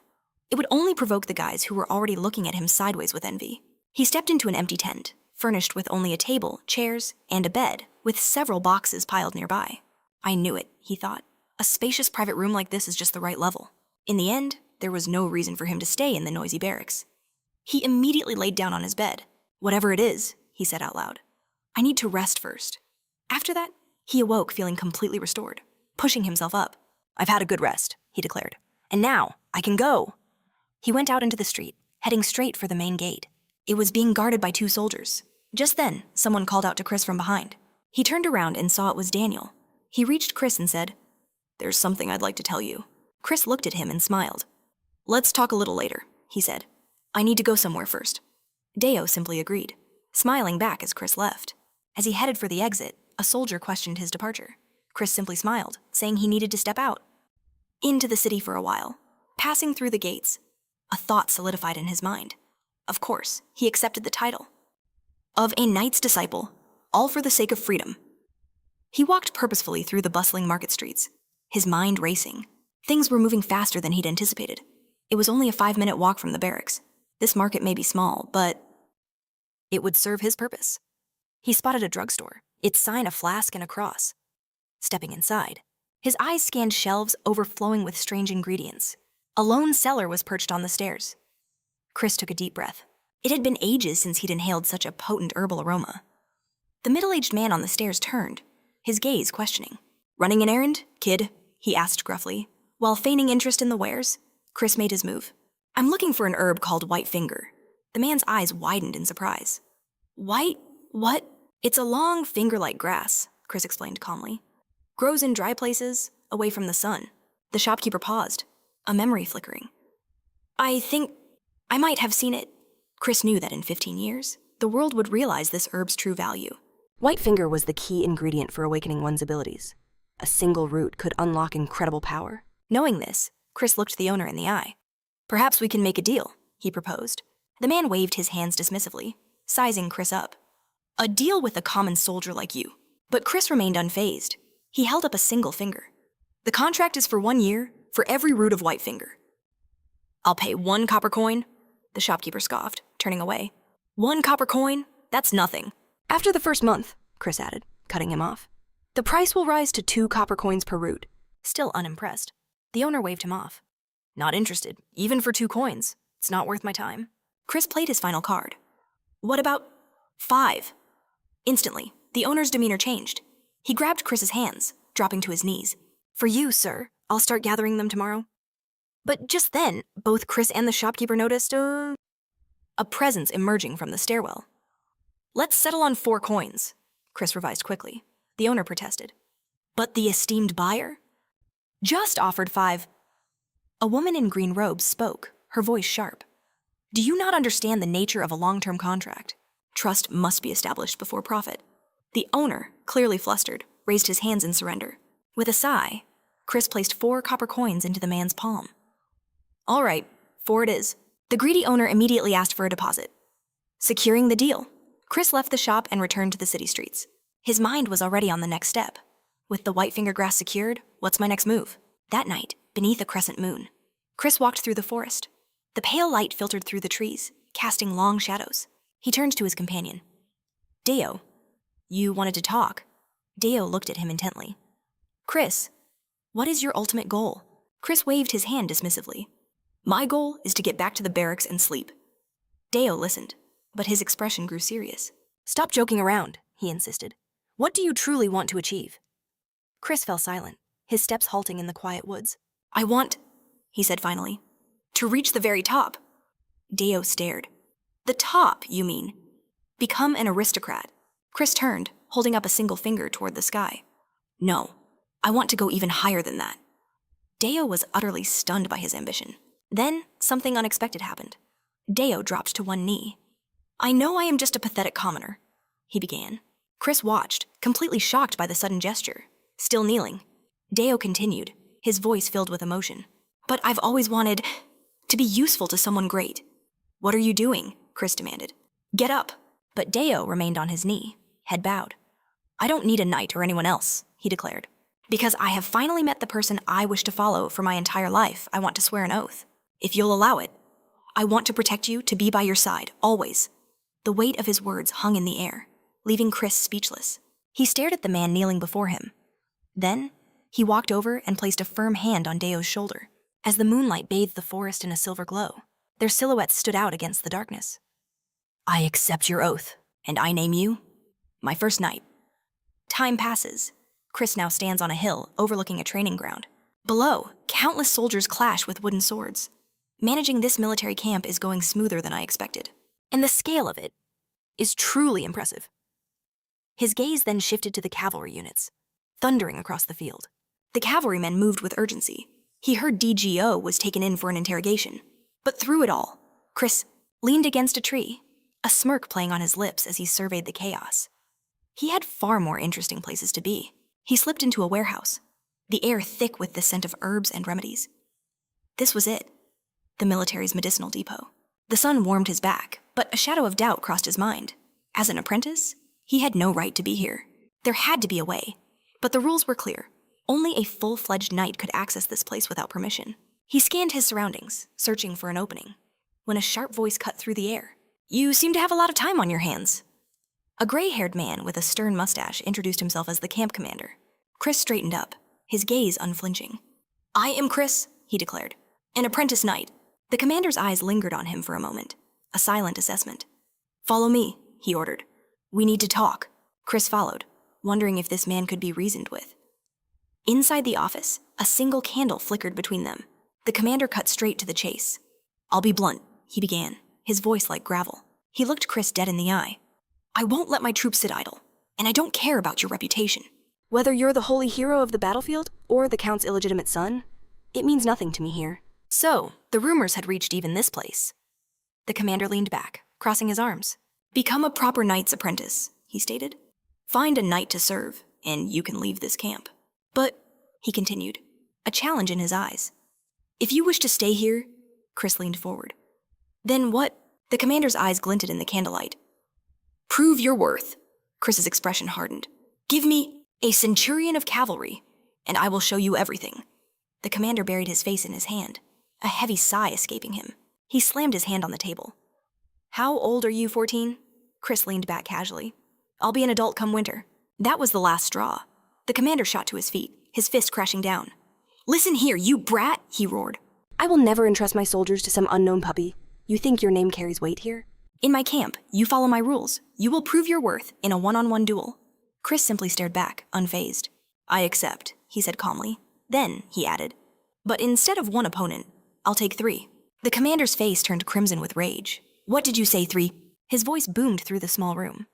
Speaker 1: It would only provoke the guys who were already looking at him sideways with envy. He stepped into an empty tent, furnished with only a table, chairs, and a bed, with several boxes piled nearby. "I knew it," he thought. "A spacious private room like this is just the right level." In the end, there was no reason for him to stay in the noisy barracks. He immediately laid down on his bed. "Whatever it is," he said out loud, "I need to rest first." After that, he awoke feeling completely restored, pushing himself up. "I've had a good rest," he declared. "And now, I can go." He went out into the street, heading straight for the main gate. It was being guarded by two soldiers. Just then, someone called out to Chris from behind. He turned around and saw it was Daniel. He reached Chris and said, "There's something I'd like to tell you." Chris looked at him and smiled. "Let's talk a little later," he said. "I need to go somewhere first." Deo simply agreed, smiling back as Chris left. As he headed for the exit, a soldier questioned his departure. Chris simply smiled, saying he needed to step out. Into the city for a while, passing through the gates, a thought solidified in his mind. Of course, he accepted the title of a knight's disciple, all for the sake of freedom. He walked purposefully through the bustling market streets, his mind racing. Things were moving faster than he'd anticipated. It was only a 5-minute walk from the barracks. This market may be small, but it would serve his purpose. He spotted a drugstore, its sign a flask and a cross. Stepping inside, his eyes scanned shelves overflowing with strange ingredients. A lone seller was perched on the stairs. Chris took a deep breath. It had been ages since he'd inhaled such a potent herbal aroma. The middle-aged man on the stairs turned, his gaze questioning. "Running an errand, kid?" he asked gruffly. While feigning interest in the wares, Chris made his move. "I'm looking for an herb called white finger." The man's eyes widened in surprise. "White? What?" "It's a long, finger-like grass," Chris explained calmly. "Grows in dry places, away from the sun." The shopkeeper paused, a memory flickering. "I think I might have seen it." Chris knew that in 15 years, the world would realize this herb's true value.
Speaker 2: White finger was the key ingredient for awakening one's abilities. A single root could unlock incredible power.
Speaker 1: Knowing this, Chris looked the owner in the eye. "Perhaps we can make a deal," he proposed. The man waved his hands dismissively, sizing Chris up. "A deal with a common soldier like you." But Chris remained unfazed. He held up a single finger. "The contract is for 1 year, for every root of white finger." "I'll pay 1 copper coin," the shopkeeper scoffed, turning away. "1 copper coin? That's nothing."
Speaker 2: "After the first month," Chris added, cutting him off, "the price will rise to 2 copper coins per root."
Speaker 1: Still unimpressed, the owner waved him off. "Not interested, even for 2 coins. It's not worth my time." Chris played his final card. "What about 5? Instantly, the owner's demeanor changed. He grabbed Chris's hands, dropping to his knees. "For you, sir. I'll start gathering them tomorrow." But just then, both Chris and the shopkeeper noticed a presence emerging from the stairwell. "Let's settle on 4 coins," Chris revised quickly. The owner protested. "But the esteemed buyer?" "Just offered 5. A woman in green robes spoke, her voice sharp. "Do you not understand the nature of a long-term contract? Trust must be established before profit." The owner, clearly flustered, raised his hands in surrender. With a sigh, Chris placed 4 copper coins into the man's palm. "All right, 4 it is." The greedy owner immediately asked for a deposit. Securing the deal, Chris left the shop and returned to the city streets. His mind was already on the next step. With the white finger grass secured, what's my next move? That night, beneath a crescent moon, Chris walked through the forest. The pale light filtered through the trees, casting long shadows. He turned to his companion. "Deo, you wanted to talk." Deo looked at him intently. "Chris, what is your ultimate goal?" Chris waved his hand dismissively. "My goal is to get back to the barracks and sleep." Deo listened, but his expression grew serious. "Stop joking around," he insisted. "What do you truly want to achieve?" Chris fell silent, his steps halting in the quiet woods. "I want," he said finally, "to reach the very top." Deo stared. "The top, you mean? Become an aristocrat." Chris turned, holding up a single finger toward the sky. "No, I want to go even higher than that." Deo was utterly stunned by his ambition. Then, something unexpected happened. Deo dropped to one knee. "I know I am just a pathetic commoner," he began. Chris watched, completely shocked by the sudden gesture. Still kneeling, Deo continued, his voice filled with emotion. "But I've always wanted to be useful to someone great." "What are you doing?" Chris demanded. "Get up." But Deo remained on his knee, head bowed. "I don't need a knight or anyone else," he declared. "Because I have finally met the person I wish to follow for my entire life, I want to swear an oath. If you'll allow it, I want to protect you, to be by your side, always." The weight of his words hung in the air, leaving Chris speechless. He stared at the man kneeling before him. Then, he walked over and placed a firm hand on Deo's shoulder. As the moonlight bathed the forest in a silver glow, their silhouettes stood out against the darkness. "I accept your oath, and I name you my first knight." Time passes. Chris now stands on a hill overlooking a training ground. Below, countless soldiers clash with wooden swords. Managing this military camp is going smoother than I expected. And the scale of it is truly impressive. His gaze then shifted to the cavalry units, thundering across the field. The cavalrymen moved with urgency. He heard DGO was taken in for an interrogation. But through it all, Chris leaned against a tree, a smirk playing on his lips as he surveyed the chaos. He had far more interesting places to be. He slipped into a warehouse, the air thick with the scent of herbs and remedies. This was it, the military's medicinal depot. The sun warmed his back, but a shadow of doubt crossed his mind. As an apprentice, he had no right to be here. There had to be a way. But the rules were clear. Only a full-fledged knight could access this place without permission. He scanned his surroundings, searching for an opening, when a sharp voice cut through the air. "You seem to have a lot of time on your hands." A gray-haired man with a stern mustache introduced himself as the camp commander. Chris straightened up, his gaze unflinching. "I am Chris," he declared, "an apprentice knight." The commander's eyes lingered on him for a moment, a silent assessment. "Follow me," he ordered. "We need to talk." Chris followed, wondering if this man could be reasoned with. Inside the office, a single candle flickered between them. The commander cut straight to the chase. "I'll be blunt," he began, his voice like gravel. He looked Chris dead in the eye. "I won't let my troops sit idle, and I don't care about your reputation."
Speaker 2: Whether you're the holy hero of the battlefield or the Count's illegitimate son, it means nothing to me here.
Speaker 1: So, the rumors had reached even this place. The commander leaned back, crossing his arms. "Become a proper knight's apprentice," he stated. "Find a knight to serve, and you can leave this camp." "But," he continued, a challenge in his eyes. "If you wish to stay here," Chris leaned forward. "Then what?" The commander's eyes glinted in the candlelight. "Prove your worth." Chris's expression hardened. "Give me a centurion of cavalry, and I will show you everything." The commander buried his face in his hand, a heavy sigh escaping him. He slammed his hand on the table. "How old are you, 14? Chris leaned back casually. "I'll be an adult come winter." That was the last straw. The commander shot to his feet, his fist crashing down. "Listen here, you brat!" he roared.
Speaker 2: I will never entrust my soldiers to some unknown puppy. You think your name carries weight here?
Speaker 1: "In my camp, you follow my rules. You will prove your worth in a one-on-one duel." Chris simply stared back, unfazed. "I accept," he said calmly. Then, he added, "But instead of one opponent, I'll take 3. The commander's face turned crimson with rage. "What did you say, 3? His voice boomed through the small room.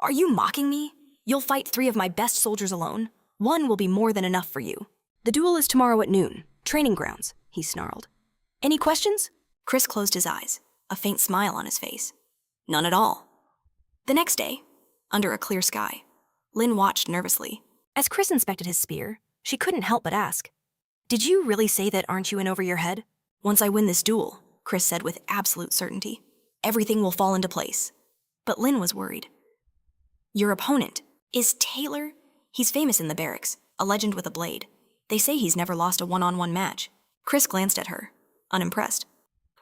Speaker 1: "Are you mocking me? You'll fight 3 of my best soldiers alone? 1 will be more than enough for you."
Speaker 2: The duel is tomorrow at noon. Training grounds, he snarled. Any questions?
Speaker 1: Chris closed his eyes, a faint smile on his face. "None at all." The next day, under a clear sky, Lynn watched nervously.
Speaker 2: As Chris inspected his spear, she couldn't help but ask, "Did you really say that, aren't you in over your head?"
Speaker 1: "Once I win this duel," Chris said with absolute certainty, "everything will fall into place." But Lynn was worried. "Your opponent is Taylor. He's famous in the barracks, a legend with a blade. They say he's never lost a one-on-one match." Chris glanced at her, unimpressed.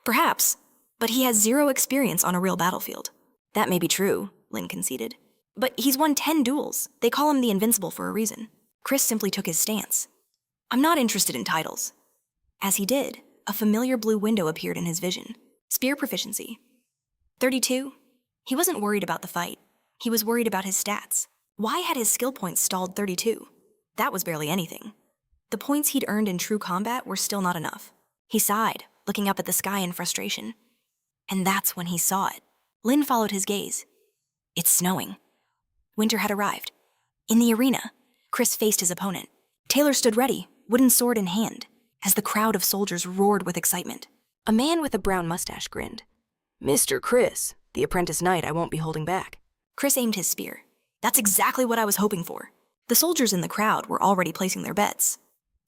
Speaker 1: "Perhaps, but he has 0 experience on a real battlefield." "That may be true," Lynn conceded. "But he's won 10 duels. They call him the Invincible for a reason." Chris simply took his stance. "I'm not interested in titles." As he did, a familiar blue window appeared in his vision. Spear proficiency. 32. He wasn't worried about the fight. He was worried about his stats. Why had his skill points stalled 32? That was barely anything. The points he'd earned in true combat were still not enough. He sighed, looking up at the sky in frustration. And that's when he saw it. Lynn followed his gaze. It's snowing. Winter had arrived. In the arena, Chris faced his opponent. Taylor stood ready, wooden sword in hand, as the crowd of soldiers roared with excitement.
Speaker 2: A man with a brown mustache grinned. "Mr. Chris, the apprentice knight I won't be holding back."
Speaker 1: Chris aimed his spear. That's exactly what I was hoping for. The soldiers in the crowd were already placing their bets.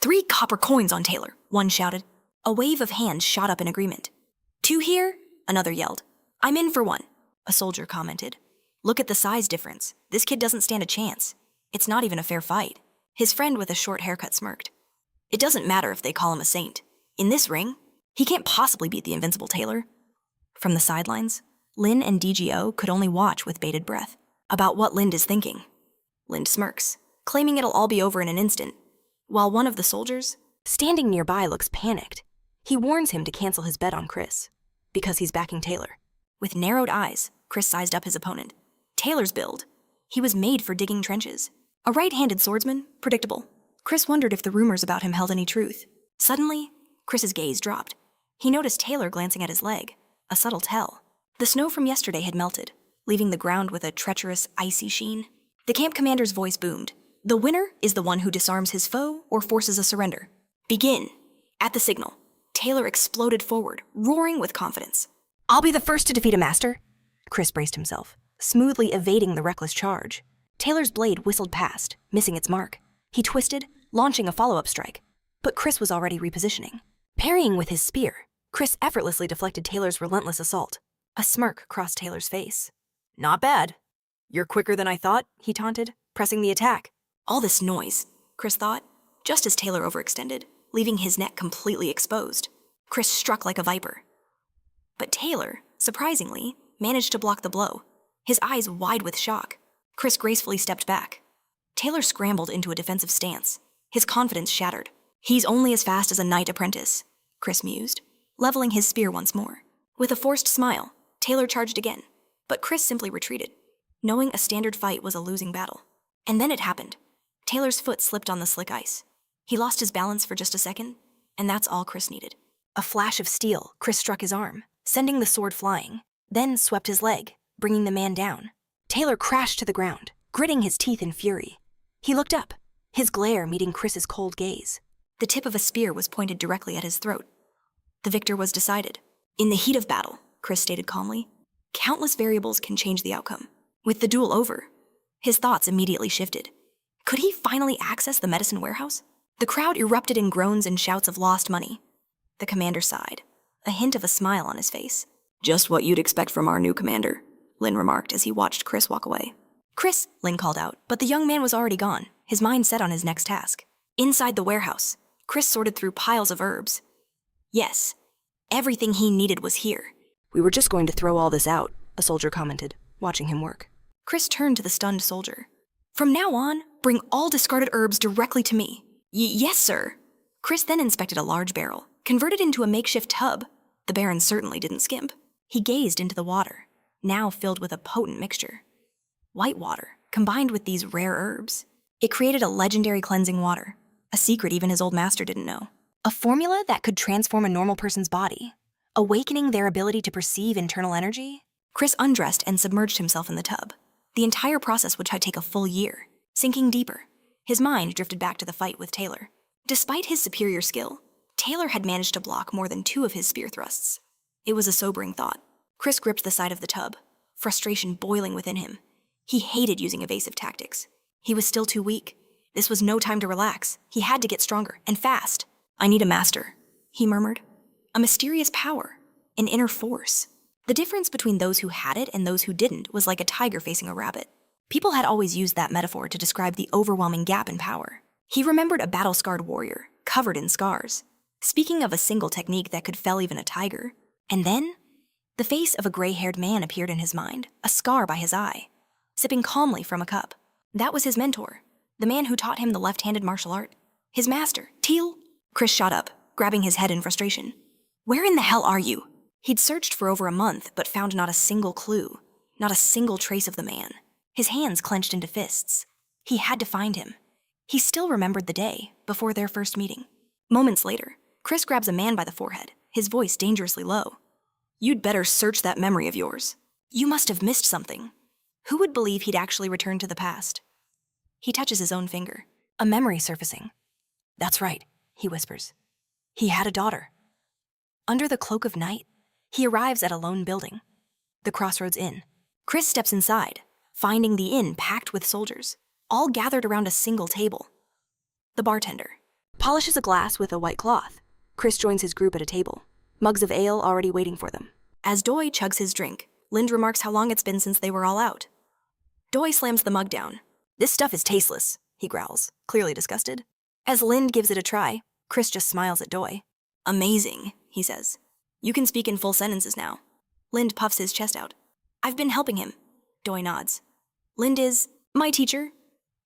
Speaker 1: 3 copper coins on Taylor, one shouted. A wave of hands shot up in agreement. 2 here, another yelled. I'm in for 1, a soldier commented. Look at the size difference. This kid doesn't stand a chance. It's not even a fair fight. His friend with a short haircut smirked. It doesn't matter if they call him a saint. In this ring, he can't possibly beat the invincible Taylor. From the sidelines, Lynn and DGO could only watch with bated breath. About what Lind is thinking. Lind smirks, claiming it'll all be over in an instant, while one of the soldiers,
Speaker 2: standing nearby, looks panicked. He warns him to cancel his bet on Chris, because he's backing Taylor.
Speaker 1: With narrowed eyes, Chris sized up his opponent. Taylor's build. He was made for digging trenches. A right-handed swordsman, predictable. Chris wondered if the rumors about him held any truth. Suddenly, Chris's gaze dropped. He noticed Taylor glancing at his leg, a subtle tell. The snow from yesterday had melted, leaving the ground with a treacherous, icy sheen. The camp commander's voice boomed. The winner is the one who disarms his foe or forces a surrender. Begin. At the signal, Taylor exploded forward, roaring with confidence.
Speaker 2: I'll be the first to defeat a master. Chris braced himself, smoothly evading the reckless charge. Taylor's blade whistled past, missing its mark. He twisted, launching a follow-up strike. But Chris was already repositioning. Parrying with his spear, Chris effortlessly deflected Taylor's relentless assault. A smirk crossed Taylor's face. Not bad. You're quicker than I thought, he taunted, pressing the attack.
Speaker 1: All this noise, Chris thought, just as Taylor overextended, leaving his neck completely exposed. Chris struck like a viper. But Taylor, surprisingly, managed to block the blow, his eyes wide with shock. Chris gracefully stepped back. Taylor scrambled into a defensive stance, his confidence shattered. He's only as fast as a knight apprentice, Chris mused, leveling his spear once more. With a forced smile, Taylor charged again, but Chris simply retreated, knowing a standard fight was a losing battle. And then it happened. Taylor's foot slipped on the slick ice. He lost his balance for just a second, and that's all Chris needed. A flash of steel, Chris struck his arm, sending the sword flying, then swept his leg, bringing the man down. Taylor crashed to the ground, gritting his teeth in fury. He looked up, his glare meeting Chris's cold gaze. The tip of a spear was pointed directly at his throat. The victor was decided. In the heat of battle, Chris stated calmly, countless variables can change the outcome. With the duel over, his thoughts immediately shifted. Could he finally access the medicine warehouse? The crowd erupted in groans and shouts of lost money. The commander sighed, a hint of a smile on his face. Just what you'd expect from our new commander, Lin remarked as he watched Chris walk away. Chris, Lin called out, but the young man was already gone, his mind set on his next task. Inside the warehouse, Chris sorted through piles of herbs. Yes, everything he needed was here.
Speaker 2: We were just going to throw all this out, a soldier commented, watching him work.
Speaker 1: Chris turned to the stunned soldier. From now on, bring all discarded herbs directly to me. Yes, sir. Chris then inspected a large barrel, converted into a makeshift tub. The Baron certainly didn't skimp. He gazed into the water, now filled with a potent mixture. White water, combined with these rare herbs. It created a legendary cleansing water, a secret even his old master didn't know. A formula that could transform a normal person's body, awakening their ability to perceive internal energy. Chris undressed and submerged himself in the tub. The entire process would take a full year. Sinking deeper, his mind drifted back to the fight with Taylor. Despite his superior skill, Taylor had managed to block more than 2 of his spear thrusts. It was a sobering thought. Chris gripped the side of the tub, frustration boiling within him. He hated using evasive tactics. He was still too weak. This was no time to relax. He had to get stronger, and fast. I need a master, he murmured. A mysterious power, an inner force. The difference between those who had it and those who didn't was like a tiger facing a rabbit. People had always used that metaphor to describe the overwhelming gap in power. He remembered a battle-scarred warrior, covered in scars, speaking of a single technique that could fell even a tiger. And then, the face of a gray-haired man appeared in his mind, a scar by his eye, sipping calmly from a cup. That was his mentor, the man who taught him the left-handed martial art. His master, Teal. Chris shot up, grabbing his head in frustration. Where in the hell are you? He'd searched for over a month, but found not a single clue, not a single trace of the man. His hands clenched into fists. He had to find him. He still remembered the day, before their first meeting. Moments later, Chris grabs a man by the forehead, his voice dangerously low. You'd better search that memory of yours. You must have missed something. Who would believe he'd actually returned to the past? He touches his own finger, a memory surfacing. That's right, he whispers. He had a daughter. Under the cloak of night, he arrives at a lone building, the Crossroads Inn. Chris steps inside, finding the inn packed with soldiers, all gathered around a single table. The bartender polishes a glass with a white cloth. Chris joins his group at a table, mugs of ale already waiting for them. As Doi chugs his drink, Lind remarks how long it's been since they were all out. Doi slams the mug down. This stuff is tasteless, he growls, clearly disgusted. As Lind gives it a try, Chris just smiles at Doi. Amazing, he says. You can speak in full sentences now. Lind puffs his chest out. I've been helping him. Doi nods. Lind is my teacher.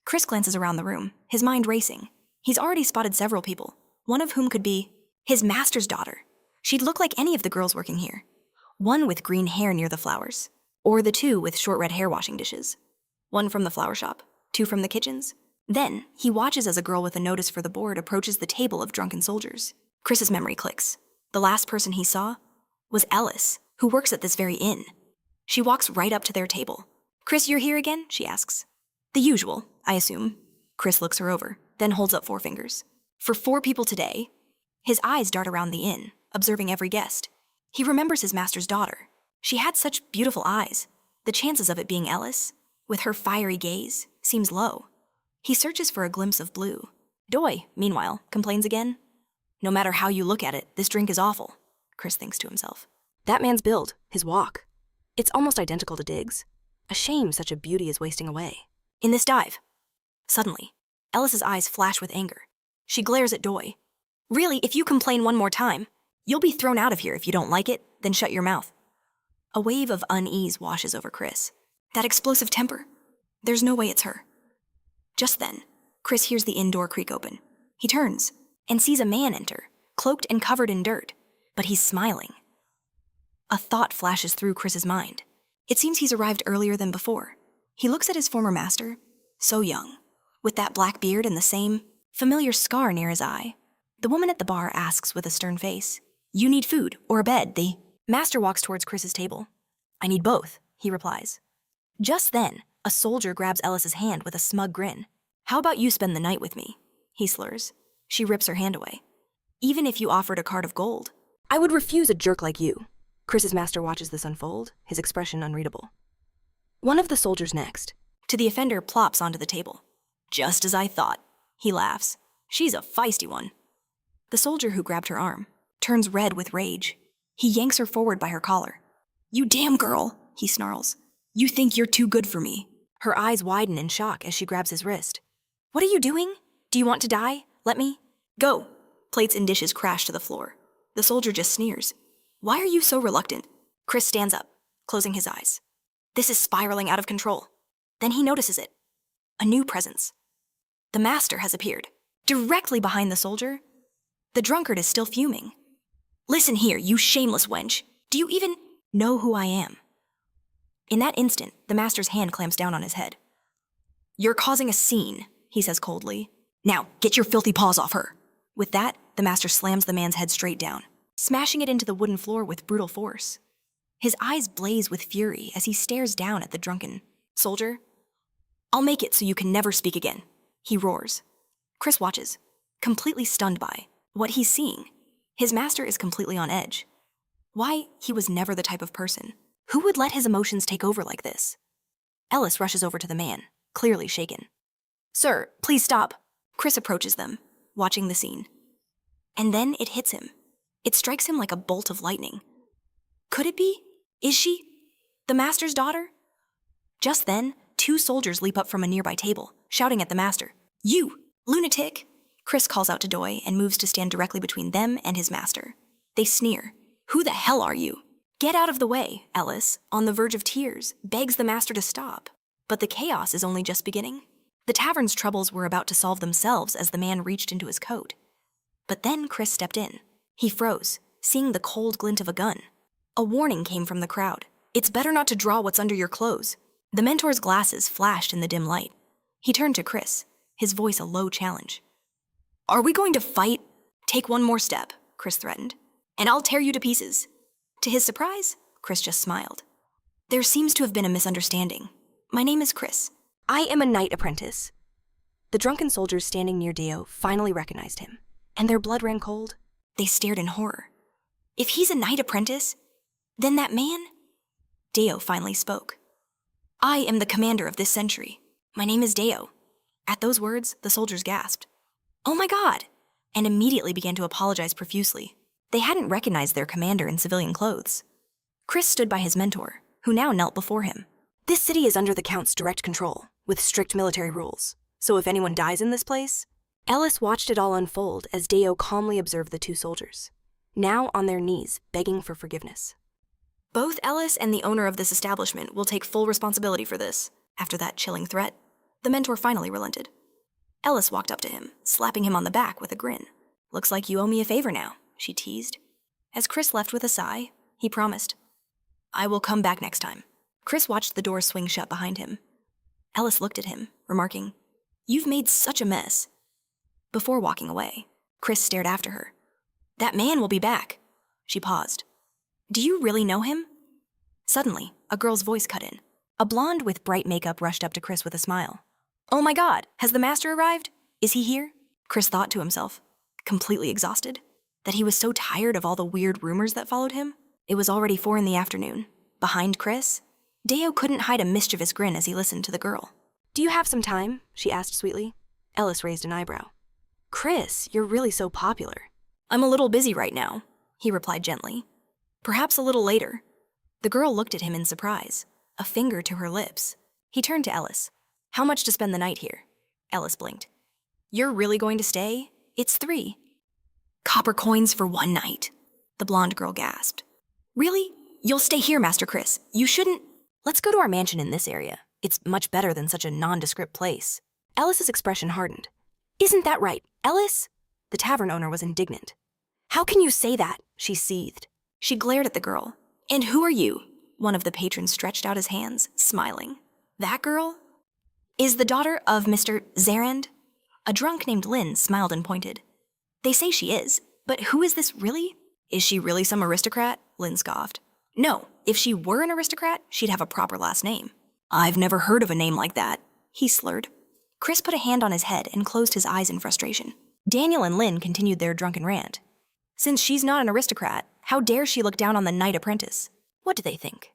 Speaker 1: Chris glances around the room, his mind racing. He's already spotted several people, one of whom could be his master's daughter. She'd look like any of the girls working here. One with green hair near the flowers, or the 2 with short red hair washing dishes. One from the flower shop, 2 from the kitchens. Then, he watches as a girl with a notice for the board approaches the table of drunken soldiers. Chris's memory clicks. The last person he saw was Ellis, who works at this very inn. She walks right up to their table. Chris, you're here again? She asks. The usual, I assume. Chris looks her over, then holds up 4 fingers. For 4 people today. His eyes dart around the inn, observing every guest. He remembers his master's daughter. She had such beautiful eyes. The chances of it being Ellis, with her fiery gaze, seems low. He searches for a glimpse of blue. Doi, meanwhile, complains again. No matter how you look at it, this drink is awful, Chris thinks to himself. That man's build, his walk. It's almost identical to Diggs. A shame such a beauty is wasting away. In this dive. Suddenly, Ellis's eyes flash with anger. She glares at Doi. Really, if you complain one more time, you'll be thrown out of here. If you don't like it, then shut your mouth. A wave of unease washes over Chris. That explosive temper. There's no way it's her. Just then, Chris hears the inn door creak open. He turns and sees a man enter, cloaked and covered in dirt, but he's smiling. A thought flashes through Chris's mind. It seems he's arrived earlier than before. He looks at his former master, so young, with that black beard and the same familiar scar near his eye. The woman at the bar asks with a stern face, "You need food or a bed?" The master walks towards Chris's table. "I need both," he replies. Just then, a soldier grabs Ellis's hand with a smug grin. "How about you spend the night with me?" he slurs. She rips her hand away. "Even if you offered a card of gold."
Speaker 2: I would refuse a jerk like you. Chris's master watches this unfold, his expression unreadable. One of the soldiers next.
Speaker 1: To the offender plops onto the table. "Just as I thought," he laughs. "She's a feisty one." The soldier who grabbed her arm turns red with rage. He yanks her forward by her collar. "You damn girl," he snarls. "You think you're too good for me." Her eyes widen in shock as she grabs his wrist. "What are you doing? Do you want to die? Let me." "Go." Plates and dishes crash to the floor. The soldier just sneers. "Why are you so reluctant?" Chris stands up, closing his eyes. This is spiraling out of control. Then he notices it. A new presence. The master has appeared, directly behind the soldier. The drunkard is still fuming. "Listen here, you shameless wench. Do you even know who I am?" In that instant, the master's hand clamps down on his head. "You're causing a scene," he says coldly. "Now, get your filthy paws off her." With that, the master slams the man's head straight down, smashing it into the wooden floor with brutal force. His eyes blaze with fury as he stares down at the drunken soldier. "I'll make it so you can never speak again," he roars. Chris watches, completely stunned by what he's seeing. His master is completely on edge. Why, he was never the type of person who would let his emotions take over like this. Ellis rushes over to the man, clearly shaken. "Sir, please stop." Chris approaches them, watching the scene. And then it hits him. It strikes him like a bolt of lightning. Could it be? Is she the master's daughter? Just then, two soldiers leap up from a nearby table, shouting at the master. "You, lunatic!" Chris calls out to Doi and moves to stand directly between them and his master. They sneer. "Who the hell are you?" "Get out of the way," Ellis, on the verge of tears, begs the master to stop. But the chaos is only just beginning. The tavern's troubles were about to solve themselves as the man reached into his coat. But then Chris stepped in. He froze, seeing the cold glint of a gun. A warning came from the crowd. "It's better not to draw what's under your clothes." The mentor's glasses flashed in the dim light. He turned to Chris, his voice a low challenge. "Are we going to fight?" "Take one more step," Chris threatened, "and I'll tear you to pieces." To his surprise, Chris just smiled. "There seems to have been a misunderstanding. My name is Chris.
Speaker 2: I am a knight apprentice." The drunken soldiers standing near Deo finally recognized him, and their blood ran cold.
Speaker 1: They stared in horror. If he's a knight apprentice, then that man? Deo finally spoke. "I am the commander of this century. My name is Deo." At those words, the soldiers gasped. "Oh my God!" and immediately began to apologize profusely. They hadn't recognized their commander in civilian clothes. Chris stood by his mentor, who now knelt before him.
Speaker 2: This city is under the Count's direct control, with strict military rules. So if anyone dies in this place... Ellis watched it all unfold as Deo calmly observed the two soldiers, now on their knees, begging for forgiveness.
Speaker 1: "Both Ellis and the owner of this establishment will take full responsibility for this." After that chilling threat, the mentor finally relented. Ellis walked up to him, slapping him on the back with a grin. "Looks like you owe me a favor now," she teased. As Chris left with a sigh, he promised, "I will come back next time." Chris watched the door swing shut behind him. Ellis looked at him, remarking, "You've made such a mess." Before walking away, Chris stared after her. "That man will be back." She paused. "Do you really know him?" Suddenly, a girl's voice cut in. A blonde with bright makeup rushed up to Chris with a smile. "Oh my God, has the master arrived? Is he here?" Chris thought to himself, completely exhausted, that he was so tired of all the weird rumors that followed him. It was already 4 p.m. Behind Chris, Deo couldn't hide a mischievous grin as he listened to the girl.
Speaker 2: "Do you have some time?" she asked sweetly. Ellis raised an eyebrow. "Chris, you're really so popular."
Speaker 1: "I'm a little busy right now," he replied gently. "Perhaps a little later." The girl looked at him in surprise, a finger to her lips. He turned to Ellis. "How much to spend the night here?" Ellis blinked. You're really going to stay? It's 3. Copper coins for 1 night, the blonde girl gasped. Really? You'll stay here, Master Chris. You shouldn't.
Speaker 2: Let's go to our mansion in this area. It's much better than such a nondescript place. Ellis's expression hardened. Isn't that right, Ellis? The tavern owner was indignant. How can you say that? She seethed.
Speaker 1: She glared at the girl. And who are you? One of the patrons stretched out his hands, smiling. That girl? Is the daughter of Mr. Zarand? A drunk named Lynn smiled and pointed. They say she is, but who is this really? Is she really some aristocrat? Lynn scoffed. No, if she were an aristocrat, she'd have a proper last name. I've never heard of a name like that, he slurred. Chris put a hand on his head and closed his eyes in frustration. Daniel and Lynn continued their drunken rant. Since she's not an aristocrat, how dare she look down on the knight apprentice? What do they think?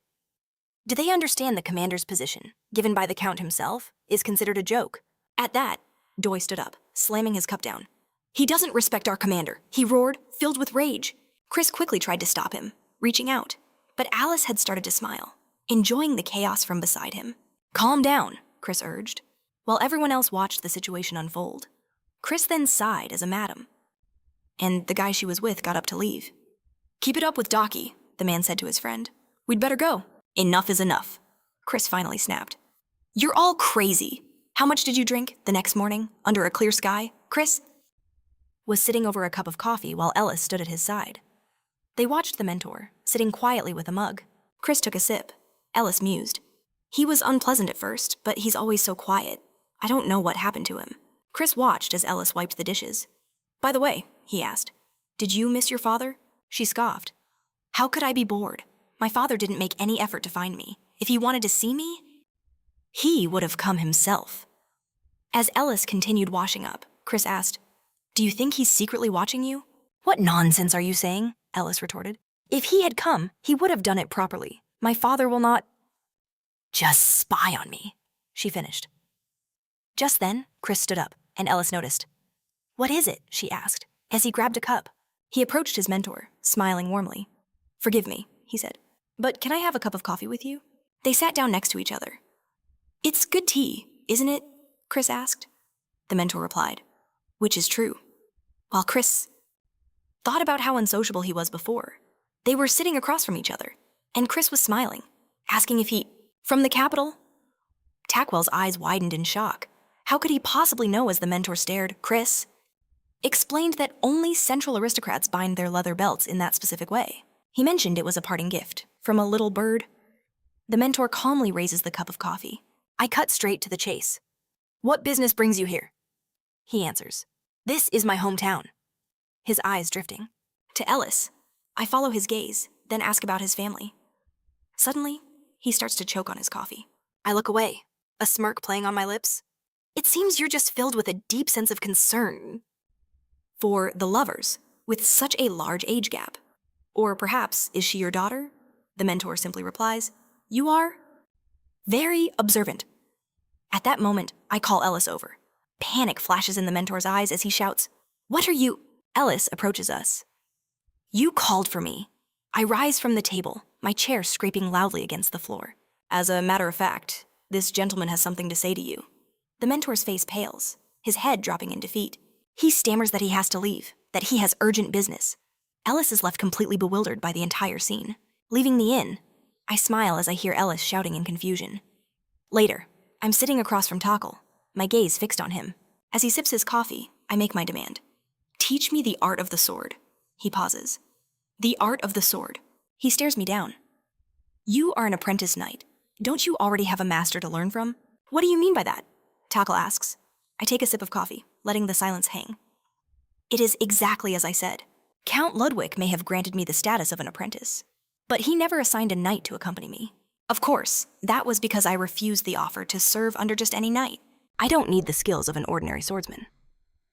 Speaker 1: Do they understand the commander's position, given by the Count himself, is considered a joke? At that, Doy stood up, slamming his cup down. He doesn't respect our commander, he roared, filled with rage. Chris quickly tried to stop him, reaching out. But Alice had started to smile, enjoying the chaos from beside him. Calm down, Chris urged, while everyone else watched the situation unfold. Chris then sighed as a madam, and the guy she was with got up to leave. Keep it up with Docky, the man said to his friend. We'd better go. Enough is enough, Chris finally snapped. You're all crazy. How much did you drink the next morning, under a clear sky? Chris was sitting over a cup of coffee while Ellis stood at his side. They watched the mentor, sitting quietly with a mug. Chris took a sip. Ellis mused. He was unpleasant at first, but he's always so quiet. I don't know what happened to him. Chris watched as Ellis wiped the dishes. By the way, he asked, did you miss your father? She scoffed. How could I be bored? My father didn't make any effort to find me. If he wanted to see me, he would have come himself. As Ellis continued washing up, Chris asked, do you think he's secretly watching you? What nonsense are you saying? Ellis retorted. If he had come, he would have done it properly. My father will not just spy on me, she finished. Just then, Chris stood up, and Ellis noticed. What is it? She asked, as he grabbed a cup. He approached his mentor, smiling warmly. Forgive me, he said, but can I have a cup of coffee with you? They sat down next to each other. It's good tea, isn't it? Chris asked. The mentor replied, which is true. While Chris thought about how unsociable he was before, they were sitting across from each other, and Chris was smiling, asking if he, from the capital? Tackwell's eyes widened in shock. How could he possibly know as the mentor stared? Chris explained that only central aristocrats bind their leather belts in that specific way. He mentioned it was a parting gift from a little bird. The mentor calmly raises the cup of coffee. I cut straight to the chase. What business brings you here? He answers. This is my hometown. His eyes drifting. To Ellis, I follow his gaze, then ask about his family. Suddenly, he starts to choke on his coffee. I look away, a smirk playing on my lips. It seems you're just filled with a deep sense of concern for the lovers, with such a large age gap. Or perhaps, is she your daughter? The mentor simply replies, you are very observant. At that moment, I call Ellis over. Panic flashes in the mentor's eyes as he shouts, what are you? Ellis approaches us. You called for me. I rise from the table, my chair scraping loudly against the floor. As a matter of fact, this gentleman has something to say to you. The mentor's face pales, his head dropping in defeat. He stammers that he has to leave, that he has urgent business. Ellis is left completely bewildered by the entire scene. Leaving the inn, I smile as I hear Ellis shouting in confusion. Later, I'm sitting across from Tockle, my gaze fixed on him. As he sips his coffee, I make my demand. Teach me the art of the sword. He pauses. The art of the sword. He stares me down. You are an apprentice knight. Don't you already have a master to learn from? What do you mean by that? Tockle asks. I take a sip of coffee, letting the silence hang. It is exactly as I said. Count Ludwig may have granted me the status of an apprentice, but he never assigned a knight to accompany me. Of course, that was because I refused the offer to serve under just any knight. I don't need the skills of an ordinary swordsman.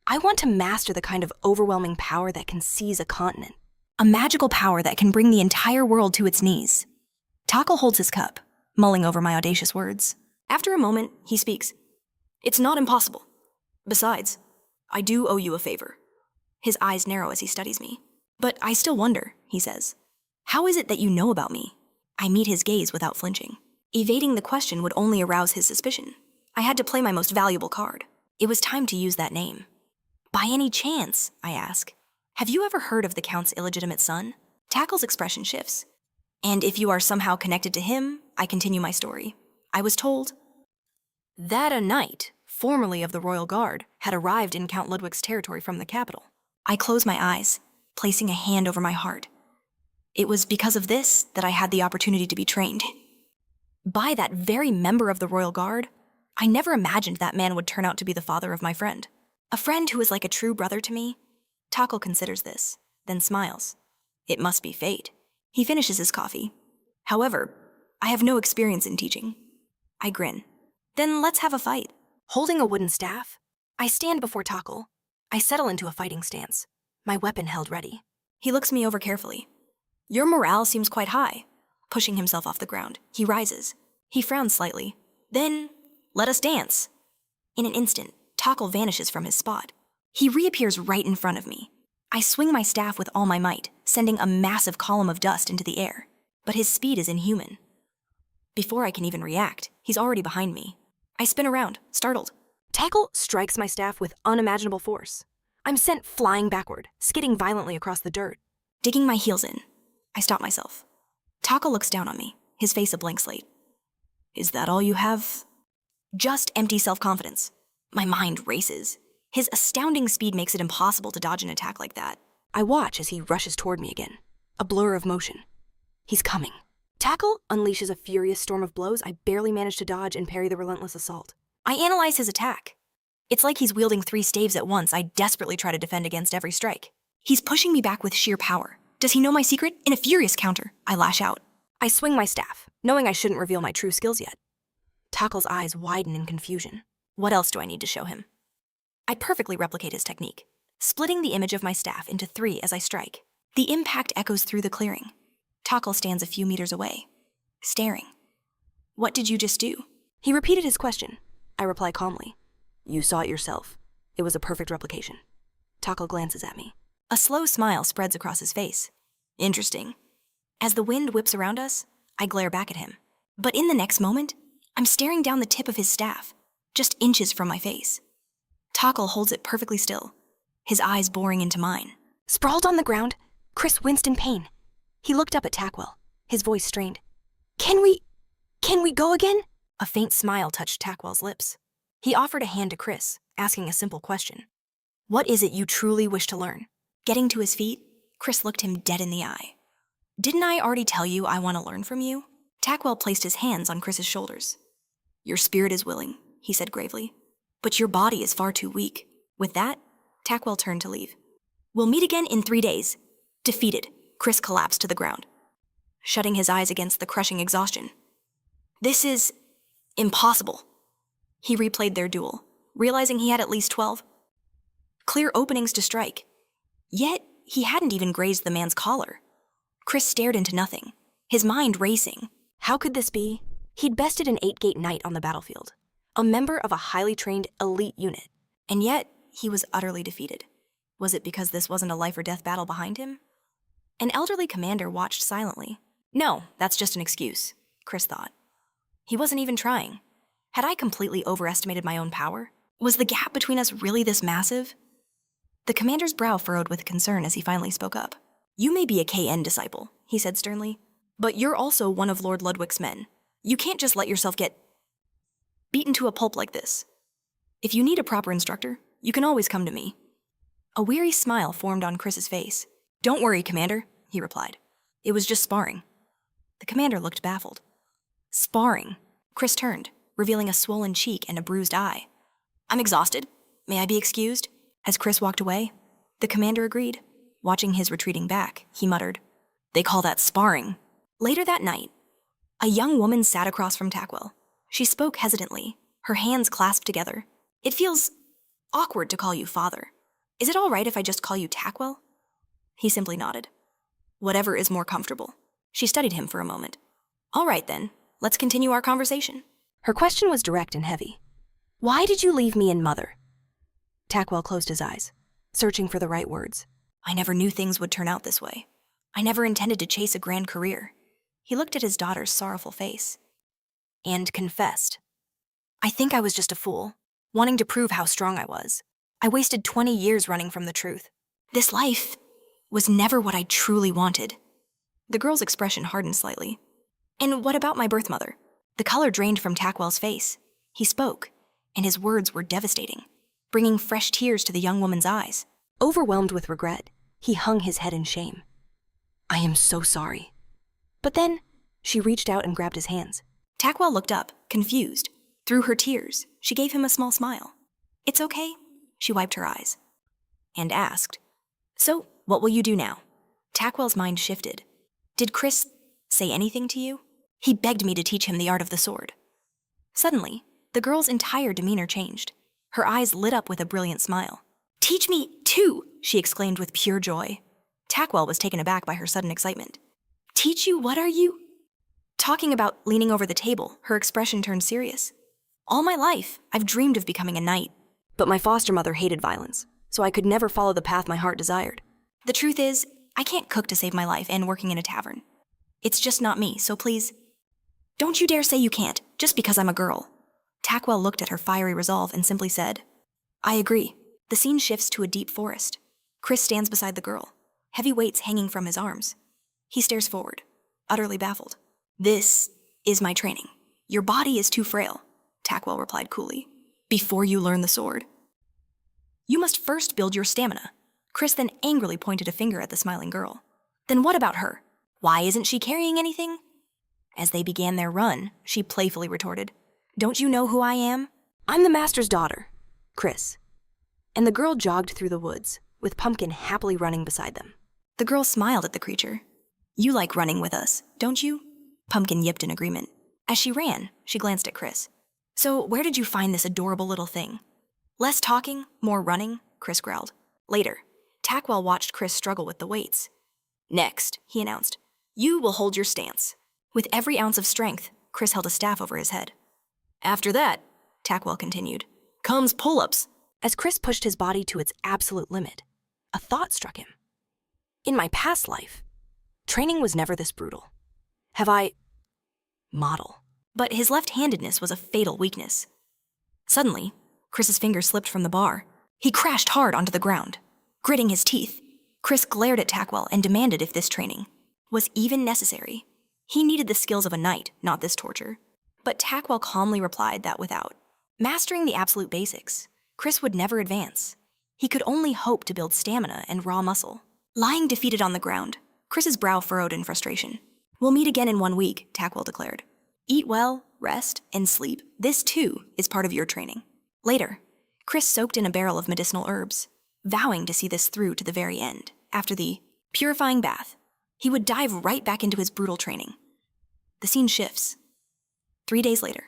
Speaker 1: I want to master the kind of overwhelming power that can seize a continent. A magical power that can bring the entire world to its knees. Tockle holds his cup, mulling over my audacious words. After a moment, he speaks. It's not impossible. Besides, I do owe you a favor. His eyes narrow as he studies me. But I still wonder, he says. How is it that you know about me? I meet his gaze without flinching. Evading the question would only arouse his suspicion. I had to play my most valuable card. It was time to use that name. By any chance, I ask, have you ever heard of the Count's illegitimate son? Tackle's expression shifts. And if you are somehow connected to him, I continue my story. I was told that a knight, formerly of the Royal Guard, had arrived in Count Ludwig's territory from the capital. I close my eyes, placing a hand over my heart. It was because of this that I had the opportunity to be trained. By that very member of the Royal Guard, I never imagined that man would turn out to be the father of my friend. A friend who is like a true brother to me. Tackle considers this, then smiles. It must be fate. He finishes his coffee. However, I have no experience in teaching. I grin. Then let's have a fight.
Speaker 2: Holding a wooden staff, I stand before Tackle. I settle into a fighting stance, my weapon held ready.
Speaker 1: He looks me over carefully. Your morale seems quite high. Pushing himself off the ground, he rises. He frowns slightly. Then, let us dance. In an instant, Tackle vanishes from his spot. He reappears right in front of me. I swing my staff with all my might, sending a massive column of dust into the air. But his speed is inhuman. Before I can even react, he's already behind me. I spin around, startled.
Speaker 2: Tackle strikes my staff with unimaginable force. I'm sent flying backward, skidding violently across the dirt.
Speaker 1: Digging my heels in, I stop myself. Tackle looks down on me, his face a blank slate. Is that all you have? Just empty self-confidence. My mind races. His astounding speed makes it impossible to dodge an attack like that.
Speaker 2: I watch as he rushes toward me again, a blur of motion. He's coming. Tackle unleashes a furious storm of blows I barely manage to dodge and parry the relentless assault.
Speaker 1: I analyze his attack. It's like he's wielding 3 staves at once I desperately try to defend against every strike. He's pushing me back with sheer power. Does he know my secret? In a furious counter, I lash out.
Speaker 2: I swing my staff, knowing I shouldn't reveal my true skills yet. Tackle's eyes widen in confusion.
Speaker 1: What else do I need to show him? I perfectly replicate his technique, splitting the image of my staff into 3 as I strike. The impact echoes through the clearing. Tackle stands a few meters away, staring. What did you just do?
Speaker 2: He repeated his question. I reply calmly. You saw it yourself. It was a perfect replication. Tackle glances at me.
Speaker 1: A slow smile spreads across his face. Interesting. As the wind whips around us, I glare back at him. But in the next moment, I'm staring down the tip of his staff, just inches from my face. Tackle holds it perfectly still, his eyes boring into mine.
Speaker 2: Sprawled on the ground, Chris winced in pain. He looked up at Tackwell, his voice strained. Can we go again?
Speaker 1: A faint smile touched Tackwell's lips. He offered a hand to Chris, asking a simple question. What is it you truly wish to learn? Getting to his feet, Chris looked him dead in the eye. Didn't I already tell you I want to learn from you? Tackwell placed his hands on Chris's shoulders. Your spirit is willing, he said gravely, but your body is far too weak. With that, Tackwell turned to leave. We'll meet again in 3 days. Defeated, Chris collapsed to the ground, shutting his eyes against the crushing exhaustion. This is impossible. He replayed their duel, realizing he had at least 12 clear openings to strike. Yet, he hadn't even grazed the man's collar. Chris stared into nothing, his mind racing.
Speaker 2: How could this be? He'd bested an 8-gate knight on the battlefield, a member of a highly trained elite unit.
Speaker 1: And yet, he was utterly defeated. Was it because this wasn't a life-or-death battle behind him? An elderly commander watched silently. No, that's just an excuse, Chris thought. He wasn't even trying. Had I completely overestimated my own power? Was the gap between us really this massive? The commander's brow furrowed with concern as he finally spoke up. You may be a KN disciple, he said sternly, but you're also one of Lord Ludwig's men. You can't just let yourself get beaten to a pulp like this. If you need a proper instructor, you can always come to me. A weary smile formed on Chris's face. Don't worry, Commander, he replied. It was just sparring. The commander looked baffled. Sparring? Chris turned, revealing a swollen cheek and a bruised eye. I'm exhausted. May I be excused? As Chris walked away, the commander agreed. Watching his retreating back, he muttered, They call that sparring. Later that night, a young woman sat across from Tackwell. She spoke hesitantly, her hands clasped together. It feels awkward to call you father. Is it all right if I just call you Tackwell? He simply nodded. Whatever is more comfortable. She studied him for a moment. All right then, let's continue our conversation.
Speaker 2: Her question was direct and heavy. Why did you leave me and Mother? Tackwell closed his eyes, searching for the right words.
Speaker 1: I never knew things would turn out this way. I never intended to chase a grand career. He looked at his daughter's sorrowful face and confessed. I think I was just a fool, wanting to prove how strong I was. I wasted 20 years running from the truth. This life was never what I truly wanted. The girl's expression hardened slightly. And what about my birth mother? The color drained from Tackwell's face. He spoke, and his words were devastating, bringing fresh tears to the young woman's eyes.
Speaker 2: Overwhelmed with regret, he hung his head in shame. I am so sorry. But then, she reached out and grabbed his hands.
Speaker 1: Tackwell looked up, confused. Through her tears, she gave him a small smile. It's okay, she wiped her eyes. And asked, So, what will you do now? Tackwell's mind shifted. Did Chris say anything to you? He begged me to teach him the art of the sword. Suddenly, the girl's entire demeanor changed. Her eyes lit up with a brilliant smile. Teach me, too, she exclaimed with pure joy. Tackwell was taken aback by her sudden excitement. Teach you? What are you? Talking about leaning over the table, her expression turned serious. All my life, I've dreamed of becoming a knight.
Speaker 2: But my foster mother hated violence, so I could never follow the path my heart desired.
Speaker 1: The truth is, I can't cook to save my life and working in a tavern. It's just not me, so please, don't you dare say you can't, just because I'm a girl. Tackwell looked at her fiery resolve and simply said, I agree. The scene shifts to a deep forest. Chris stands beside the girl, heavy weights hanging from his arms. He stares forward, utterly baffled. This is my training. Your body is too frail, Tackwell replied coolly, before you learn the sword. You must first build your stamina. Chris then angrily pointed a finger at the smiling girl. Then what about her? Why isn't she carrying anything? As they began their run, she playfully retorted, Don't you know who I am?
Speaker 2: I'm the master's daughter, Chris. And the girl jogged through the woods, with Pumpkin happily running beside them.
Speaker 1: The girl smiled at the creature. You like running with us, don't you? Pumpkin yipped in agreement. As she ran, she glanced at Chris. So where did you find this adorable little thing? Less talking, more running, Chris growled. Later, Tackwell watched Chris struggle with the weights. Next, he announced, you will hold your stance. With every ounce of strength, Chris held a staff over his head. After that, Tackwell continued, comes pull-ups.
Speaker 2: As Chris pushed his body to its absolute limit, a thought struck him. In my past life, training was never this brutal. Have I... model.
Speaker 1: But his left-handedness was a fatal weakness. Suddenly, Chris's fingers slipped from the bar. He crashed hard onto the ground. Gritting his teeth, Chris glared at Tackwell and demanded if this training was even necessary. He needed the skills of a knight, not this torture. But Tackwell calmly replied that without mastering the absolute basics, Chris would never advance. He could only hope to build stamina and raw muscle. Lying defeated on the ground, Chris's brow furrowed in frustration. We'll meet again in 1 week, Tackwell declared. Eat well, rest, and sleep. This, too, is part of your training. Later, Chris soaked in a barrel of medicinal herbs, vowing to see this through to the very end. After the purifying bath, he would dive right back into his brutal training. The scene shifts. 3 days later,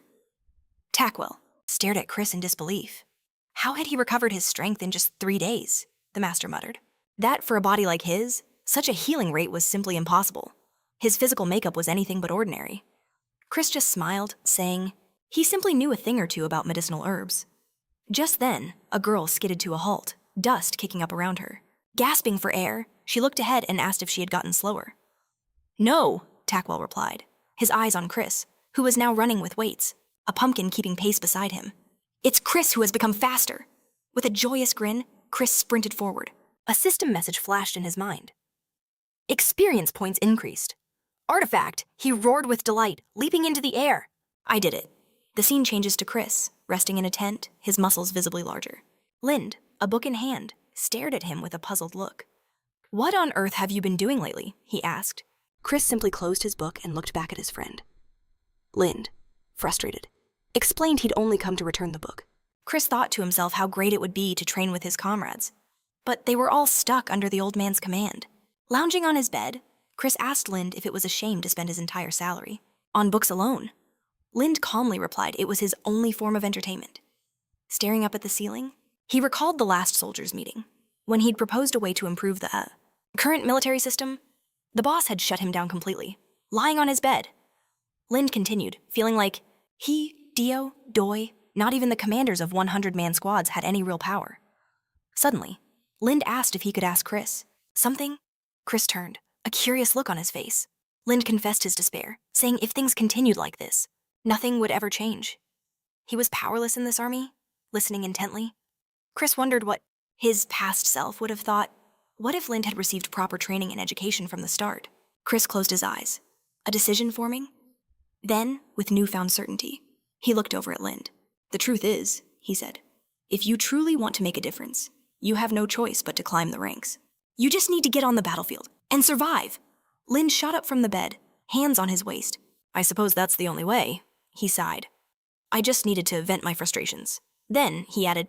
Speaker 1: Tackwell stared at Chris in disbelief. How had he recovered his strength in just 3 days? The master muttered. That, for a body like his, such a healing rate was simply impossible. His physical makeup was anything but ordinary. Chris just smiled, saying he simply knew a thing or two about medicinal herbs. Just then, a girl skidded to a halt, dust kicking up around her. Gasping for air, she looked ahead and asked if she had gotten slower. No, Tackwell replied, his eyes on Chris, who was now running with weights, a pumpkin keeping pace beside him. It's Chris who has become faster. With a joyous grin, Chris sprinted forward. A system message flashed in his mind. Experience points increased. Artifact, he roared with delight, leaping into the air. I did it. The scene changes to Chris, resting in a tent, his muscles visibly larger. Lind, a book in hand, stared at him with a puzzled look. What on earth have you been doing lately? He asked.
Speaker 2: Chris simply closed his book and looked back at his friend. Lind, frustrated, explained he'd only come to return the book.
Speaker 1: Chris thought to himself how great it would be to train with his comrades. But they were all stuck under the old man's command. Lounging on his bed, Chris asked Lind if it was a shame to spend his entire salary on books alone. Lind calmly replied it was his only form of entertainment. Staring up at the ceiling, he recalled the last soldiers' meeting, when he'd proposed a way to improve the current military system. The boss had shut him down completely, lying on his bed. Lind continued, feeling like he, Dio, Doi, not even the commanders of 100-man squads had any real power. Suddenly, Lind asked if he could ask Chris something. Chris turned, a curious look on his face. Lind confessed his despair, saying if things continued like this, nothing would ever change. He was powerless in this army, listening intently. Chris wondered what his past self would have thought. What if Lind had received proper training and education from the start? Chris closed his eyes. A decision forming? Then, with newfound certainty, he looked over at Lind. The truth is, he said, if you truly want to make a difference, you have no choice but to climb the ranks. You just need to get on the battlefield and survive. Lind shot up from the bed, hands on his waist. I suppose that's the only way, he sighed. I just needed to vent my frustrations. Then, he added,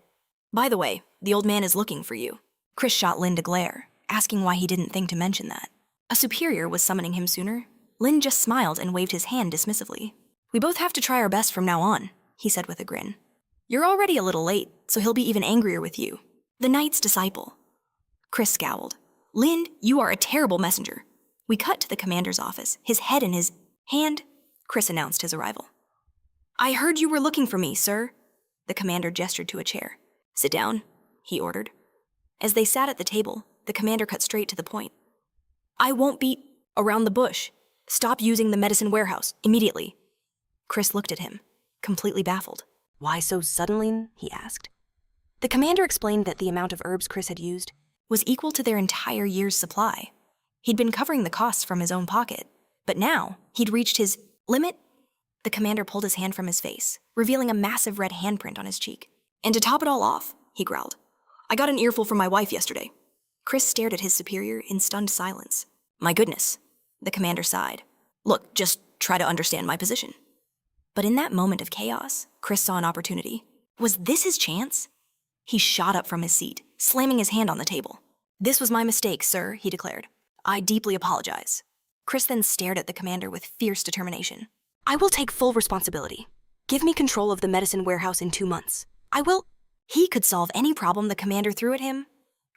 Speaker 1: by the way, the old man is looking for you. Chris shot Lind a glare, asking why he didn't think to mention that. A superior was summoning him sooner. Lind just smiled and waved his hand dismissively. We both have to try our best from now on, he said with a grin. You're already a little late, so he'll be even angrier with you. The knight's disciple. Chris scowled. Lind, you are a terrible messenger. We cut to the commander's office, his head in his hand. Chris announced his arrival. I heard you were looking for me, sir. The commander gestured to a chair. Sit down, he ordered. As they sat at the table, the commander cut straight to the point. I won't beat around the bush. Stop using the medicine warehouse, immediately. Chris looked at him, completely baffled.
Speaker 2: Why so suddenly? He asked. The commander explained that the amount of herbs Chris had used
Speaker 1: was equal to their entire year's supply. He'd been covering the costs from his own pocket, but now he'd reached his limit. The commander pulled his hand from his face, revealing a massive red handprint on his cheek. And to top it all off, he growled, I got an earful from my wife yesterday. Chris stared at his superior in stunned silence. My goodness, the commander sighed. Look, just try to understand my position. But in that moment of chaos, Chris saw an opportunity. Was this his chance? He shot up from his seat, slamming his hand on the table. This was my mistake, sir, he declared. I deeply apologize. Chris then stared at the commander with fierce determination.
Speaker 2: I will take full responsibility. Give me control of the medicine warehouse in 2 months. I will.
Speaker 1: He could solve any problem the commander threw at him.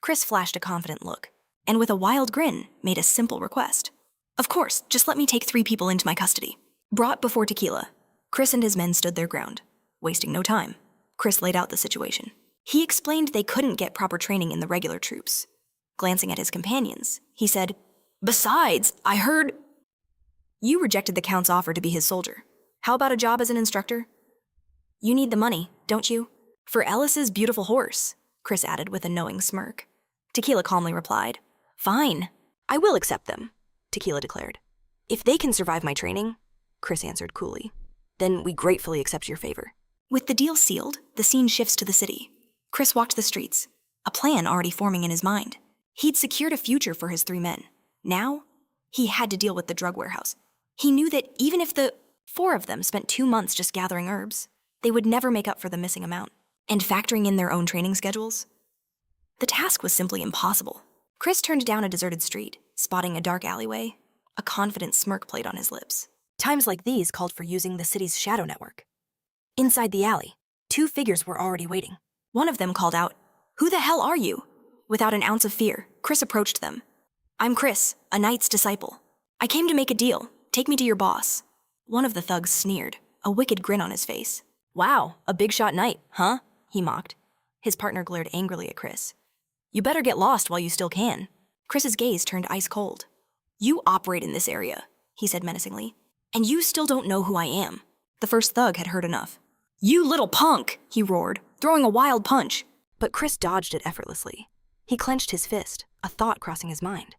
Speaker 1: Chris flashed a confident look, and with a wild grin, made a simple request. Of course, just let me take 3 people into my custody. Brought before Tequila, Chris and his men stood their ground. Wasting no time, Chris laid out the situation. He explained they couldn't get proper training in the regular troops. Glancing at his companions, he said, Besides, I heard... You rejected the Count's offer to be his soldier. How about a job as an instructor? You need the money, don't you? For Ellis's beautiful horse, Chris added with a knowing smirk. Tequila calmly replied, Fine.
Speaker 2: I will accept them, Tequila declared. If they can survive my training, Chris answered coolly, then we gratefully accept your favor.
Speaker 1: With the deal sealed, the scene shifts to the city. Chris walked the streets, a plan already forming in his mind. He'd secured a future for his 3 men. Now, he had to deal with the drug warehouse. He knew that even if the 4 of them spent 2 months just gathering herbs, they would never make up for the missing amount. And factoring in their own training schedules, the task was simply impossible. Chris turned down a deserted street, spotting a dark alleyway. A confident smirk played on his lips.
Speaker 2: Times like these called for using the city's shadow network. Inside the alley, 2 figures were already waiting.
Speaker 1: One of them called out, Who the hell are you? Without an ounce of fear, Chris approached them. I'm Chris, a knight's disciple. I came to make a deal. Take me to your boss. One of the thugs sneered, a wicked grin on his face. Wow, a big shot knight, huh? He mocked. His partner glared angrily at Chris. You better get lost while you still can. Chris's gaze turned ice cold. You operate in this area, he said menacingly. And you still don't know who I am. The first thug had heard enough. You little punk, he roared, throwing a wild punch.
Speaker 2: But Chris dodged it effortlessly. He clenched his fist, a thought crossing his mind.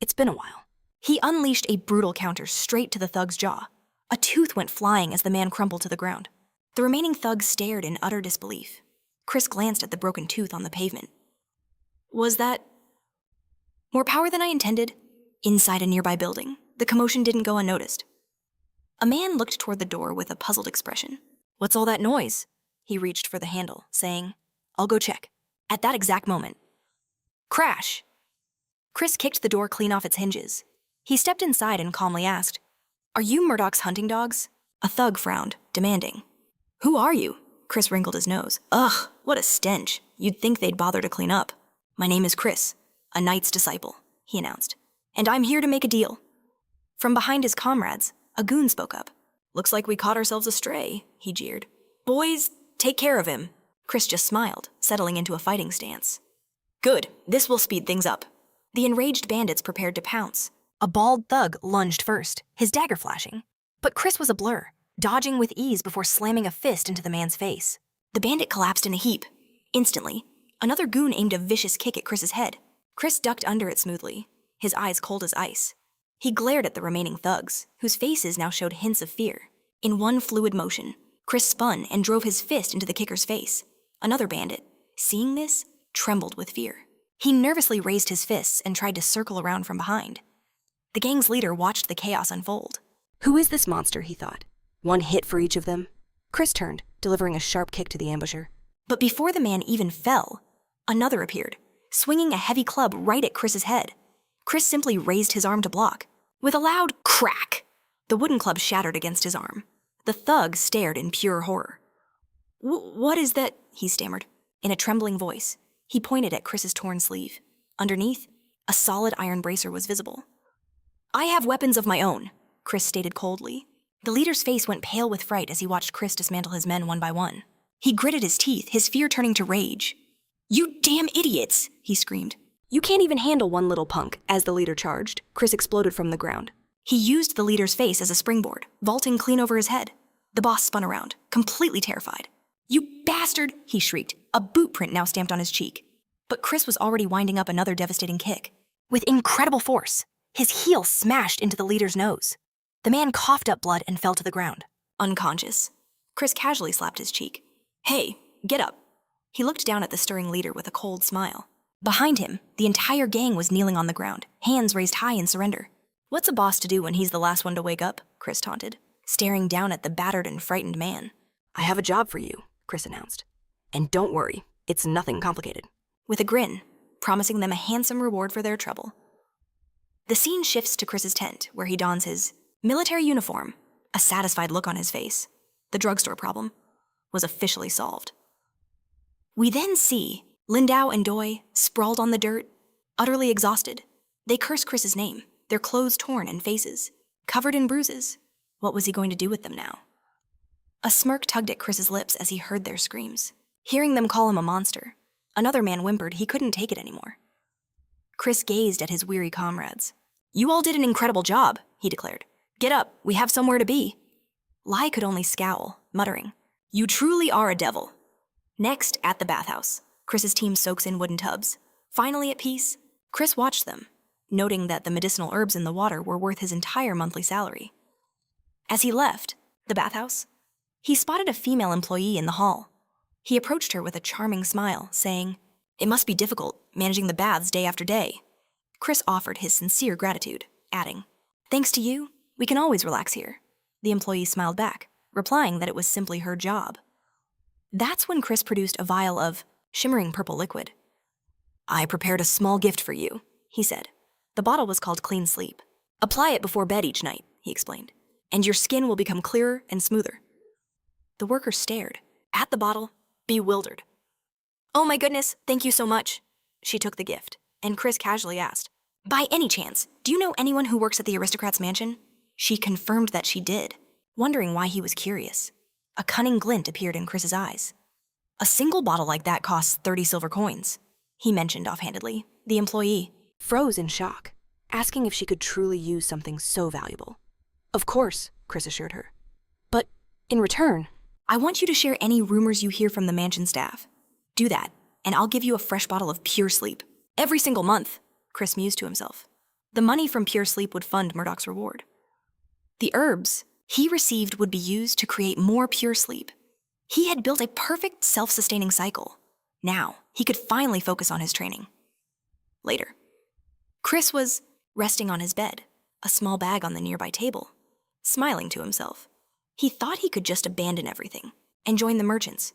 Speaker 2: It's been a while.
Speaker 1: He unleashed a brutal counter straight to the thug's jaw. A tooth went flying as the man crumpled to the ground. The remaining thugs stared in utter disbelief. Chris glanced at the broken tooth on the pavement. Was that more power than I intended? Inside a nearby building, the commotion didn't go unnoticed. A man looked toward the door with a puzzled expression. What's all that noise? He reached for the handle, saying, I'll go check. At that exact moment, crash! Chris kicked the door clean off its hinges. He stepped inside and calmly asked, Are you Murdoch's hunting dogs? A thug frowned, demanding. Who are you? Chris wrinkled his nose. Ugh, what a stench. You'd think they'd bother to clean up. My name is Chris, a knight's disciple, he announced. And I'm here to make a deal. From behind his comrades, a goon spoke up. Looks like we caught ourselves astray, he jeered. Boys, take care of him. Chris just smiled, settling into a fighting stance. Good, this will speed things up. The enraged bandits prepared to pounce. A bald thug lunged first, his dagger flashing. But Chris was a blur, dodging with ease before slamming a fist into the man's face. The bandit collapsed in a heap. Instantly, Another goon aimed a vicious kick at Chris's head. Chris ducked under it smoothly, his eyes cold as ice. He glared at the remaining thugs, whose faces now showed hints of fear. In one fluid motion, Chris spun and drove his fist into the kicker's face. Another bandit, seeing this, trembled with fear. He nervously raised his fists and tried to circle around from behind. The gang's leader watched the chaos unfold.
Speaker 2: Who is this monster, he thought. One hit for each of them. Chris turned, delivering a sharp kick to the ambusher.
Speaker 1: But before the man even fell, another appeared, swinging a heavy club right at Chris's head. Chris simply raised his arm to block. With a loud crack, the wooden club shattered against his arm. The thug stared in pure horror. What is that? He stammered. In a trembling voice, he pointed at Chris's torn sleeve. Underneath, a solid iron bracer was visible. I have weapons of my own, Chris stated coldly. The leader's face went pale with fright as he watched Chris dismantle his men one by one. He gritted his teeth, his fear turning to rage. You damn idiots, he screamed.
Speaker 2: You can't even handle one little punk, as the leader charged. Chris exploded from the ground.
Speaker 1: He used the leader's face as a springboard, vaulting clean over his head. The boss spun around, completely terrified. You bastard, he shrieked, a boot print now stamped on his cheek. But Chris was already winding up another devastating kick. With incredible force, his heel smashed into the leader's nose. The man coughed up blood and fell to the ground, unconscious. Chris casually slapped his cheek. Hey, get up. He looked down at the stirring leader with a cold smile. Behind him, the entire gang was kneeling on the ground, hands raised high in surrender. What's a boss to do when he's the last one to wake up? Chris taunted, staring down at the battered and frightened man.
Speaker 2: I have a job for you, Chris announced. And don't worry, it's nothing complicated.
Speaker 1: With a grin, promising them a handsome reward for their trouble. The scene shifts to Chris's tent, where he dons his military uniform, a satisfied look on his face. The drugstore problem was officially solved. We then see Lindau and Doi sprawled on the dirt, utterly exhausted. They curse Chris's name, their clothes torn and faces covered in bruises. What was he going to do with them now? A smirk tugged at Chris's lips as he heard their screams. Hearing them call him a monster, another man whimpered he couldn't take it anymore. Chris gazed at his weary comrades. You all did an incredible job, he declared. Get up, we have somewhere to be. Lai could only scowl, muttering, You truly are a devil. Next, at the bathhouse, Chris's team soaks in wooden tubs. Finally at peace, Chris watched them, noting that the medicinal herbs in the water were worth his entire monthly salary. As he left the bathhouse, he spotted a female employee in the hall. He approached her with a charming smile, saying, It must be difficult managing the baths day after day. Chris offered his sincere gratitude, adding, Thanks to you, we can always relax here. The employee smiled back, replying that it was simply her job. That's when Chris produced a vial of shimmering purple liquid. I prepared a small gift for you, he said. The bottle was called Clean Sleep. Apply it before bed each night, he explained, and your skin will become clearer and smoother. The worker stared at the bottle, bewildered. Oh my goodness, thank you so much. She took the gift, and Chris casually asked, By any chance, do you know anyone who works at the aristocrat's mansion? She confirmed that she did, wondering why he was curious. A cunning glint appeared in Chris's eyes. A single bottle like that costs 30 silver coins, he mentioned offhandedly. The employee
Speaker 2: froze in shock, asking if she could truly use something so valuable. Of course, Chris assured her. But in return,
Speaker 1: I want you to share any rumors you hear from the mansion staff. Do that, and I'll give you a fresh bottle of Pure Sleep. Every single month, Chris mused to himself. The money from Pure Sleep would fund Murdoch's reward. The herbs he received would be used to create more pure sleep. He had built a perfect self-sustaining cycle. Now, he could finally focus on his training. Later, Chris was resting on his bed, a small bag on the nearby table, smiling to himself. He thought he could just abandon everything and join the merchants.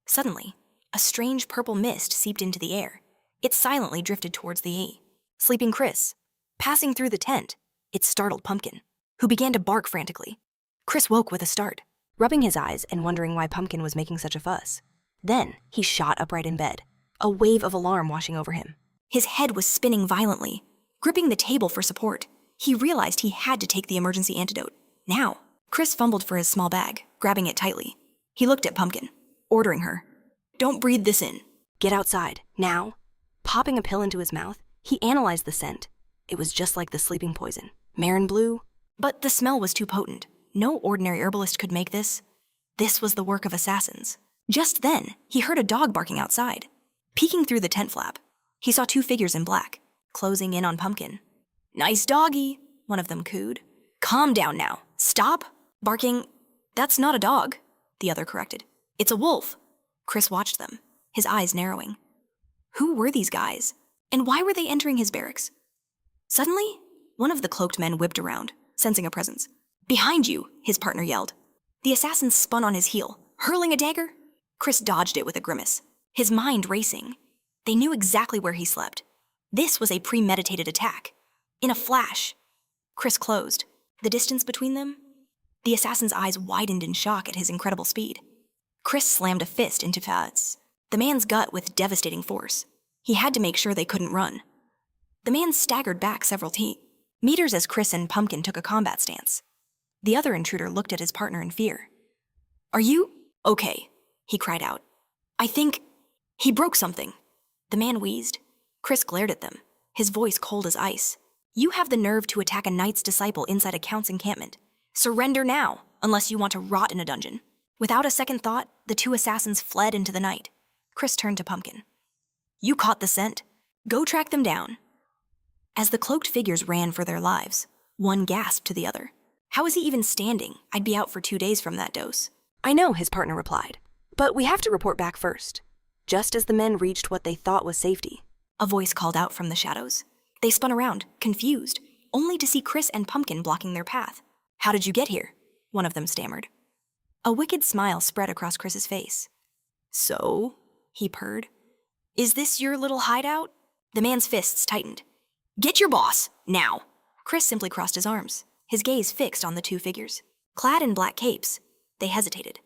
Speaker 1: Suddenly, a strange purple mist seeped into the air. It silently drifted towards the sleeping Chris. Passing through the tent, it startled Pumpkin, who began to bark frantically. Chris woke with a start,
Speaker 2: rubbing his eyes and wondering why Pumpkin was making such a fuss. Then he shot upright in bed, a wave of alarm washing over him.
Speaker 1: His head was spinning violently. Gripping the table for support, he realized he had to take the emergency antidote. Now, Chris fumbled for his small bag, grabbing it tightly. He looked at Pumpkin, ordering her, Don't breathe this in.
Speaker 2: Get outside, now. Popping a pill into his mouth, he analyzed the scent. It was just like the sleeping poison. Marin blue.
Speaker 1: But the smell was too potent. No ordinary herbalist could make this. This was the work of assassins. Just then, he heard a dog barking outside. Peeking through the tent flap, he saw two figures in black, closing in on Pumpkin. "Nice doggy," one of them cooed. "Calm down now. Stop barking." "That's not a dog," the other corrected. "It's a wolf." Chris watched them, his eyes narrowing. Who were these guys? And why were they entering his barracks? Suddenly, one of the cloaked men whipped around, sensing a presence. "Behind you," his partner yelled. The assassin spun on his heel, hurling a dagger. Chris dodged it with a grimace, his mind racing. They knew exactly where he slept. This was a premeditated attack. In a flash, Chris closed. The distance between them? The assassin's eyes widened in shock at his incredible speed. Chris slammed a fist into Fats, the man's gut with devastating force. He had to make sure they couldn't run. The man staggered back several meters as Chris and Pumpkin took a combat stance. The other intruder looked at his partner in fear. "Are you okay?" he cried out. "I think he broke something." The man wheezed. Chris glared at them, his voice cold as ice. "You have the nerve to attack a knight's disciple inside a count's encampment. Surrender now, unless you want to rot in a dungeon." Without a second thought, the two assassins fled into the night. Chris turned to Pumpkin. "You caught the scent. Go track them down." As the cloaked figures ran for their lives, one gasped to the other. "How is he even standing? I'd be out for 2 days from that dose."
Speaker 2: "I know," his partner replied, "but we have to report back first." Just as the men reached what they thought was safety,
Speaker 1: A voice called out from the shadows. They spun around, confused, only to see Chris and Pumpkin blocking their path. "How did you get here?" one of them stammered. A wicked smile spread across Chris's face. "So?" he purred. "Is this your little hideout?" The man's fists tightened. "Get your boss, now!" Chris simply crossed his arms, his gaze fixed on the two figures. Clad in black capes, they hesitated.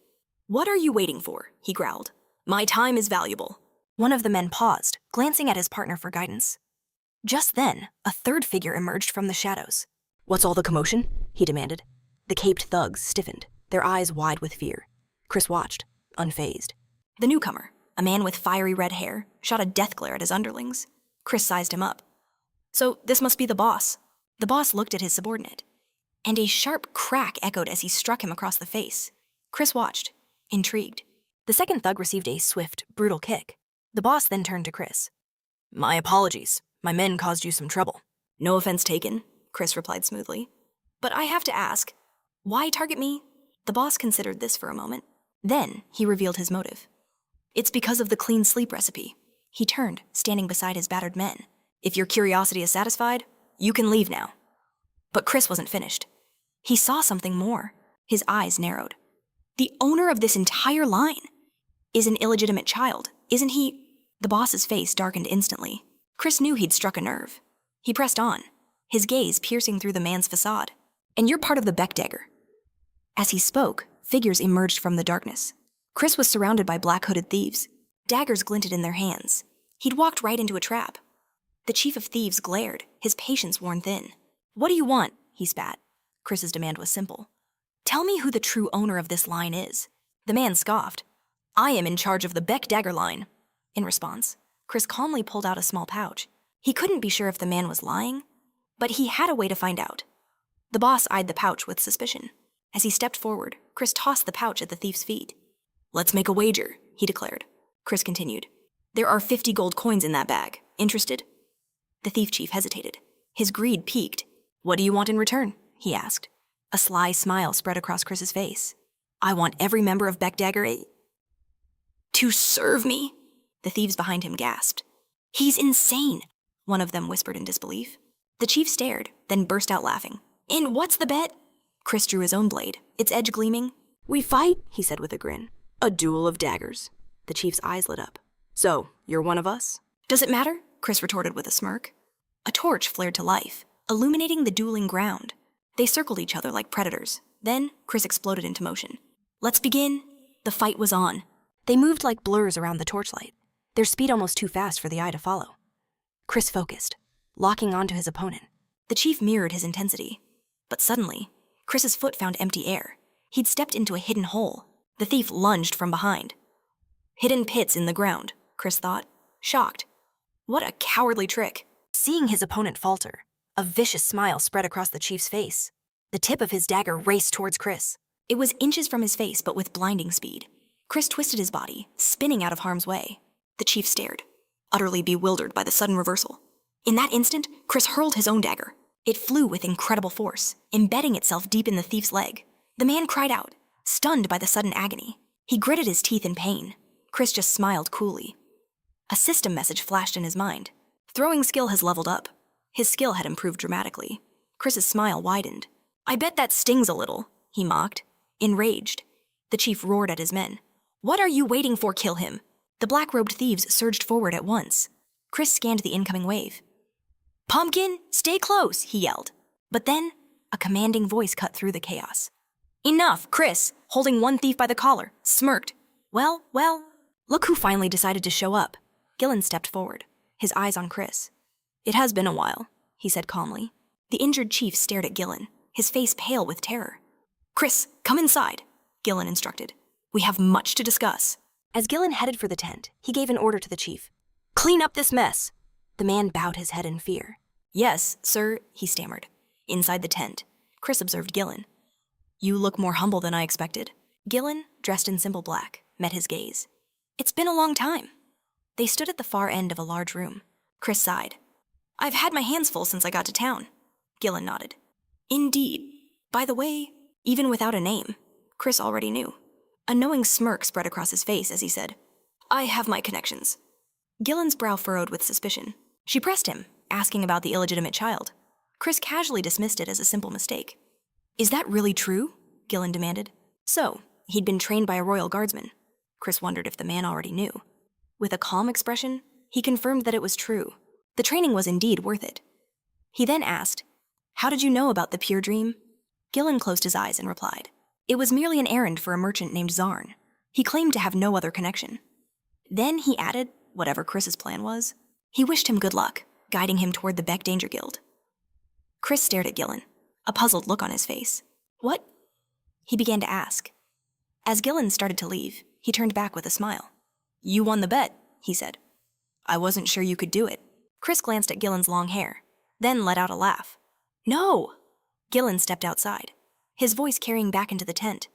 Speaker 1: "What are you waiting for?" he growled. "My time is valuable." One of the men paused, glancing at his partner for guidance. Just then, a third figure emerged from the shadows.
Speaker 2: "What's all the commotion?" he demanded. The caped thugs stiffened, their eyes wide with fear. Chris watched, unfazed.
Speaker 1: The newcomer, a man with fiery red hair, shot a death glare at his underlings. Chris sized him up. "So this must be the boss." The boss looked at his subordinate, and a sharp crack echoed as he struck him across the face. Chris watched, intrigued. The second thug received a swift, brutal kick. The boss then turned to Chris. "My apologies. My men caused you some trouble." "No offense taken," Chris replied smoothly. "But I have to ask, why target me?" The boss considered this for a moment. Then he revealed his motive. "It's because of the clean sleep recipe." He turned, standing beside his battered men. "If your curiosity is satisfied, you can leave now." But Chris wasn't finished. He saw something more. His eyes narrowed. "The owner of this entire line is an illegitimate child, isn't he?" The boss's face darkened instantly. Chris knew he'd struck a nerve. He pressed on, his gaze piercing through the man's facade. "And you're part of the Beck Dagger." As he spoke, figures emerged from the darkness. Chris was surrounded by black-hooded thieves. Daggers glinted in their hands. He'd walked right into a trap. The chief of thieves glared, his patience worn thin. "What do you want?" he spat. Chris's demand was simple. "Tell me who the true owner of this line is." The man scoffed. "I am in charge of the Beck Dagger line." In response, Chris calmly pulled out a small pouch. He couldn't be sure if the man was lying, but he had a way to find out. The boss eyed the pouch with suspicion. As he stepped forward, Chris tossed the pouch at the thief's feet. "Let's make a wager," he declared. Chris continued. "There are 50 gold coins in that bag. Interested?" The thief chief hesitated. His greed peaked. "What do you want in return?" he asked. A sly smile spread across Chris's face. "I want every member of Beck Dagger to serve me." The thieves behind him gasped. "He's insane," one of them whispered in disbelief. The chief stared, then burst out laughing. "And what's the bet?" Chris drew his own blade, its edge gleaming.
Speaker 2: "We fight," he said with a grin. "A duel of daggers." The chief's eyes lit up. "So, you're one of us?"
Speaker 1: "Does it matter?" Chris retorted with a smirk. A torch flared to life, illuminating the dueling ground. They circled each other like predators. Then, Chris exploded into motion. "Let's begin." The fight was on. They moved like blurs around the torchlight, their speed almost too fast for the eye to follow. Chris focused, locking onto his opponent. The chief mirrored his intensity. But suddenly, Chris's foot found empty air. He'd stepped into a hidden hole. The thief lunged from behind. Hidden pits in the ground, Chris thought, shocked. What a cowardly trick. Seeing his opponent falter, a vicious smile spread across the chief's face. The tip of his dagger raced towards Chris. It was inches from his face, but with blinding speed. Chris twisted his body, spinning out of harm's way. The chief stared, utterly bewildered by the sudden reversal. In that instant, Chris hurled his own dagger. It flew with incredible force, embedding itself deep in the thief's leg. The man cried out, stunned by the sudden agony. He gritted his teeth in pain. Chris just smiled coolly. A system message flashed in his mind. Throwing skill has leveled up. His skill had improved dramatically. Chris's smile widened. I bet that stings a little, he mocked. Enraged, the chief roared at his men. What are you waiting for? Kill him! The black-robed thieves surged forward at once. Chris scanned the incoming wave. Pumpkin, stay close, he yelled. But then, a commanding voice cut through the chaos. Enough, Chris, holding one thief by the collar, smirked. Well, look who finally decided to show up. Gillen stepped forward, his eyes on Chris. It has been a while, he said calmly. The injured chief stared at Gillen, his face pale with terror. Chris, come inside, Gillen instructed. We have much to discuss.
Speaker 2: As Gillen headed for the tent, he gave an order to the chief. Clean up this mess. The man bowed his head in fear.
Speaker 1: Yes, sir, he stammered. Inside the tent, Chris observed Gillen. You look more humble than I expected. Gillen, dressed in simple black, met his gaze. It's been a long time. They stood at the far end of a large room. Chris sighed. I've had my hands full since I got to town. Gillen nodded. Indeed. By the way, even without a name, Chris already knew. A knowing smirk spread across his face as he said, I have my connections. Gillen's brow furrowed with suspicion. She pressed him, asking about the illegitimate child. Chris casually dismissed it as a simple mistake. Is that really true? Gillen demanded. So, he'd been trained by a royal guardsman. Chris wondered if the man already knew. With a calm expression, he confirmed that it was true. The training was indeed worth it. He then asked, How did you know about the pure dream? Gillen closed his eyes and replied, It was merely an errand for a merchant named Zarn. He claimed to have no other connection. Then he added, whatever Chris's plan was, he wished him good luck, guiding him toward the Beck Danger Guild. Chris stared at Gillen, a puzzled look on his face. What? He began to ask. As Gillen started to leave, he turned back with a smile. You won the bet, he said. I wasn't sure you could do it. Chris glanced at Gillen's long hair, then let out a laugh. No! Gillen stepped outside, his voice carrying back into the tent.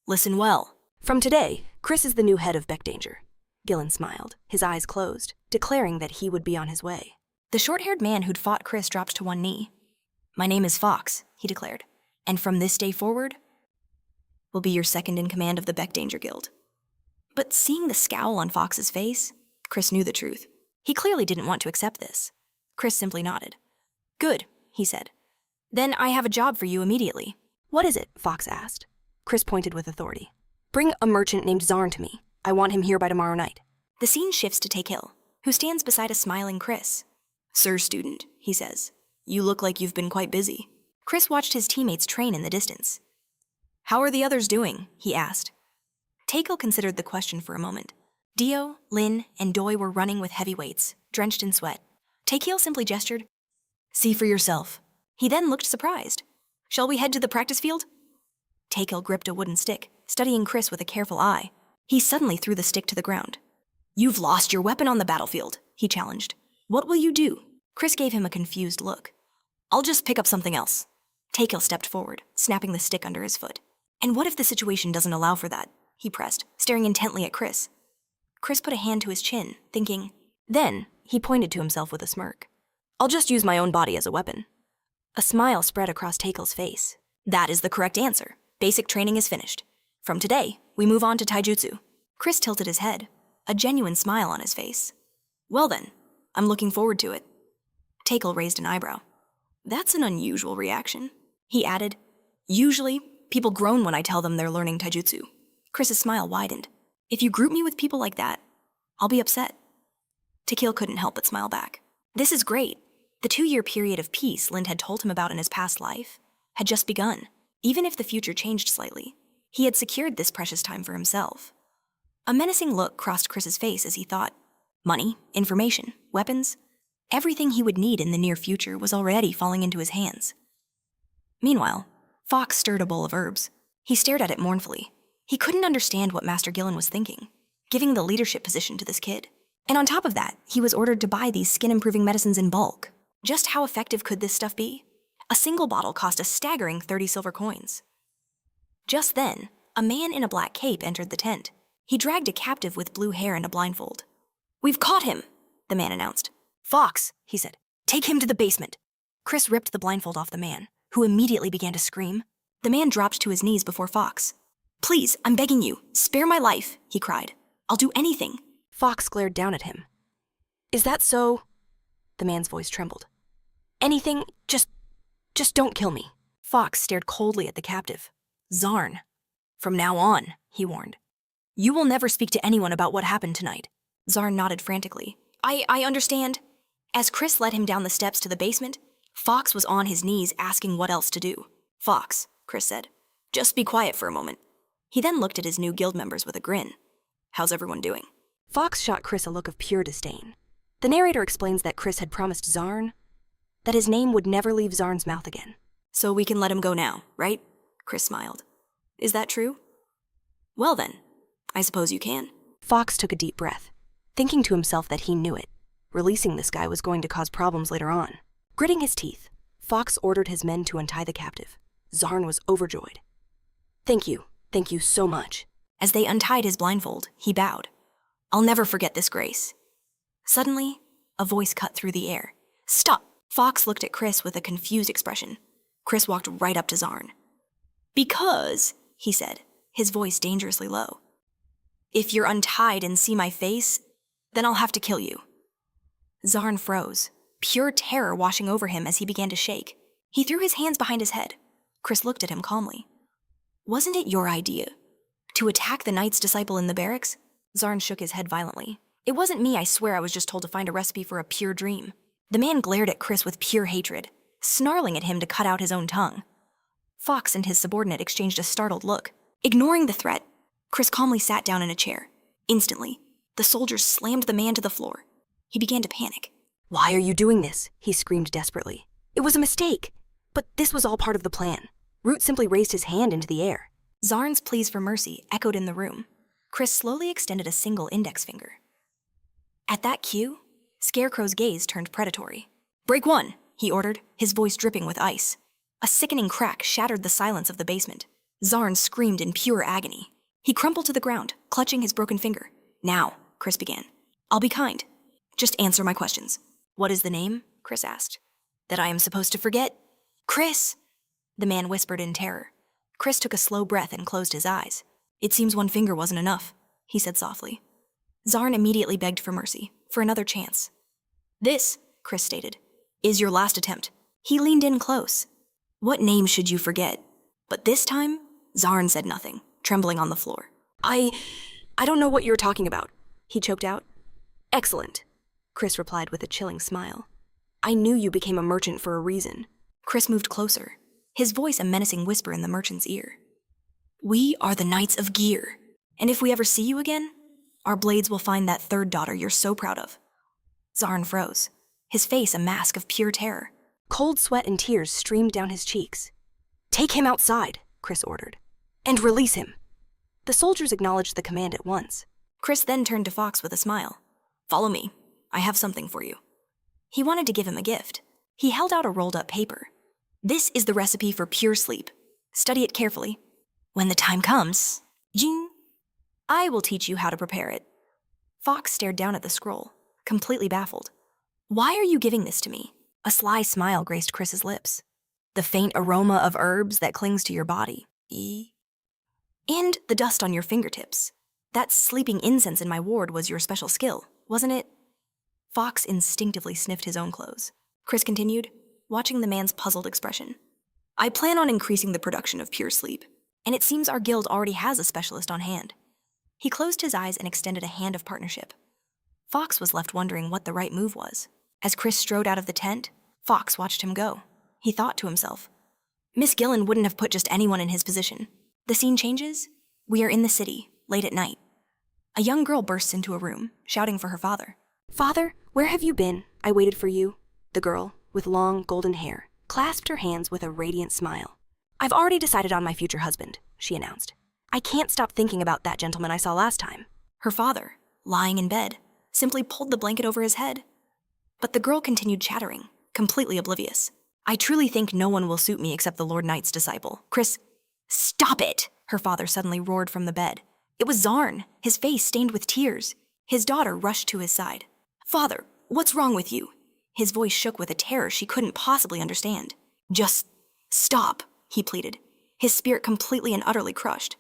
Speaker 1: Listen well.
Speaker 2: From today, Chris is the new head of Beck Danger. Gillen smiled, his eyes closed, declaring that he would be on his way.
Speaker 1: The short-haired man who'd fought Chris dropped to one knee. My name is Fox, he declared, and from this day forward, will be your second in command of the Beck Danger Guild. But seeing the scowl on Fox's face, Chris knew the truth. He clearly didn't want to accept this. Chris simply nodded. Good, he said. Then I have a job for you immediately.
Speaker 2: What is it? Fox asked. Chris pointed with authority. Bring a merchant named Zarn to me. I want him here by tomorrow night.
Speaker 1: The scene shifts to Takil, who stands beside a smiling Chris. Sir student, he says, you look like you've been quite busy. Chris watched his teammates train in the distance. How are the others doing? He asked. Takil considered the question for a moment. Dio, Lin, and Doi were running with heavy weights, drenched in sweat. Takil simply gestured, See for yourself. He then looked surprised. Shall we head to the practice field? Takil gripped a wooden stick, studying Chris with a careful eye. He suddenly threw the stick to the ground. You've lost your weapon on the battlefield, he challenged. What will you do? Chris gave him a confused look. I'll just pick up something else. Takil stepped forward, snapping the stick under his foot. And what if the situation doesn't allow for that? He pressed, staring intently at Chris. Chris put a hand to his chin, thinking. Then, he pointed to himself with a smirk. I'll just use my own body as a weapon. A smile spread across Takil's face. That is the correct answer. Basic training is finished. From today, we move on to taijutsu. Chris tilted his head, a genuine smile on his face. Well then, I'm looking forward to it. Takil raised an eyebrow. That's an unusual reaction. He added, Usually, people groan when I tell them they're learning taijutsu. Chris's smile widened. If you group me with people like that, I'll be upset. Takil couldn't help but smile back. This is great. The 2-year period of peace Lind had told him about in his past life had just begun. Even if the future changed slightly, he had secured this precious time for himself. A menacing look crossed Chris's face as he thought. Money, information, weapons, everything he would need in the near future was already falling into his hands. Meanwhile, Fox stirred a bowl of herbs. He stared at it mournfully. He couldn't understand what Master Gillen was thinking, giving the leadership position to this kid. And on top of that, he was ordered to buy these skin-improving medicines in bulk. Just how effective could this stuff be? A single bottle cost a staggering 30 silver coins. Just then, a man in a black cape entered the tent. He dragged a captive with blue hair and a blindfold. We've caught him! the man announced. Fox, he said. Take him to the basement. Chris ripped the blindfold off the man, who immediately began to scream. The man dropped to his knees before Fox. Please, I'm begging you, spare my life, he cried. I'll do anything.
Speaker 2: Fox glared down at him. Is that so? The man's voice trembled. Anything, just don't kill me.
Speaker 1: Fox stared coldly at the captive. Zarn. From now on, he warned. You will never speak to anyone about what happened tonight. Zarn nodded frantically. I understand. As Chris led him down the steps to the basement, Fox was on his knees asking what else to do. Fox, Chris said, just be quiet for a moment. He then looked at his new guild members with a grin. How's everyone doing?
Speaker 2: Fox shot Chris a look of pure disdain. The narrator explains that Chris had promised Zarn that his name would never leave Zarn's mouth again.
Speaker 1: So we can let him go now, right? Chris smiled. Is that true? Well then, I suppose you can.
Speaker 2: Fox took a deep breath, thinking to himself that he knew it. Releasing this guy was going to cause problems later on. Gritting his teeth, Fox ordered his men to untie the captive. Zarn was overjoyed. Thank you so much.
Speaker 1: As they untied his blindfold, he bowed. I'll never forget this grace. Suddenly, a voice cut through the air. Stop! Fox looked at Chris with a confused expression. Chris walked right up to Zarn. Because, he said, his voice dangerously low, if you're untied and see my face, then I'll have to kill you. Zarn froze, pure terror washing over him as he began to shake. He threw his hands behind his head. Chris looked at him calmly. Wasn't it your idea to attack the knight's disciple in the barracks? Zarn shook his head violently. It wasn't me, I swear. I was just told to find a recipe for a pure dream. The man glared at Chris with pure hatred, snarling at him to cut out his own tongue. Fox and his subordinate exchanged a startled look. Ignoring the threat, Chris calmly sat down in a chair. Instantly, the soldiers slammed the man to the floor. He began to panic.
Speaker 2: Why are you doing this? He screamed desperately. It was a mistake. But this was all part of the plan. Root simply raised his hand into the air.
Speaker 1: Zarn's pleas for mercy echoed in the room. Chris slowly extended a single index finger. At that cue, Scarecrow's gaze turned predatory. Break one, he ordered, his voice dripping with ice. A sickening crack shattered the silence of the basement. Zarn screamed in pure agony. He crumpled to the ground, clutching his broken finger. Now, Chris began. I'll be kind. Just answer my questions. What is the name? Chris asked. That I am supposed to forget? Chris! The man whispered in terror. Chris took a slow breath and closed his eyes. It seems one finger wasn't enough, he said softly. Zarn immediately begged for mercy, for another chance. This, Chris stated, is your last attempt. He leaned in close. What name should you forget? But this time, Zarn said nothing, trembling on the floor.
Speaker 2: I don't know what you're talking about, he choked out. Excellent, Chris replied with a chilling smile. I knew you became a merchant for a reason.
Speaker 1: Chris moved closer, his voice a menacing whisper in the merchant's ear. We are the Knights of Gear, and if we ever see you again, our blades will find that third daughter you're so proud of. Zarn froze, his face a mask of pure terror.
Speaker 2: Cold sweat and tears streamed down his cheeks. Take him outside, Chris ordered, and release him. The soldiers acknowledged the command at once.
Speaker 1: Chris then turned to Fox with a smile. Follow me. I have something for you. He wanted to give him a gift. He held out a rolled-up paper. This is the recipe for pure sleep. Study it carefully. When the time comes, Jing, I will teach you how to prepare it. Fox stared down at the scroll, completely baffled. Why are you giving this to me? A sly smile graced Chris's lips. The faint aroma of herbs that clings to your body. And the dust on your fingertips. That sleeping incense in my ward was your special skill, wasn't it? Fox instinctively sniffed his own clothes. Chris continued, watching the man's puzzled expression. I plan on increasing the production of pure sleep, and it seems our guild already has a specialist on hand. He closed his eyes and extended a hand of partnership. Fox was left wondering what the right move was. As Chris strode out of the tent, Fox watched him go. He thought to himself, Miss Gillen wouldn't have put just anyone in his position. The scene changes. We are in the city, late at night. A young girl bursts into a room, shouting for her father.
Speaker 2: Father, where have you been? I waited for you. The girl, with long golden hair, clasped her hands with a radiant smile. I've already decided on my future husband, she announced. I can't stop thinking about that gentleman I saw last time.
Speaker 1: Her father, lying in bed, simply pulled the blanket over his head. But the girl continued chattering, completely oblivious. I truly think no one will suit me except the Lord Knight's disciple. Chris, stop it! Her father suddenly roared from the bed. It was Zarn, his face stained with tears. His daughter rushed to his side. Father, What's wrong with you? His voice shook with a terror she couldn't possibly understand. Just stop, he pleaded, his spirit completely and utterly crushed.